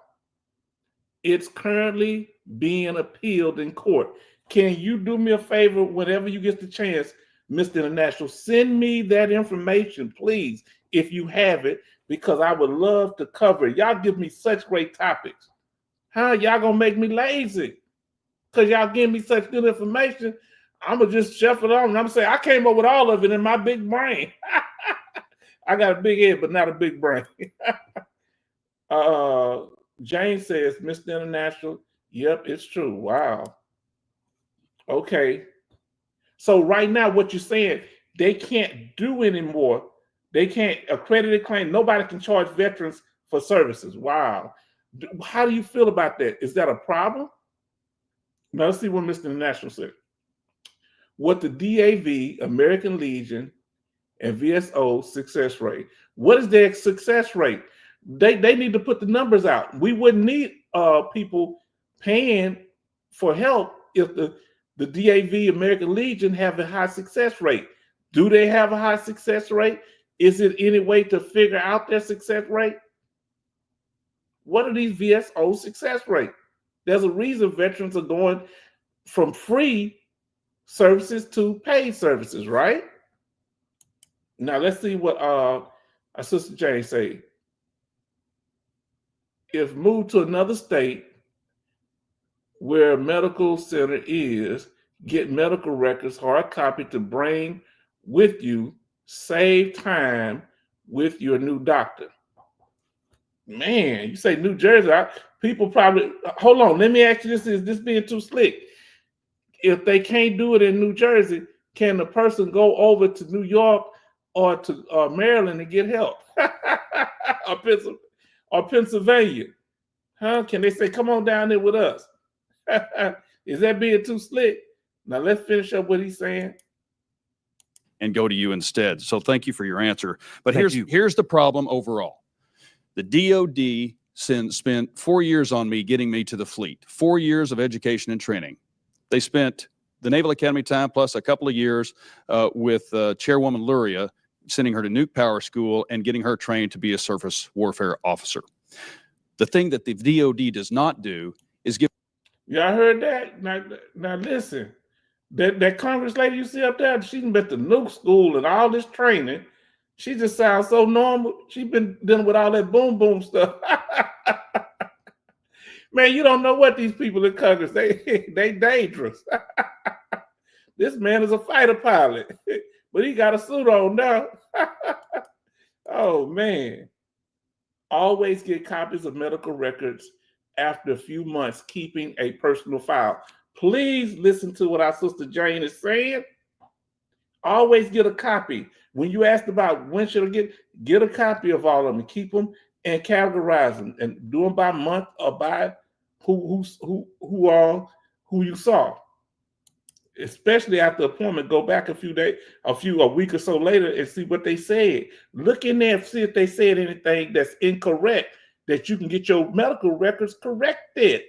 It's currently being appealed in court. Can you do me a favor whenever you get the chance, Mr. International? Send me that information, please, if you have it, because I would love to cover it. Y'all give me such great topics. Y'all gonna make me lazy because y'all give me such good information. I'm gonna just shuffle it on, and I'm saying I came up with all of it in my big brain. I got a big head, but not a big brain. Jane says, Mr. International, yep, it's true. Wow. Okay. So right now, what you're saying, they can't do anymore. They can't accredited claim. Nobody can charge veterans for services. Wow. How do you feel about that? Is that a problem? Now let's see what Mr. International said. What the DAV, American Legion, and VSO success rate. What is their success rate? They need to put the numbers out. We wouldn't need people paying for help if the DAV, American Legion, have a high success rate. Do they have a high success rate? Is it any way to figure out their success rate? What are these VSO success rate? There's a reason veterans are going from free services to paid services, right? Now let's see what our sister Jane say. If moved to another state where a medical center is, get medical records, hard copy to bring with you, save time with your new doctor. Man, you say New Jersey, people probably, hold on, let me ask you this, is this being too slick? If they can't do it in New Jersey, can the person go over to New York or to Maryland and get help? or Pennsylvania? Can they say, come on down there with us? Is that being too slick? Now let's finish up what he's saying. And go to you instead. So thank you for your answer. But Thank here's the problem overall. The DOD spent 4 years on me getting me to the fleet, 4 years of education and training. They spent the Naval Academy time plus a couple of years with Chairwoman Luria, sending her to Nuke Power School and getting her trained to be a surface warfare officer. The thing that the DOD does not do is give. Y'all heard that? Now listen, that Congress lady you see up there, she's been to Nuke School and all this training. She just sounds so normal. She's been dealing with all that boom boom stuff. Man, you don't know what these people in Congress, they dangerous. This man is a fighter pilot, but he got a suit on now. Oh, man. Always get copies of medical records after a few months, keeping a personal file. Please listen to what our sister Jane is saying. Always get a copy. When you asked about when should I get a copy of all of them, keep them and categorize them and do them by month or by who you saw. Especially after appointment, go back a week or so later and see what they said. Look in there and see if they said anything that's incorrect, that you can get your medical records corrected.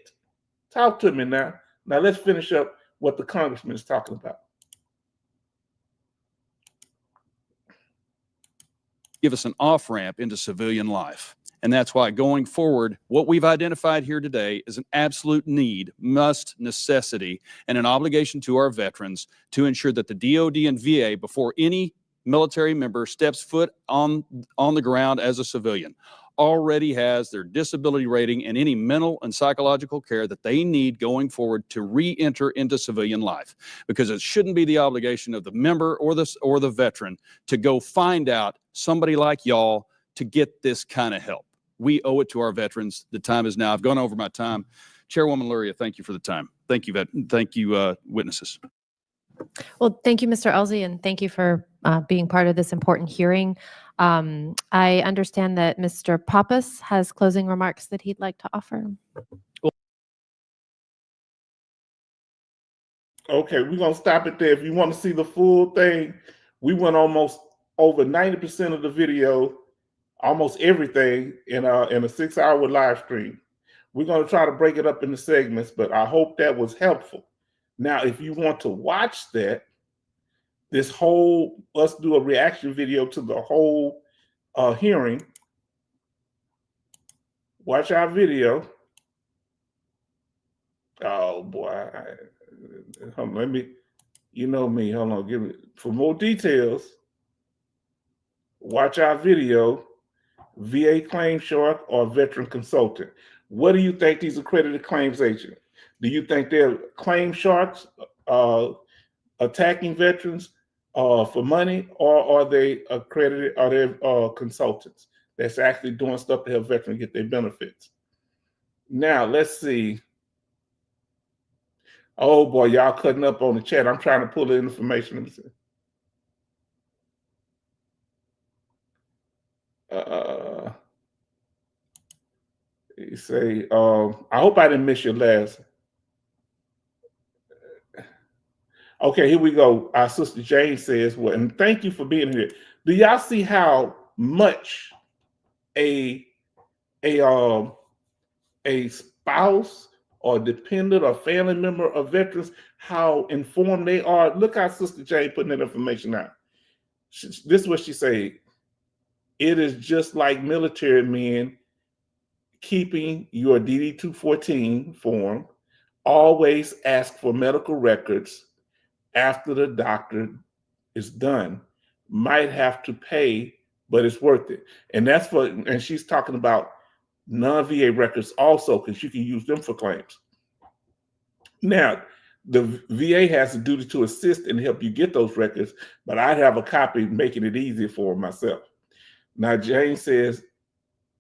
Talk to me now. Now let's finish up what the congressman is talking about. Give us an off-ramp into civilian life. And that's why going forward, what we've identified here today is an absolute need, must, necessity, and an obligation to our veterans to ensure that the DOD and VA, before any military member steps foot on the ground as a civilian, already has their disability rating and any mental and psychological care that they need going forward to re-enter into civilian life. Because it shouldn't be the obligation of the member or the veteran to go find out somebody like y'all to get this kind of help. We owe it to our veterans. The time is now. I've gone over my time. Chairwoman Luria, thank you for the time. Thank you, witnesses. Well, thank you, Mr. Elsie, and thank you for being part of this important hearing. I understand that Mr. Pappas has closing remarks that he'd like to offer. Okay, we're going to stop it there. If you want to see the full thing, we went almost over 90% of the video, almost everything in a 6-hour live stream. We're going to try to break it up into segments, but I hope that was helpful. Now, if you want to watch that, us do a reaction video to the whole hearing, watch our video. Oh boy, let me, you know me, hold on, give me, for more details, watch our video, VA Claim Shark or Veteran Consultant. What do you think these accredited claims agents? Do you think they're claim sharks attacking veterans for money, or are they accredited, are they consultants that's actually doing stuff to help veterans get their benefits? Now, let's see. Oh boy, y'all cutting up on the chat. I'm trying to pull the information. Let me see. You say, I hope I didn't miss your last. Okay, here we go. Our sister Jane says, well, and thank you for being here. Do y'all see how much a spouse or dependent or family member of veterans, how informed they are? Look how Sister Jane putting that information out. This is what she said. It is just like military men keeping your DD-214 form. Always ask for medical records after the doctor is done. Might have to pay, but it's worth it. And that's for, and she's talking about non-VA records also, because you can use them for claims. Now, the VA has a duty to assist and help you get those records, but I have a copy making it easier for myself. Now, Jane says,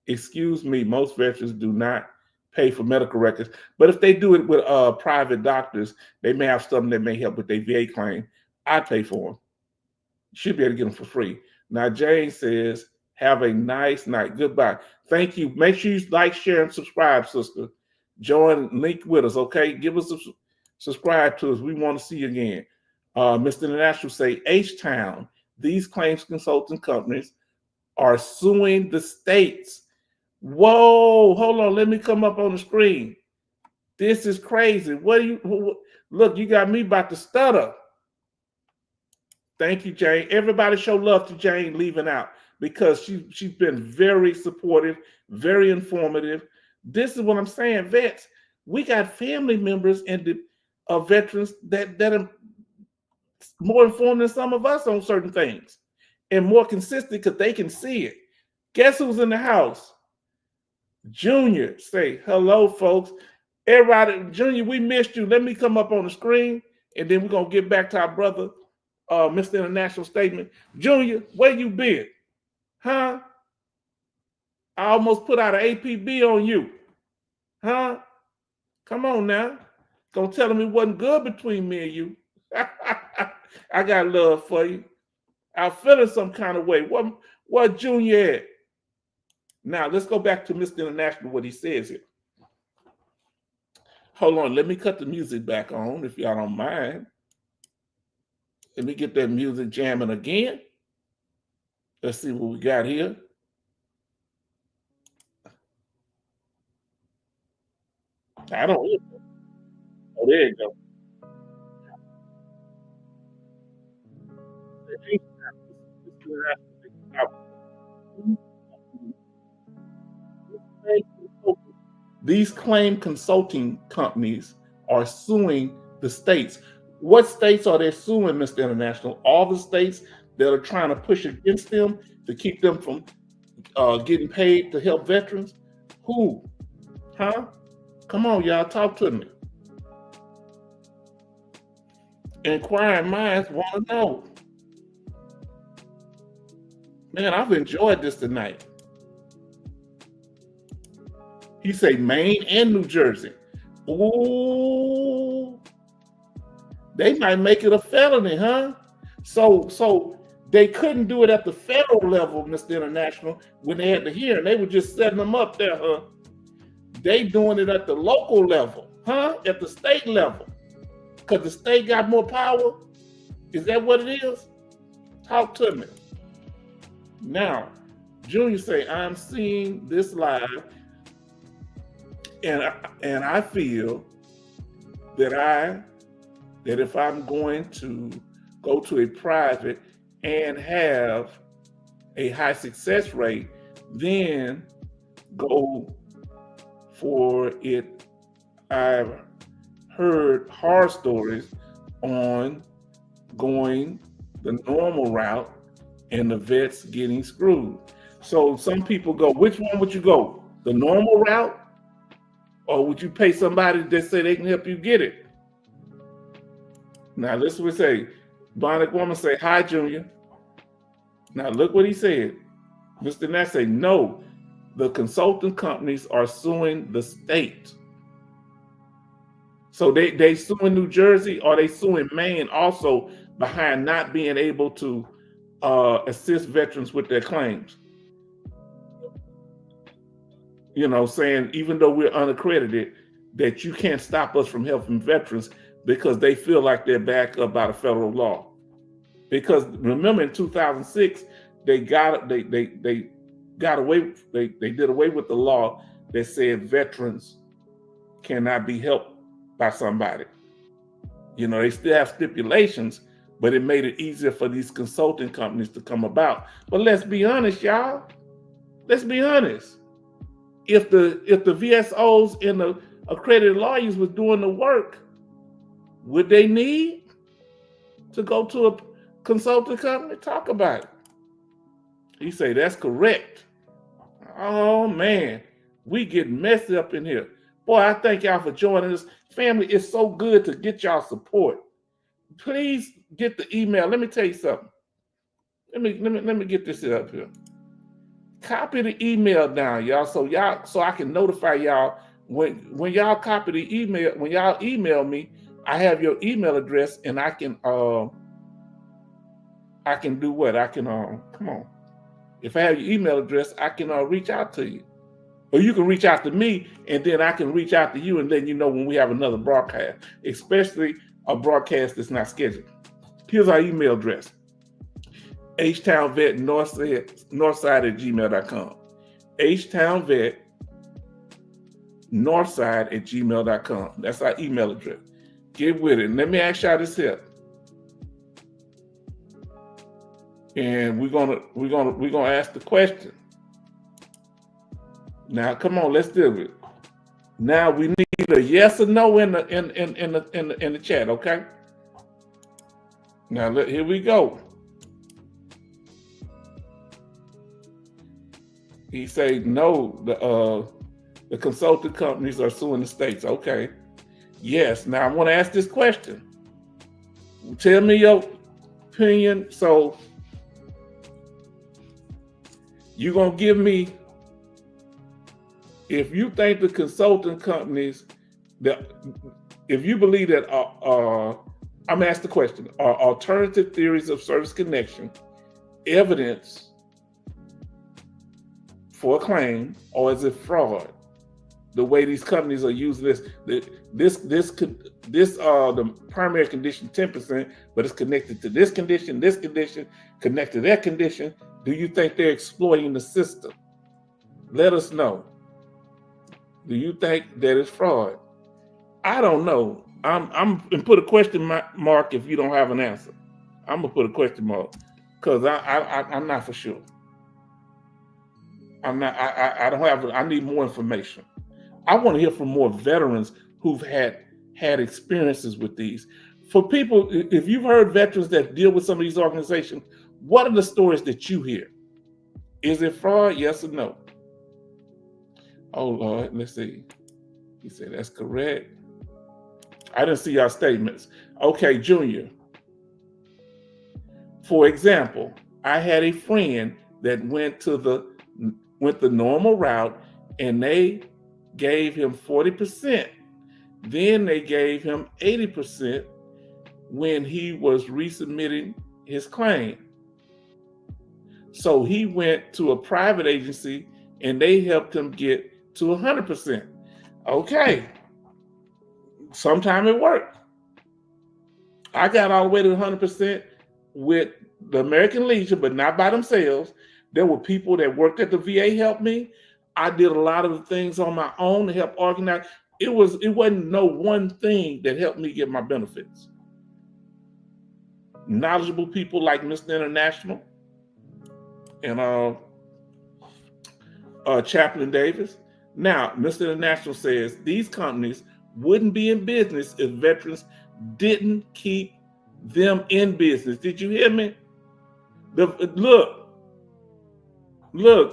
excuse me, most veterans do not pay for medical records, but if they do it with private doctors, they may have something that may help with their VA claim. I pay for them. You should be able to get them for free. Now, Jane says, have a nice night. Goodbye. Thank you. Make sure you like, share, and subscribe, sister. Join, link with us, okay? Give us a subscribe to us. We want to see you again. Mr. International say, H-Town, these claims consulting companies are suing the states. Whoa, hold on. Let me come up on the screen. This is crazy. Look, you got me about to stutter. Thank you, Jane. Everybody show love to Jane leaving out, because she's been very supportive, very informative. This is what I'm saying, vets. We got family members and veterans that are more informed than some of us on certain things and more consistent because they can see it. Guess who's in the house? Junior, say hello, folks. Everybody, Junior, we missed you. Let me come up on the screen, and then we're gonna get back to our brother, Mr. International Statement. Junior, where you been? Huh? I almost put out an APB on you. Huh? Come on now. Gonna tell him it wasn't good between me and you. I got love for you. I'm feeling some kind of way. What Junior at? Now let's go back to Mr. International, what he says here. Hold on, let me cut the music back on if y'all don't mind. Let me get that music jamming again. Let's see what we got here. I don't hear it. Oh, there you go. These claim consulting companies are suing the states. What states are they suing, Mr. International? All the states that are trying to push against them to keep them from getting paid to help veterans? Who? Huh? Come on, y'all, talk to me. Inquiring minds want to know. Man, I've enjoyed this tonight. He say Maine and New Jersey. Ooh, they might make it a felony, huh? So they couldn't do it at the federal level, Mr. International, when they had the hearing. They were just setting them up there, huh? They doing it at the local level, huh? At the state level. Because the state got more power? Is that what it is? Talk to me. Now, Junior say, I'm seeing this live, and I feel that if I'm going to go to a private and have a high success rate, then go for it. I've heard horror stories on going the normal route and the vets getting screwed. So some people go, which one would you go? The normal route? Or would you pay somebody that say they can help you get it? Now listen what we say. Bionic Woman say, hi, Junior. Now look what he said. Mr. Nash say, no, the consulting companies are suing the state. So they suing New Jersey, or they suing Maine also behind not being able to assist veterans with their claims. You know, saying even though we're unaccredited, that you can't stop us from helping veterans because they feel like they're backed up by the federal law. Because remember in 2006, they did away with the law that said veterans cannot be helped by somebody. You know, they still have stipulations, but it made it easier for these consulting companies to come about. But let's be honest, y'all. Let's be honest. If the VSOs and the accredited lawyers was doing the work, would they need to go to a consulting company? Talk about it. He say, that's correct. Oh man, we get messy up in here. Boy, I thank y'all for joining us. Family, it's so good to get y'all support. Please get the email. Let me tell you something. Let me get this up here. Copy the email down, y'all, so I can notify y'all when y'all copy the email. When y'all email me, I have your email address, and I can do what? I can come on. If I have your email address, I can reach out to you, or you can reach out to me, and then I can reach out to you and let you know when we have another broadcast, especially a broadcast that's not scheduled. Here's our email address. HTownVet Northside@gmail.com. HTownVet Northside@gmail.com. That's our email address. Get with it. And let me ask y'all this here. And we're gonna ask the question. Now, come on, let's do it. Now we need a yes or no in the chat, okay? Now here we go. He say no. The consulting companies are suing the states. Okay. Yes. Now I want to ask this question. Tell me your opinion. So you're going to give me, if you think the consulting companies, if you believe that, I'm asked the question, are alternative theories of service connection evidence for a claim, or is it fraud? The way these companies are using the primary condition 10%, but it's connected to this condition, connected to that condition. Do you think they're exploiting the system? Let us know. Do you think that is fraud? I don't know. I'm gonna put a question mark if you don't have an answer. I'm gonna put a question mark because I'm not for sure. I'm not. I don't have. I need more information. I want to hear from more veterans who've had experiences with these. For people, if you've heard veterans that deal with some of these organizations, what are the stories that you hear? Is it fraud? Yes or no? Oh Lord, let's see. He said that's correct. I didn't see our statements. Okay, Junior. For example, I had a friend that went the normal route, and they gave him 40%. Then they gave him 80% when he was resubmitting his claim. So he went to a private agency and they helped him get to 100%. Okay. Sometime it worked. I got all the way to 100% with the American Legion, but not by themselves. There were people that worked at the VA helped me. I did a lot of the things on my own to help organize. It wasn't no one thing that helped me get my benefits. Knowledgeable people like Mr. International and Chaplain Davis. Now, Mr. International says these companies wouldn't be in business if veterans didn't keep them in business. Did you hear me? Look,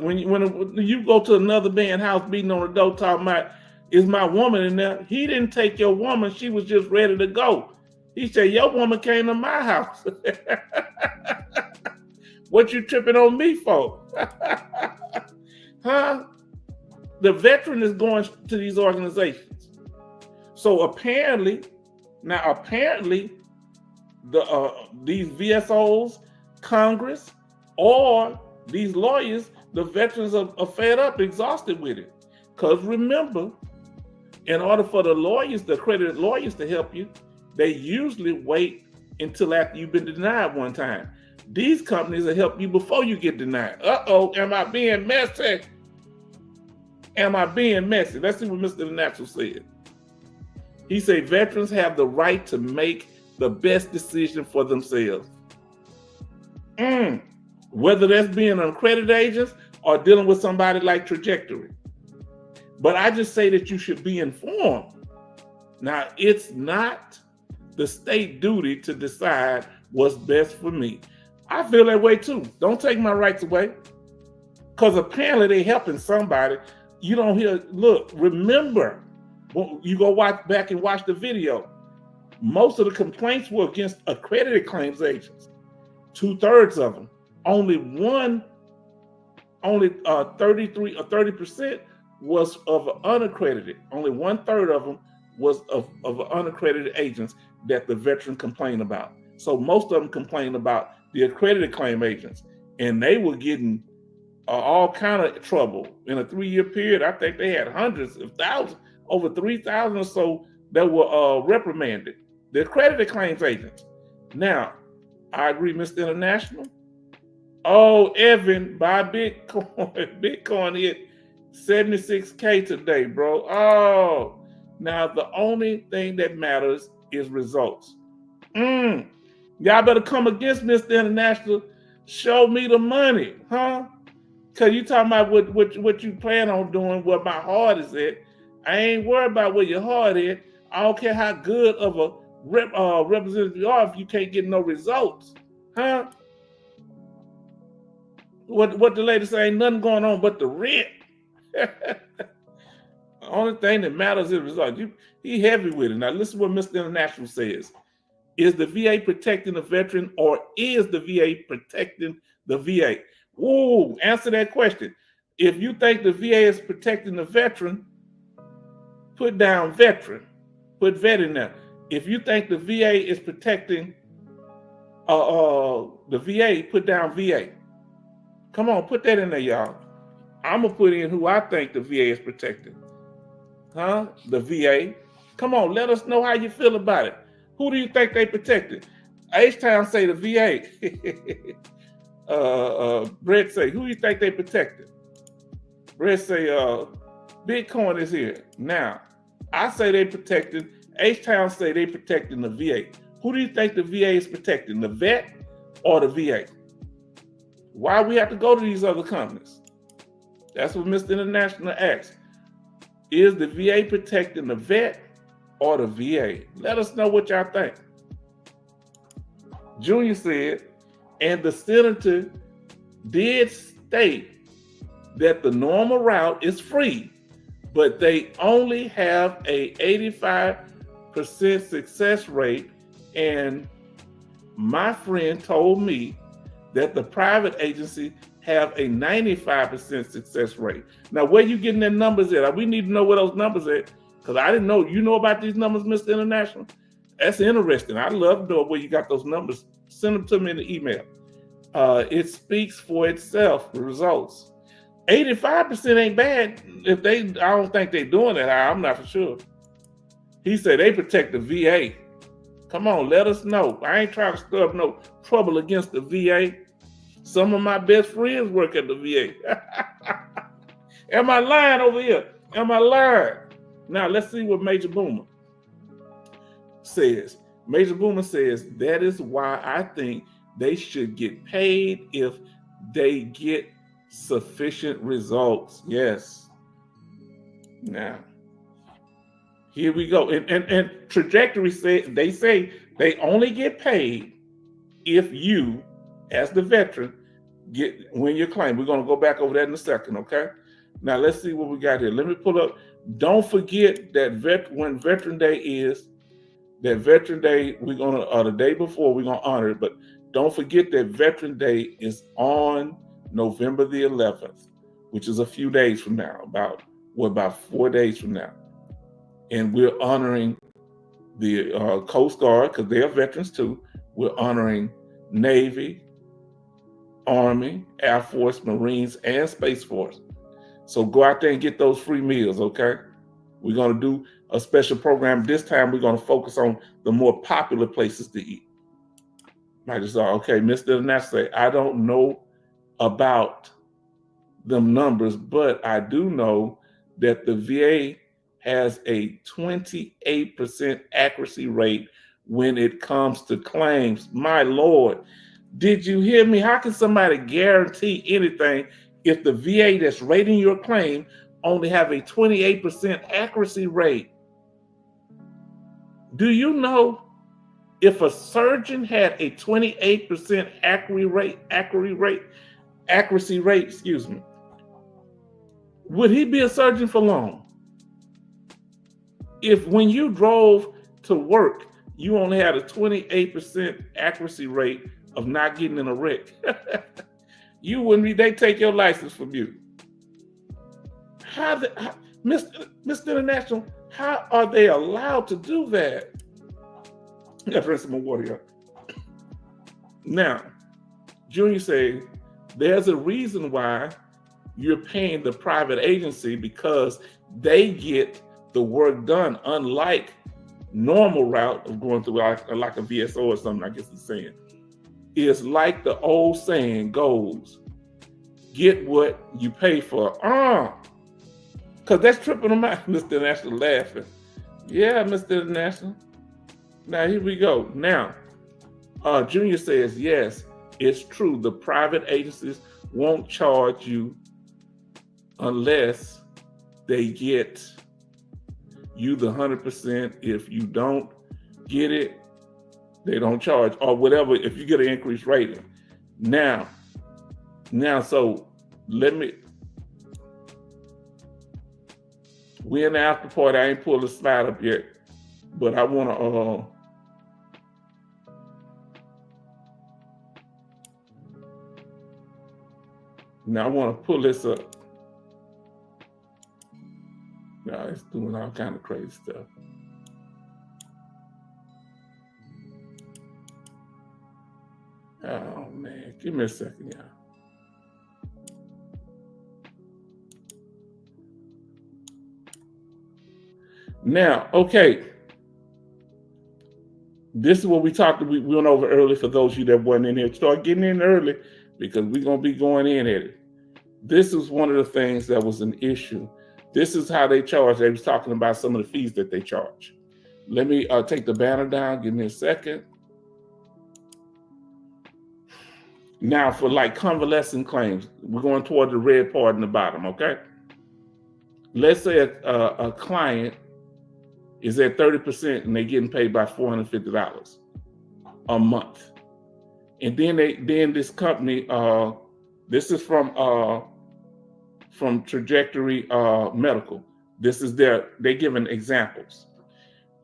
when you go to another man's house beating on the door talking about, is my woman in there? He didn't take your woman. She was just ready to go. He said, your woman came to my house. What you tripping on me for? Huh? The veteran is going to these organizations. So apparently, these VSOs, Congress, or these lawyers, the veterans are fed up, exhausted with it. Because remember, in order for the accredited lawyers to help you, they usually wait until after you've been denied one time. These companies will help you before you get denied. Uh-oh, am I being messy? Let's see what Mr. International said. He said veterans have the right to make the best decision for themselves. Whether that's being an accredited agent or dealing with somebody like Trajectory. But I just say that you should be informed. Now, it's not the state duty to decide what's best for me. I feel that way too. Don't take my rights away. Because apparently they're helping somebody. You don't hear, look, remember, when you go back and watch the video, most of the complaints were against accredited claims agents. 2/3 of them. Only 33 or 30% was of unaccredited. Only 1/3 of them was of unaccredited agents that the veteran complained about. So most of them complained about the accredited claim agents, and they were getting all kind of trouble in a 3-year period. I think they had hundreds of thousands, over 3,000 or so that were reprimanded. The accredited claims agents. Now, I agree, Mr. International. Oh, Evan, buy Bitcoin. Bitcoin hit 76K today, bro. Oh, now the only thing that matters is results. Y'all better come against Mr. International. Show me the money, huh? Because you talking about what you plan on doing, where my heart is at. I ain't worried about where your heart is. I don't care how good of a representative you are if you can't get no results, huh? What the lady say, ain't nothing going on but the rent. Only thing that matters is the result. He heavy with it. Now listen what Mr. International says. Is the VA protecting the veteran, or is the VA protecting the VA? Whoa, answer that question. If you think the VA is protecting the veteran, put down veteran. Put vet in there. If you think the VA is protecting the VA, put down VA. Come on, put that in there, y'all. I'm going to put in who I think the VA is protecting. Huh? The VA. Come on, let us know how you feel about it. Who do you think they protected? H-Town say the VA. Brett say, who do you think they protected? Brett say, Bitcoin is here. Now, I say they protected. H-Town say they protecting the VA. Who do you think the VA is protecting? The vet or the VA? Why we have to go to these other companies? That's what Mr. International asked. Is the VA protecting the vet or the VA? Let us know what y'all think. Junior said, and the senator did state that the normal route is free, but they only have a 85% success rate. And my friend told me that the private agency have a 95% success rate. Now, where you getting their numbers at? We need to know where those numbers are, because I didn't know. You know about these numbers, Mr. International? That's interesting. I'd love to know where you got those numbers. Send them to me in the email. It speaks for itself, the results. 85% ain't bad. If they, I don't think they're doing that. I'm not for sure. He said they protect the VA. Come on, let us know. I ain't trying to stir up no trouble against the VA. Some of my best friends work at the VA. Am I lying over here? Am I lying? Now, let's see what Major Boomer says. Major Boomer says, that is why I think they should get paid if they get sufficient results. Yes. Now, here we go. And Trajectory they say they only get paid if you, as the veteran, win your claim. We're going to go back over that in a second, okay? Now, let's see what we got here. Let me pull up. Don't forget that when Veteran Day is, that Veteran Day, we're going to, the day before, we're going to honor it. But don't forget that Veteran Day is on November the 11th, which is a few days from now, about 4 days from now. And we're honoring the Coast Guard, because they are veterans too. We're honoring Navy, Army, Air Force, Marines, and Space Force. So go out there and get those free meals, okay? We're going to do a special program. This time we're going to focus on the more popular places to eat. I just thought, okay, Mr. International, I don't know about them numbers, but I do know that the VA has a 28% accuracy rate when it comes to claims. My Lord, did you hear me? How can somebody guarantee anything if the VA that's rating your claim only have a 28% accuracy rate? Do you know if a surgeon had a 28% accuracy rate, would he be a surgeon for long? If when you drove to work, you only had a 28% accuracy rate of not getting in a wreck, you wouldn't be, they take your license from you. Mr. International, how are they allowed to do that? I got to drink some more water here. Now, Junior says, there's a reason why you're paying the private agency, because they get the work done, unlike normal route of going through like a VSO or something, I guess he's saying. It's like the old saying goes, get what you pay for. Because that's tripping them out, Mr. International laughing. Yeah, Mr. International. Now, here we go. Now, Junior says, yes, it's true. The private agencies won't charge you unless they get you the 100%. If you don't get it, they don't charge, or whatever, if you get an increased rating. Now, so let me We in the after party. I ain't pulled the slide up yet, but I want to. Now I want to pull this up. Now it's doing all kind of crazy stuff. Oh man, give me a second, y'all. Now, okay. This is what we went over early for those of you that wasn't in here. Start getting in early because we're going to be going in at it. This is one of the things that was an issue. This is how they charge. They was talking about some of the fees that they charge. Let me take the banner down. Give me a second. Now for like convalescent claims, we're going toward the red part in the bottom, okay? Let's say a client is at 30% and they're getting paid by $450 a month. And then this company, this is from Trajectory Medical. This is they're giving examples.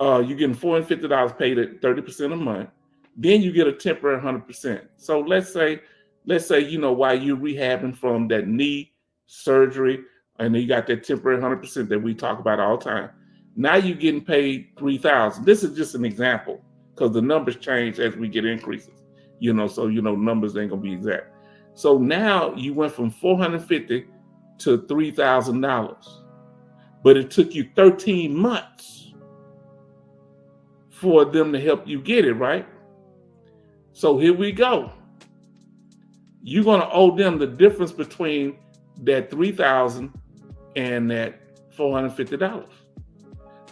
You're getting $450 paid at 30% a month. Then you get a temporary 100%. So let's say, while you're rehabbing from that knee surgery, and then you got that temporary 100% that we talk about all the time. Now you're getting paid $3,000. This is just an example because the numbers change as we get increases. So numbers ain't gonna be exact. So now you went from $450 to $3,000, but it took you 13 months for them to help you get it right. So here we go. You're gonna owe them the difference between that $3,000 and that $450,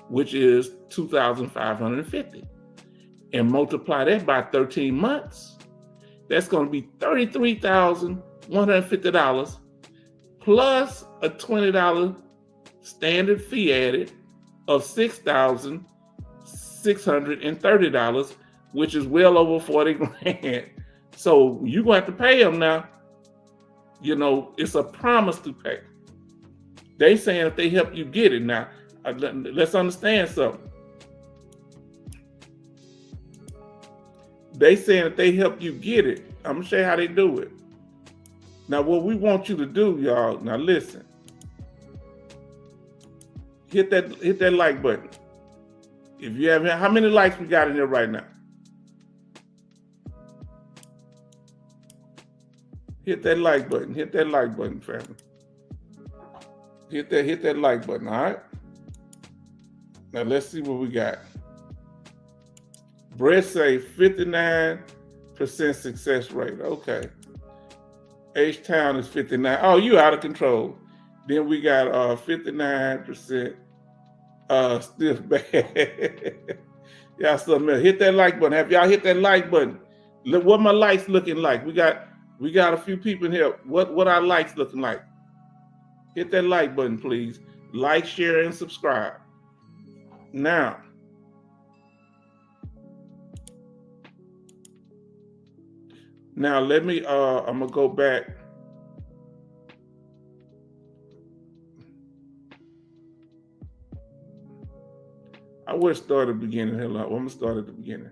which is $2,550, and multiply that by 13 months. That's going to be $33,150 plus a $20 standard fee added of $6,630, which is well over 40 grand. So you're going to have to pay them now. It's a promise to pay. They saying if they help you get it now. Let's understand something. They saying if they help you get it, I'm gonna show you how they do it. Now, what we want you to do, y'all. Now, listen. Hit that like button. If you have, how many likes we got in there right now? Hit that like button. Hit that like button, family. Hit that like button. All right. Now let's see what we got. Brett say 59% success rate. Okay. H-Town is 59. Oh, you out of control. Then we got 59% still bad. Y'all something. Hit that like button. Have y'all hit that like button? Look what my likes looking like. We got a few people in here. What our likes looking like? Hit that like button, please. Like, share, and subscribe. Now, let me, I'm gonna go back. I would start at the beginning. I'm gonna start at the beginning.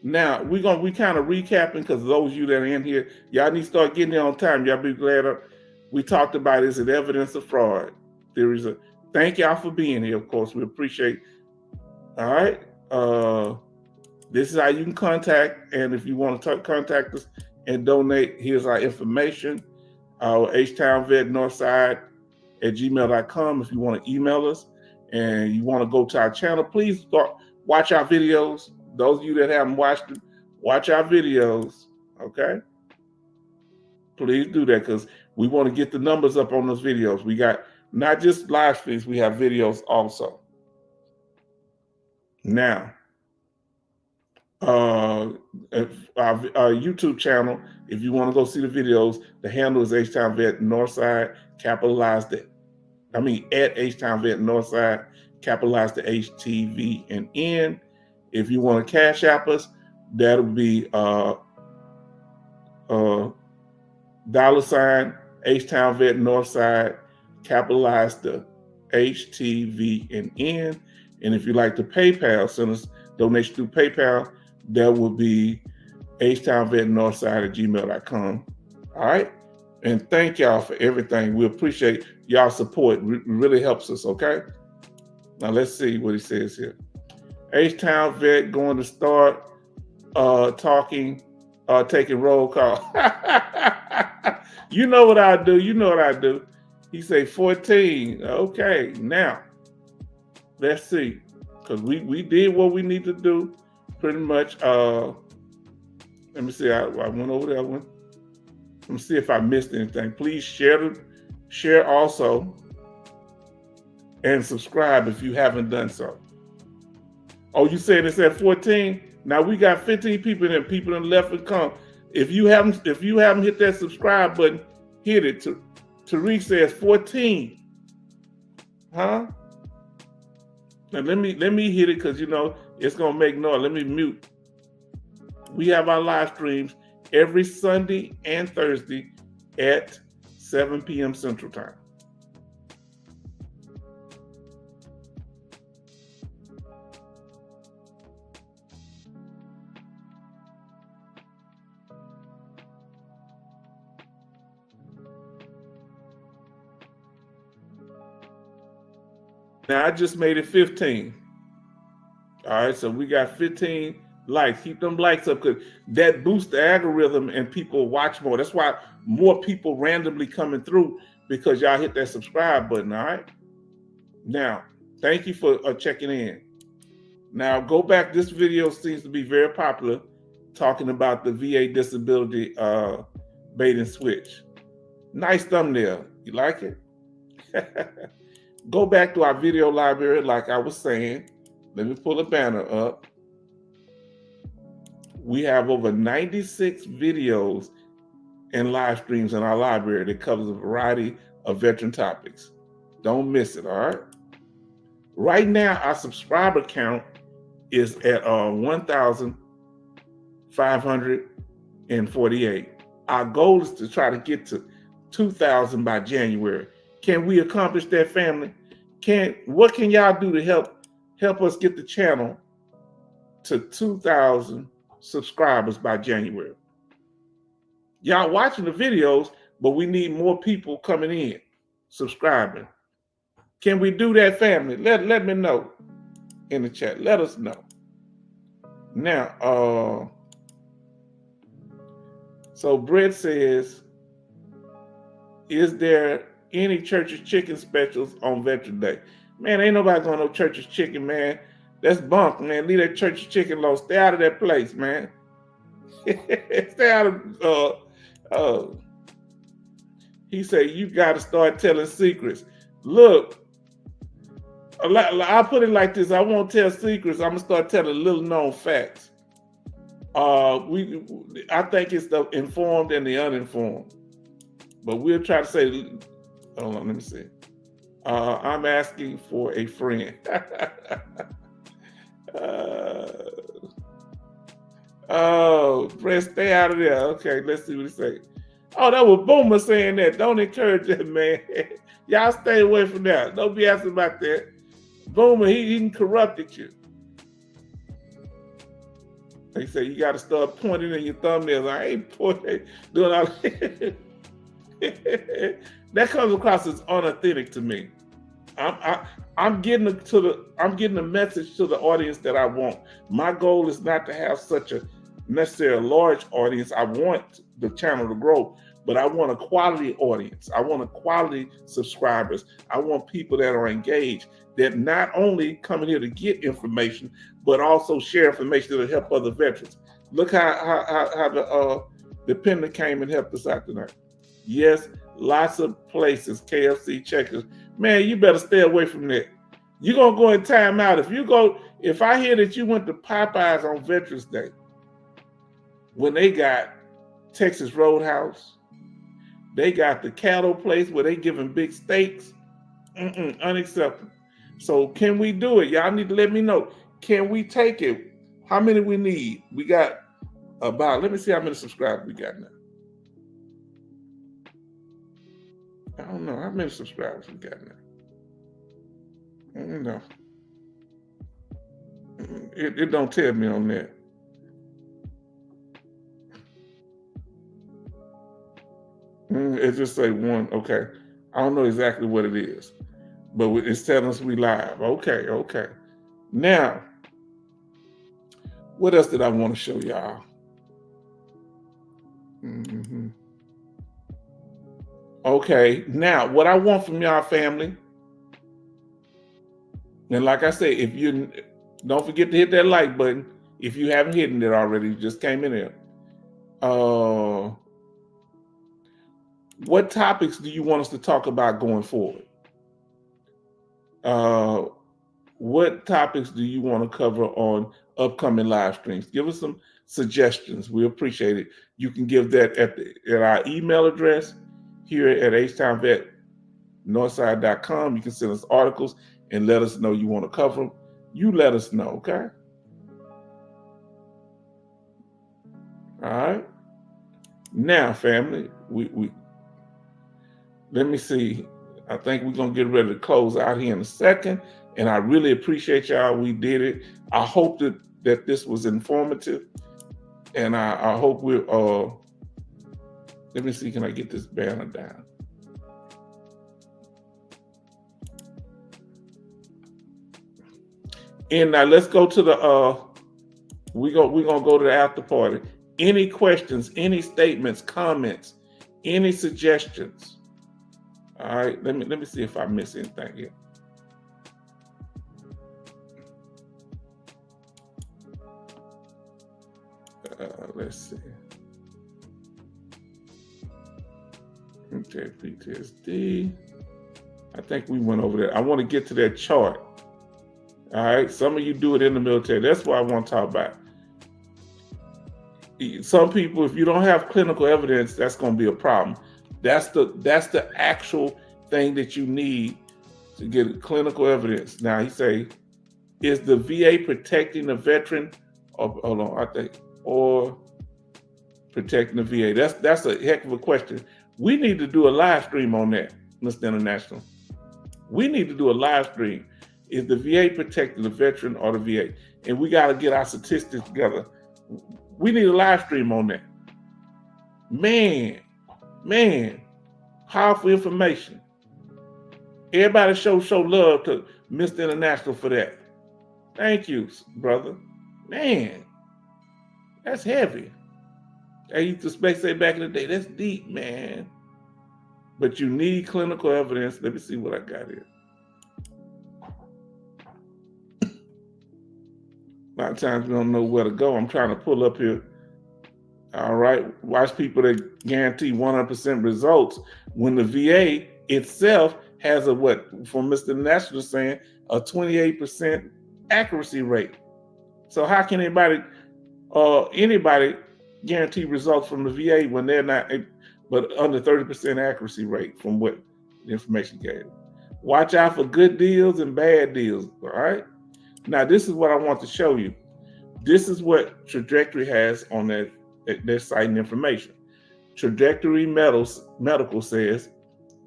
Now, we kind of recapping because those of you that are in here, y'all need to start getting there on time. Y'all be glad we talked about is it evidence of fraud? Thank y'all for being here, of course. We appreciate. All right. This is how you can contact. And if you want to contact us and donate, here's our information. Our H-Town Vet Northside at gmail.com. If you want to email us and you want to go to our channel, please watch our videos. Those of you that haven't watched it, watch our videos. Okay. Please do that because we want to get the numbers up on those videos. We got not just live streams, we have videos also. Now, our YouTube channel, if you want to go see the videos, the handle is H-Town Vet Northside, capitalized it. At H-Town Vet Northside, capitalize the HTV and N. If you want to cash app us, that'll be $, H-Town Vet Northside, capitalize the HTVNN. And if you like to PayPal, send us donation through PayPal. That will be htownvetnorthside@gmail.com. All right. And thank y'all for everything. We appreciate y'all support. It really helps us. Okay. Now let's see what he says here. H-Town Vet going to start taking roll call. You know what I do. You know what I do. He say 14. Okay, now let's see, because we did what we need to do pretty much. Let me see. I went over that one. Let me see if I missed anything. Please share also, and subscribe if you haven't done so. Oh, you said it's at 14? Now we got 15 people and people in left and come. If you haven't hit that subscribe button, hit it. Tariq says 14. Huh? Now let me hit it, because it's gonna make noise. Let me mute. We have our live streams every Sunday and Thursday at 7 p.m. Central Time. Now I just made it 15. All right, so we got 15 likes. Keep them likes up, because that boosts the algorithm and people watch more. That's why more people randomly coming through, because y'all hit that subscribe button. All right. Now, thank you for checking in. Now go back. This video seems to be very popular, talking about the VA disability bait and switch. Nice thumbnail. You like it? Go back to our video library, like I was saying. Let me pull a banner up. We have over 96 videos and live streams in our library that covers a variety of veteran topics. Don't miss it, all right? Right now, our subscriber count is at 1,548. Our goal is to try to get to 2,000 by January. Can we accomplish that, family? What can y'all do to help us get the channel to 2,000 subscribers by January? Y'all watching the videos, but we need more people coming in, subscribing. Can we do that, family? Let me know in the chat. Let us know. Now, so Brett says, is there any Church's Chicken specials on Veteran Day? Man, ain't nobody going to no Church's Chicken, man. That's bunk, man. Leave that Church's Chicken alone. Stay out of that place, man. Stay out of. He said you got to start telling secrets. Look, I put it like this. I won't tell secrets. I'm gonna start telling little known facts. I think it's the informed and the uninformed. But we'll try to say, hold on, let me see. I'm asking for a friend. Brett, stay out of there. Okay, let's see what he say. Oh, that was Boomer saying that. Don't encourage that, man. Y'all stay away from that. Don't be asking about that. Boomer, he corrupted you. They say you got to start pointing in your thumbnails. I ain't pointing, doing all that. That comes across as unauthentic to me. I'm getting a message to the audience that I want. My goal is not to have such a necessarily large audience. I want the channel to grow, but I want a quality audience. I want a quality subscribers. I want people that are engaged, that not only come in here to get information, but also share information that will help other veterans. Look how the Dependent came and helped us out tonight. Yes, lots of places, KFC, Checkers. Man, you better stay away from that. You're going to go in time out. If I hear that you went to Popeyes on Veterans Day, when they got Texas Roadhouse, they got the cattle place where they giving big steaks, unacceptable. So can we do it? Y'all need to let me know. Can we take it? How many we need? We got about, let me see how many subscribers we got now. I don't know how many subscribers we got now. No. It don't tell me on that. It just say one. Okay. I don't know exactly what it is, but it's telling us we live. Okay. Okay. Now, what else did I want to show y'all? Okay. Now, what I want from y'all, family, and like I say, if you don't forget to hit that like button. If you haven't hit it already, you just came in here. What topics do you want us to talk about going forward? What topics do you want to cover on upcoming live streams? Give us some suggestions. We appreciate it. You can give that at our email address here at htownvetnorthside.com. You can send us articles and let us know you want to cover them. You let us know, okay? All right. Now, family, we let me see. I think we're gonna get ready to close out here in a second. And I really appreciate y'all. We did it. I hope that this was informative. And I hope we'll let me see, can I get this banner down? And now let's go to the we're gonna go to the after party. Any questions, any statements, comments, any suggestions? All right, let me see if I miss anything here. Let's see. Okay, PTSD. I think we went over that. I want to get to that chart. All right, some of you do it in the military. That's what I want to talk about. Some people, if you don't have clinical evidence, that's going to be a problem. That's the actual thing that you need to get clinical evidence. Now, he say, is the VA protecting the veteran? Or, hold on, I think, or protecting the VA? That's a heck of a question. We need to do a live stream on that, Mr. International. We need to do a live stream. Is the VA protecting the veteran or the VA? And we got to get our statistics together. We need a live stream on that. Man, powerful information. Everybody show love to Mr. International for that. Thank you, brother. Man, that's heavy. I used to say back in the day, that's deep, man. But you need clinical evidence. Let me see what I got here. A lot of times we don't know where to go. I'm trying to pull up here. All right, watch people that guarantee 100% results when the VA itself has a from Mr. National saying, a 28% accuracy rate. So how can anybody guarantee results from the VA when they're not, but under 30% accuracy rate from what the information gave? Watch out for good deals and bad deals, all right? Now, this is what I want to show you. This is what Trajectory has on their site and information. Trajectory Medical says,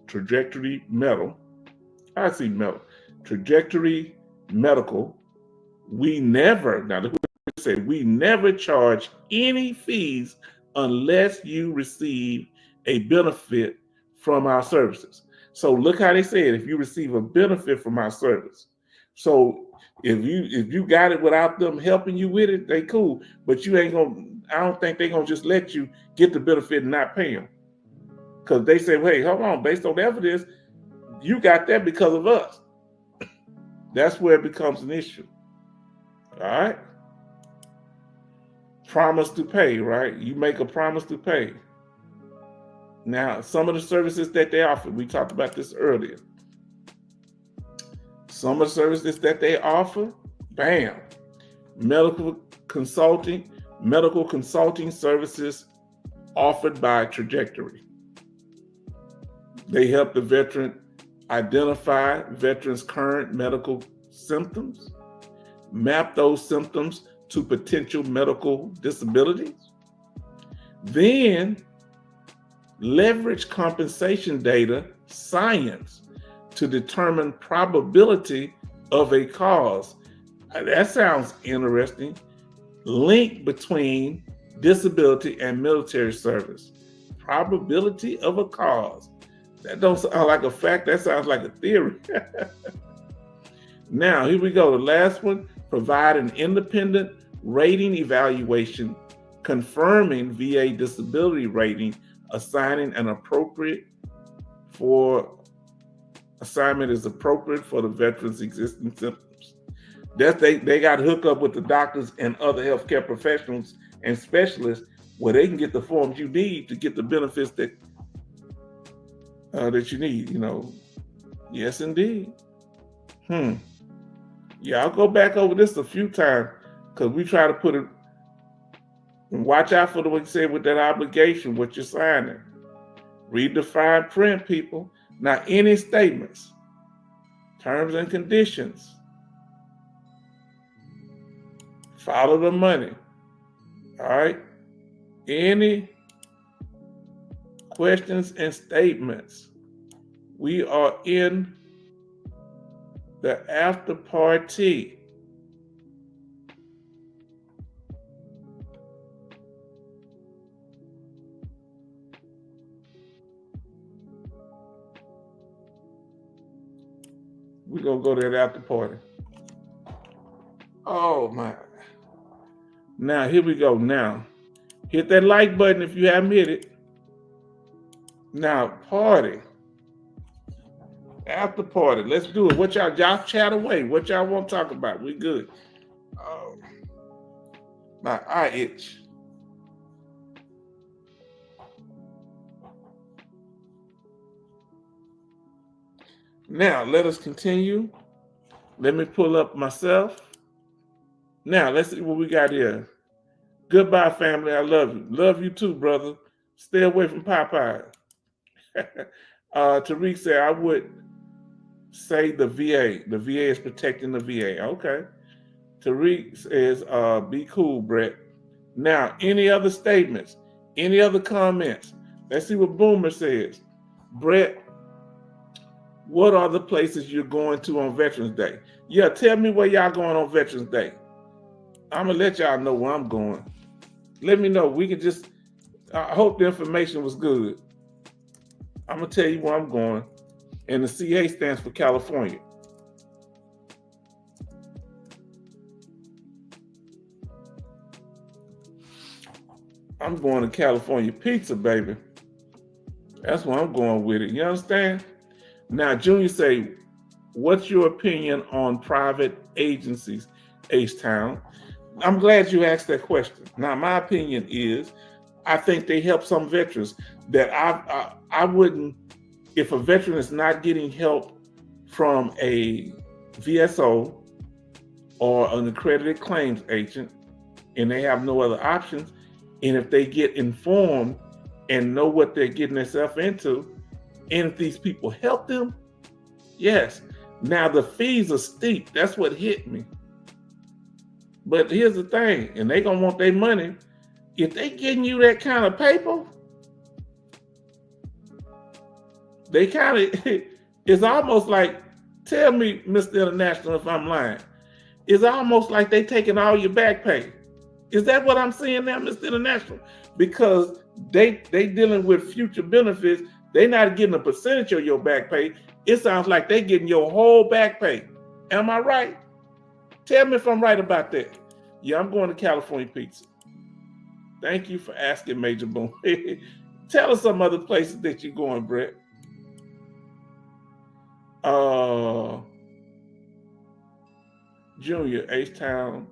Trajectory Medical, we never charge any fees unless you receive a benefit from our services. So look how they say it, if you receive a benefit from our service. So if you got it without them helping you with it, they cool. But you ain't gonna, I don't think they're gonna just let you get the benefit and not pay them. Because they say, hey, hold on, based on the evidence, you got that because of us. That's where it becomes an issue. All right. Promise to pay, right? You make a promise to pay. Now, some of the services that they offer, we talked about this earlier. Some of the services that they offer, bam, medical consulting services offered by Trajectory. They help the veteran identify veterans' current medical symptoms, map those symptoms to potential medical disabilities, then leverage compensation data science to determine probability of a cause. That sounds interesting. Link between disability and military service. Probability of a cause. That don't sound like a fact. That sounds like a theory. Now, here we go. The last one, provide an independent rating evaluation confirming VA disability rating, assigning an appropriate for assignment is appropriate for the veteran's existing symptoms. They got hooked up with the doctors and other healthcare professionals and specialists where they can get the forms you need to get the benefits that you need, Yes, indeed. Yeah, I'll go back over this a few times because we try to put it, and watch out for what you say with that obligation, what you're signing. Read the fine print, people. Now, any statements, terms and conditions, follow the money. All right. Any questions and statements? We are in the after party. We're going to go to that after party. Oh, my. Now, here we go. Now, hit that like button if you haven't hit it. Now, party. After party. Let's do it. What y'all chat away. What y'all want to talk about? We good. Oh, my eye itch. Now, let us continue. Let me pull up myself. Now, let's see what we got here. Goodbye, family. I love you. Love you too, brother. Stay away from Popeye. Tariq said, I would say the VA. The VA is protecting the VA. Okay. Tariq says, be cool, Brett. Now, any other statements? Any other comments? Let's see what Boomer says. Brett, what are the places you're going to on Veterans Day? Yeah, tell me where y'all going on Veterans Day. I'm going to let y'all know where I'm going. Let me know. We can just, I hope the information was good. I'm going to tell you where I'm going. And the CA stands for California. I'm going to California Pizza, baby. That's where I'm going with it. You understand? Now, Junior say, what's your opinion on private agencies, H-Town? I'm glad you asked that question. Now, my opinion is, I think they help some veterans that I wouldn't, if a veteran is not getting help from a VSO or an accredited claims agent, and they have no other options, and if they get informed and know what they're getting themselves into, and if these people help them, yes. Now the fees are steep. That's what hit me. But here's the thing, and they gonna want their money. If they getting you that kind of paper, they kind of, it's almost like, tell me, Mr. International, if I'm lying. It's almost like they taking all your back pay. Is that what I'm seeing now, Mr. International? Because they dealing with future benefits. They not getting a percentage of your back pay. It sounds like they getting your whole back pay. Am I right? Tell me if I'm right about that. Yeah, I'm going to California Pizza. Thank you for asking, Major Boom. Tell us some other places that you're going, Brett. Junior, H-Town,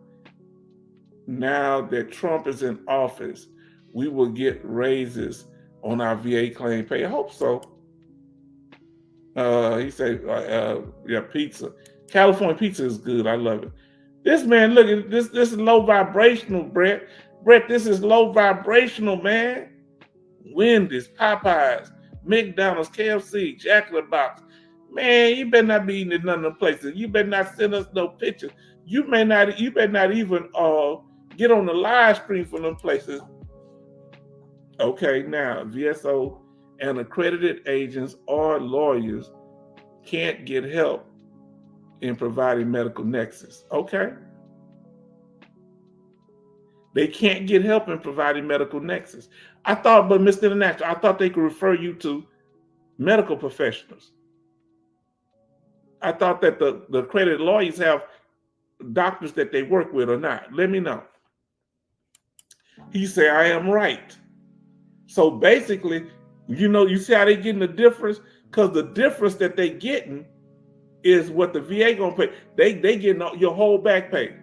now that Trump is in office, we will get raises on our VA claim pay. I hope so. He said, yeah, pizza. California pizza is good. I love it. This man, look at this. This is low vibrational, Brett. Brett, this is low vibrational, man. Wendy's, Popeyes, McDonald's, KFC, Jack in the Box. Man, you better not be eating at none of the places. You better not send us no pictures. You better not even get on the live stream from them places. Okay, now VSO and accredited agents or lawyers can't get help in providing medical nexus. Okay. They can't get help in providing medical nexus. I thought, but Mr. International, I thought they could refer you to medical professionals. I thought that the accredited lawyers have doctors that they work with or not. Let me know. He said, I am right. So basically, you see how they getting the difference? Because the difference that they getting is what the VA gonna pay. They getting your whole back pay.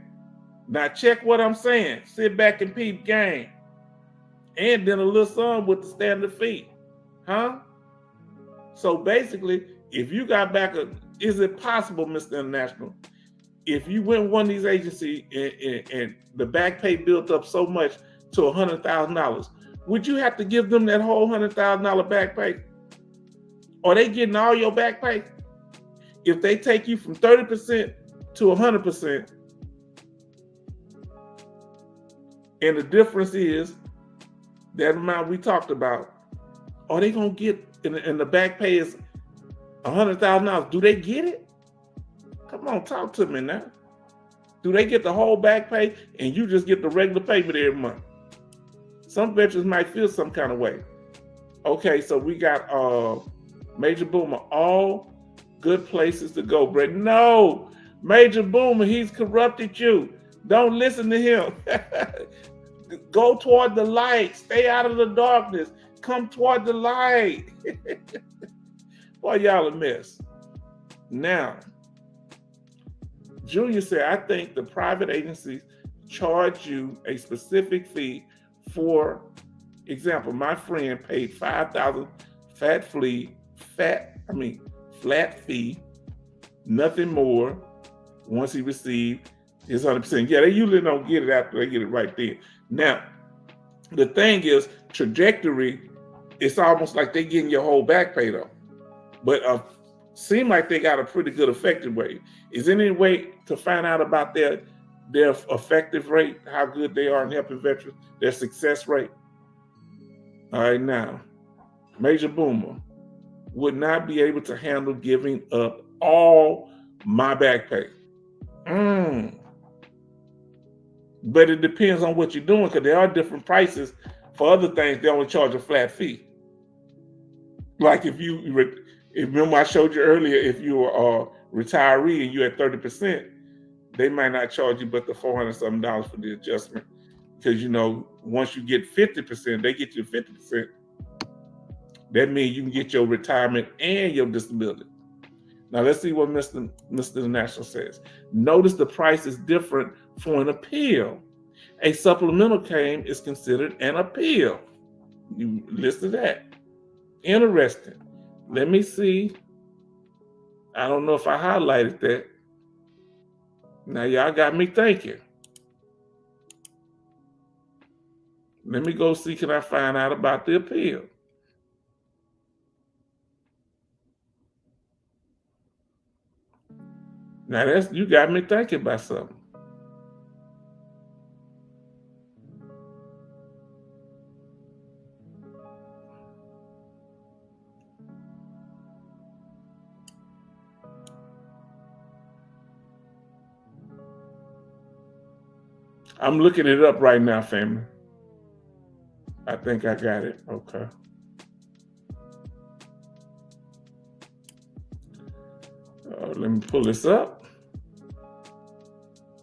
Now check what I'm saying. Sit back and peep game. And then a little sum with the standard fee. Huh? So basically, if you got back is it possible, Mr. International, if you went one of these agencies and the back pay built up so much to $100,000, would you have to give them that whole $100,000 back pay? Are they getting all your back pay? If they take you from 30% to 100%, and the difference is that amount we talked about, are they gonna get, and the back pay is $100,000, do they get it? Come on, talk to me now. Do they get the whole back pay and you just get the regular payment every month? Some veterans might feel some kind of way. Okay, so we got Major Boomer, all good places to go, Brett. No, Major Boomer, he's corrupted you. Don't listen to him. Go toward the light. Stay out of the darkness. Come toward the light. Boy, y'all a mess. Now, Junior said, I think the private agencies charge you a specific fee. For example, my friend paid $5,000 flat fee, nothing more, once he received his 100%. Yeah, they usually don't get it after they get it right then. Now, the thing is, trajectory, it's almost like they getting your whole back pay though. But seem like they got a pretty good effective rate. Is there any way to find out about their effective rate, how good they are in helping veterans, their success rate? All right, now, Major Boomer would not be able to handle giving up all my back pay. But it depends on what you're doing, because there are different prices. For other things, they only charge a flat fee. Like if remember I showed you earlier, if you were a retiree and you're at 30%, they might not charge you but the $400-something for the adjustment. Because, once you get 50%, they get you 50%. That means you can get your retirement and your disability. Now let's see what Mr. National says. Notice the price is different for an appeal. A supplemental claim is considered an appeal. You listen to that. Interesting. Let me see. I don't know if I highlighted that. Now y'all got me thinking. Let me go see, can I find out about the appeal? Now you got me thinking about something. I'm looking it up right now, family. I think I got it. Okay. Let me pull this up.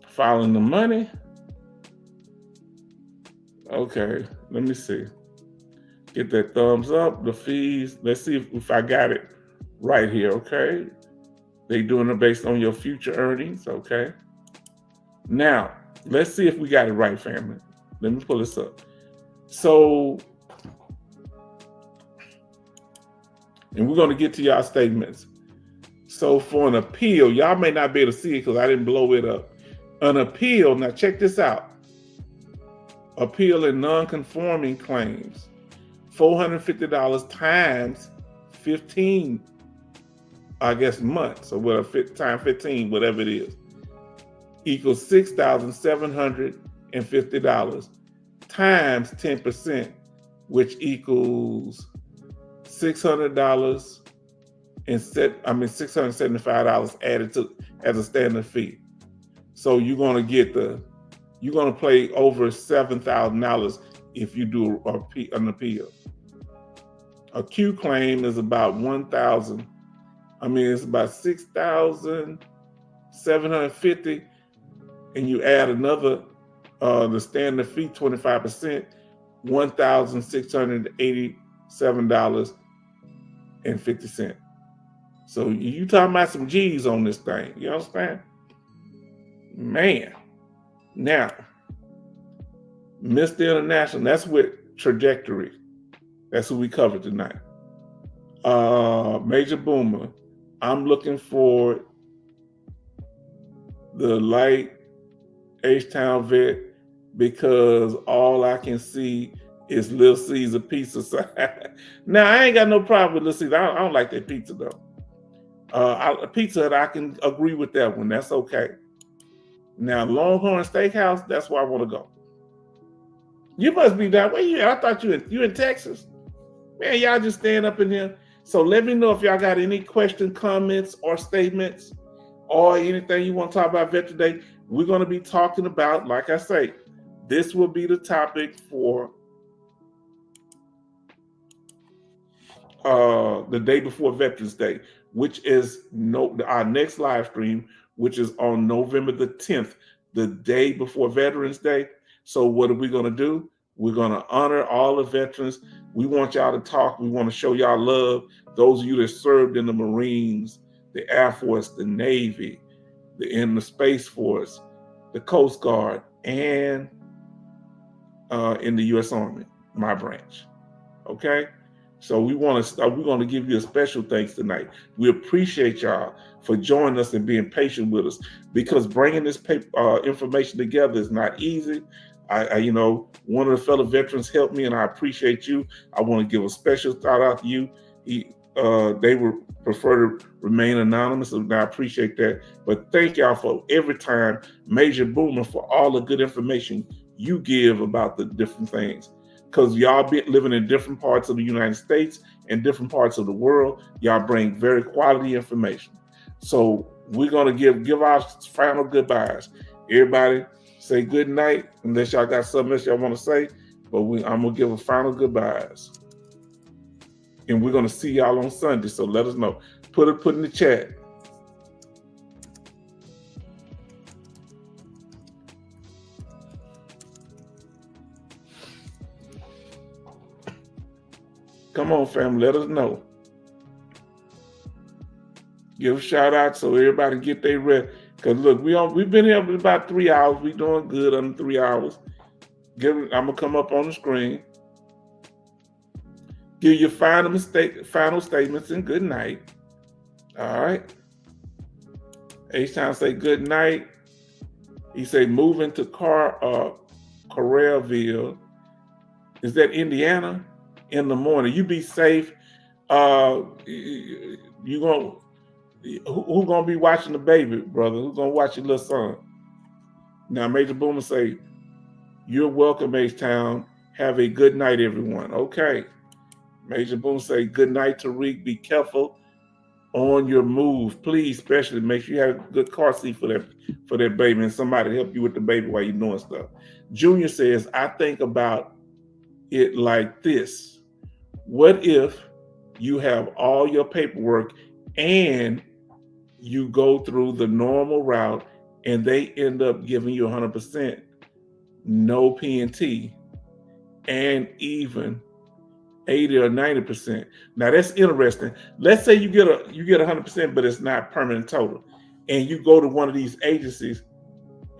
Filing the money. Okay, let me see. Get that thumbs up, the fees. Let's see if I got it right here, okay? They doing it based on your future earnings, okay? Now, let's see if we got it right, family. Let me pull this up. So, and we're going to get to y'all statements. So for an appeal, y'all may not be able to see it because I didn't blow it up. An appeal, now check this out. Appeal in non-conforming claims, $450 times 15, I guess, months, or whatever, times 15, whatever it is, equals $6,750 times 10%, which equals $600 and $675 added to as a standard fee. So you're gonna pay over $7,000 if you do an appeal. A Q claim is about it's about $6,750, and you add another the standard fee 25%, $1,687.50. So you talking about some G's on this thing? You understand, man? Now, Mr. International, that's with Trajectory. That's what we covered tonight. Major Boomer, I'm looking for the light H-Town vet because all I can see is Little Caesar pizza side. Now, I ain't got no problem with Little Caesar. I don't like that pizza though. Pizza Hut, I can agree with that one. That's okay. Now, Longhorn Steakhouse, that's where I want to go. You must be down. Where you at? I thought you in Texas. Man, y'all just stand up in here. So let me know if y'all got any questions, comments, or statements, or anything you want to talk about Veteran Day. We're going to be talking about, like I say, this will be the topic for the day before Veterans Day, which is our next live stream, which is on November the 10th, the day before Veterans Day. So what are we going to do? We're going to honor all the veterans. We want y'all to talk. We want to show y'all love. Those of you that served in the Marines, the Air Force, the Navy, in the Space Force, the Coast Guard, and in the U.S. Army, my branch. Okay? So we're going to give you a special thanks tonight. We appreciate y'all for joining us and being patient with us, because bringing this information together is not easy. One of the fellow veterans helped me, and I appreciate you. I want to give a special shout out to you. They would prefer to remain anonymous, and I appreciate that. But thank y'all for every time, Major Boomer, for all the good information you give about the different things. Because y'all be living in different parts of the United States and different parts of the world, y'all bring very quality information. So we're gonna give our final goodbyes. Everybody say good night, unless y'all got something else y'all want to say. But I'm gonna give a final goodbyes, and we're gonna see y'all on Sunday. So let us know. Put in the chat. Come on, family, let us know. Give a shout out so everybody get their rest. Cause look, we've been here for about 3 hours. We doing good under 3 hours. I'm gonna come up on the screen. Give your final statements and good night. All right. H-Town say good night. He say moving to Corralville. Is that Indiana? In the morning. You be safe. Who gonna be watching the baby, brother? Who's gonna watch your little son? Now, Major Boomer say, you're welcome, H-Town. Have a good night, everyone. Okay. Major Boomer say, good night, Tariq. Be careful on your move. Please, especially make sure you have a good car seat for that baby, and somebody help you with the baby while you're doing stuff. Junior says, I think about it like this. What if you have all your paperwork and you go through the normal route and they end up giving you 100%, no P&T, and even 80 or 90%. Now that's interesting. Let's say you get 100%, but it's not permanent total, and you go to one of these agencies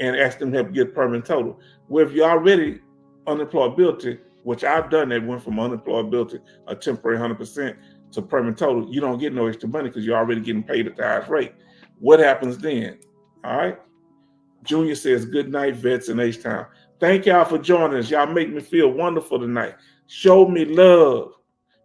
and ask them to help get permanent total. Well, if you're already unemployability, which I've done, that went from unemployability, a temporary 100% to permanent total, you don't get no extra money because you're already getting paid at the highest rate. What happens then? All right. Junior says, good night, vets in H-Town. Thank y'all for joining us. Y'all make me feel wonderful tonight. Show me love.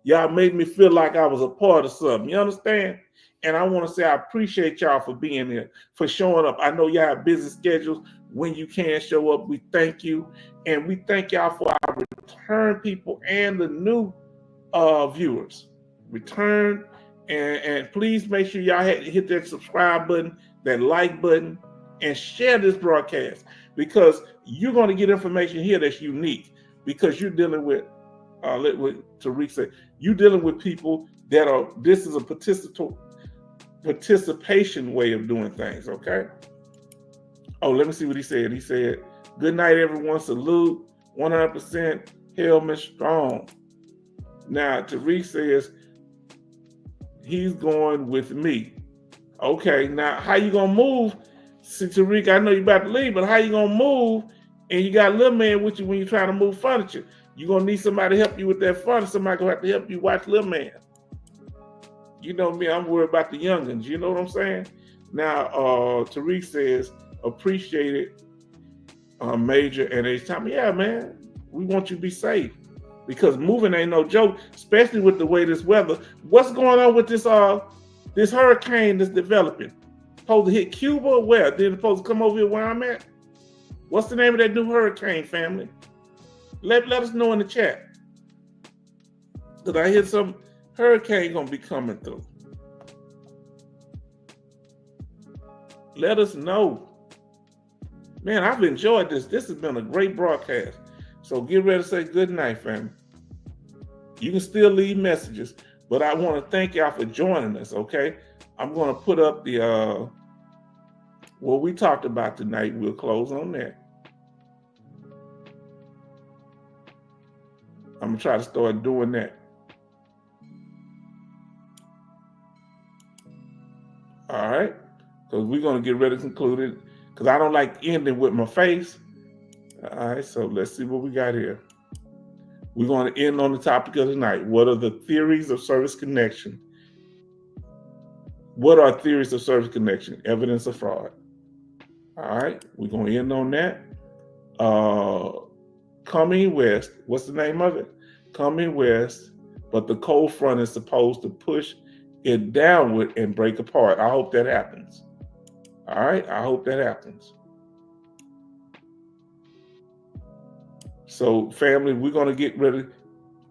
Y'all made me feel like I was a part of something. You understand? And I want to say I appreciate y'all for being here, for showing up. I know y'all have busy schedules. When you can show up, we thank you. And we thank y'all for our return people and the new viewers. Return And please make sure y'all hit that subscribe button, that like button, and share this broadcast, because you're going to get information here that's unique, because you're dealing with, what Tariq said, you're dealing with people that are, this is a participation way of doing things, okay? Oh, let me see what he said. He said, good night, everyone. Salute, 100%, Helmet strong. Now, Tariq says he's going with me. Okay, now how you gonna move? See, Tariq, I know you about to leave, but how you gonna move and you got a little man with you when you're trying to move furniture? You're gonna need somebody to help you with that furniture. Somebody gonna have to help you watch little man. You know me, I'm worried about the youngins. You know what I'm saying? Now, Tariq says, appreciate it, Major and H-Time. Yeah, man, we want you to be safe, because moving ain't no joke, especially with the way this weather. What's going on with this hurricane that's developing? Supposed to hit Cuba or where? Then it's supposed to come over here where I'm at? What's the name of that new hurricane, family? Let us know in the chat. Because I hear some hurricane gonna be coming through. Let us know. Man, I've enjoyed this. This has been a great broadcast. So get ready to say good night, family. You can still leave messages, but I want to thank y'all for joining us, okay? I'm going to put up the what we talked about tonight. We'll close on that. I'm going to try to start doing that. All right? Because we're going to get ready to conclude it, because I don't like ending with my face. All right, so let's see what we got here. We're going to end on the topic of the night. What are the theories of service connection? What are theories of service connection? Evidence of fraud. All right, we're going to end on that. Coming West, what's the name of it? Coming West, but the cold front is supposed to push it downward and break apart. I hope that happens. All right, I hope that happens. So, family, we're going to get ready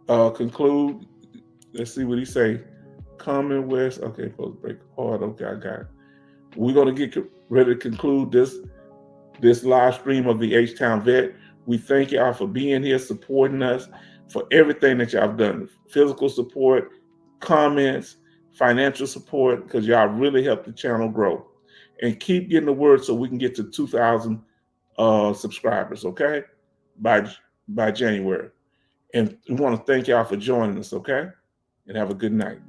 to conclude. Let's see what he say. Coming West. Okay, supposed to break apart. Okay, I got it. We're going to get ready to conclude this live stream of the H-Town Vet. We thank y'all for being here, supporting us, for everything that y'all have done. Physical support, comments, financial support, because y'all really helped the channel grow. And keep getting the word so we can get to 2,000 subscribers, okay? By January. And we want to thank y'all for joining us, okay? And have a good night.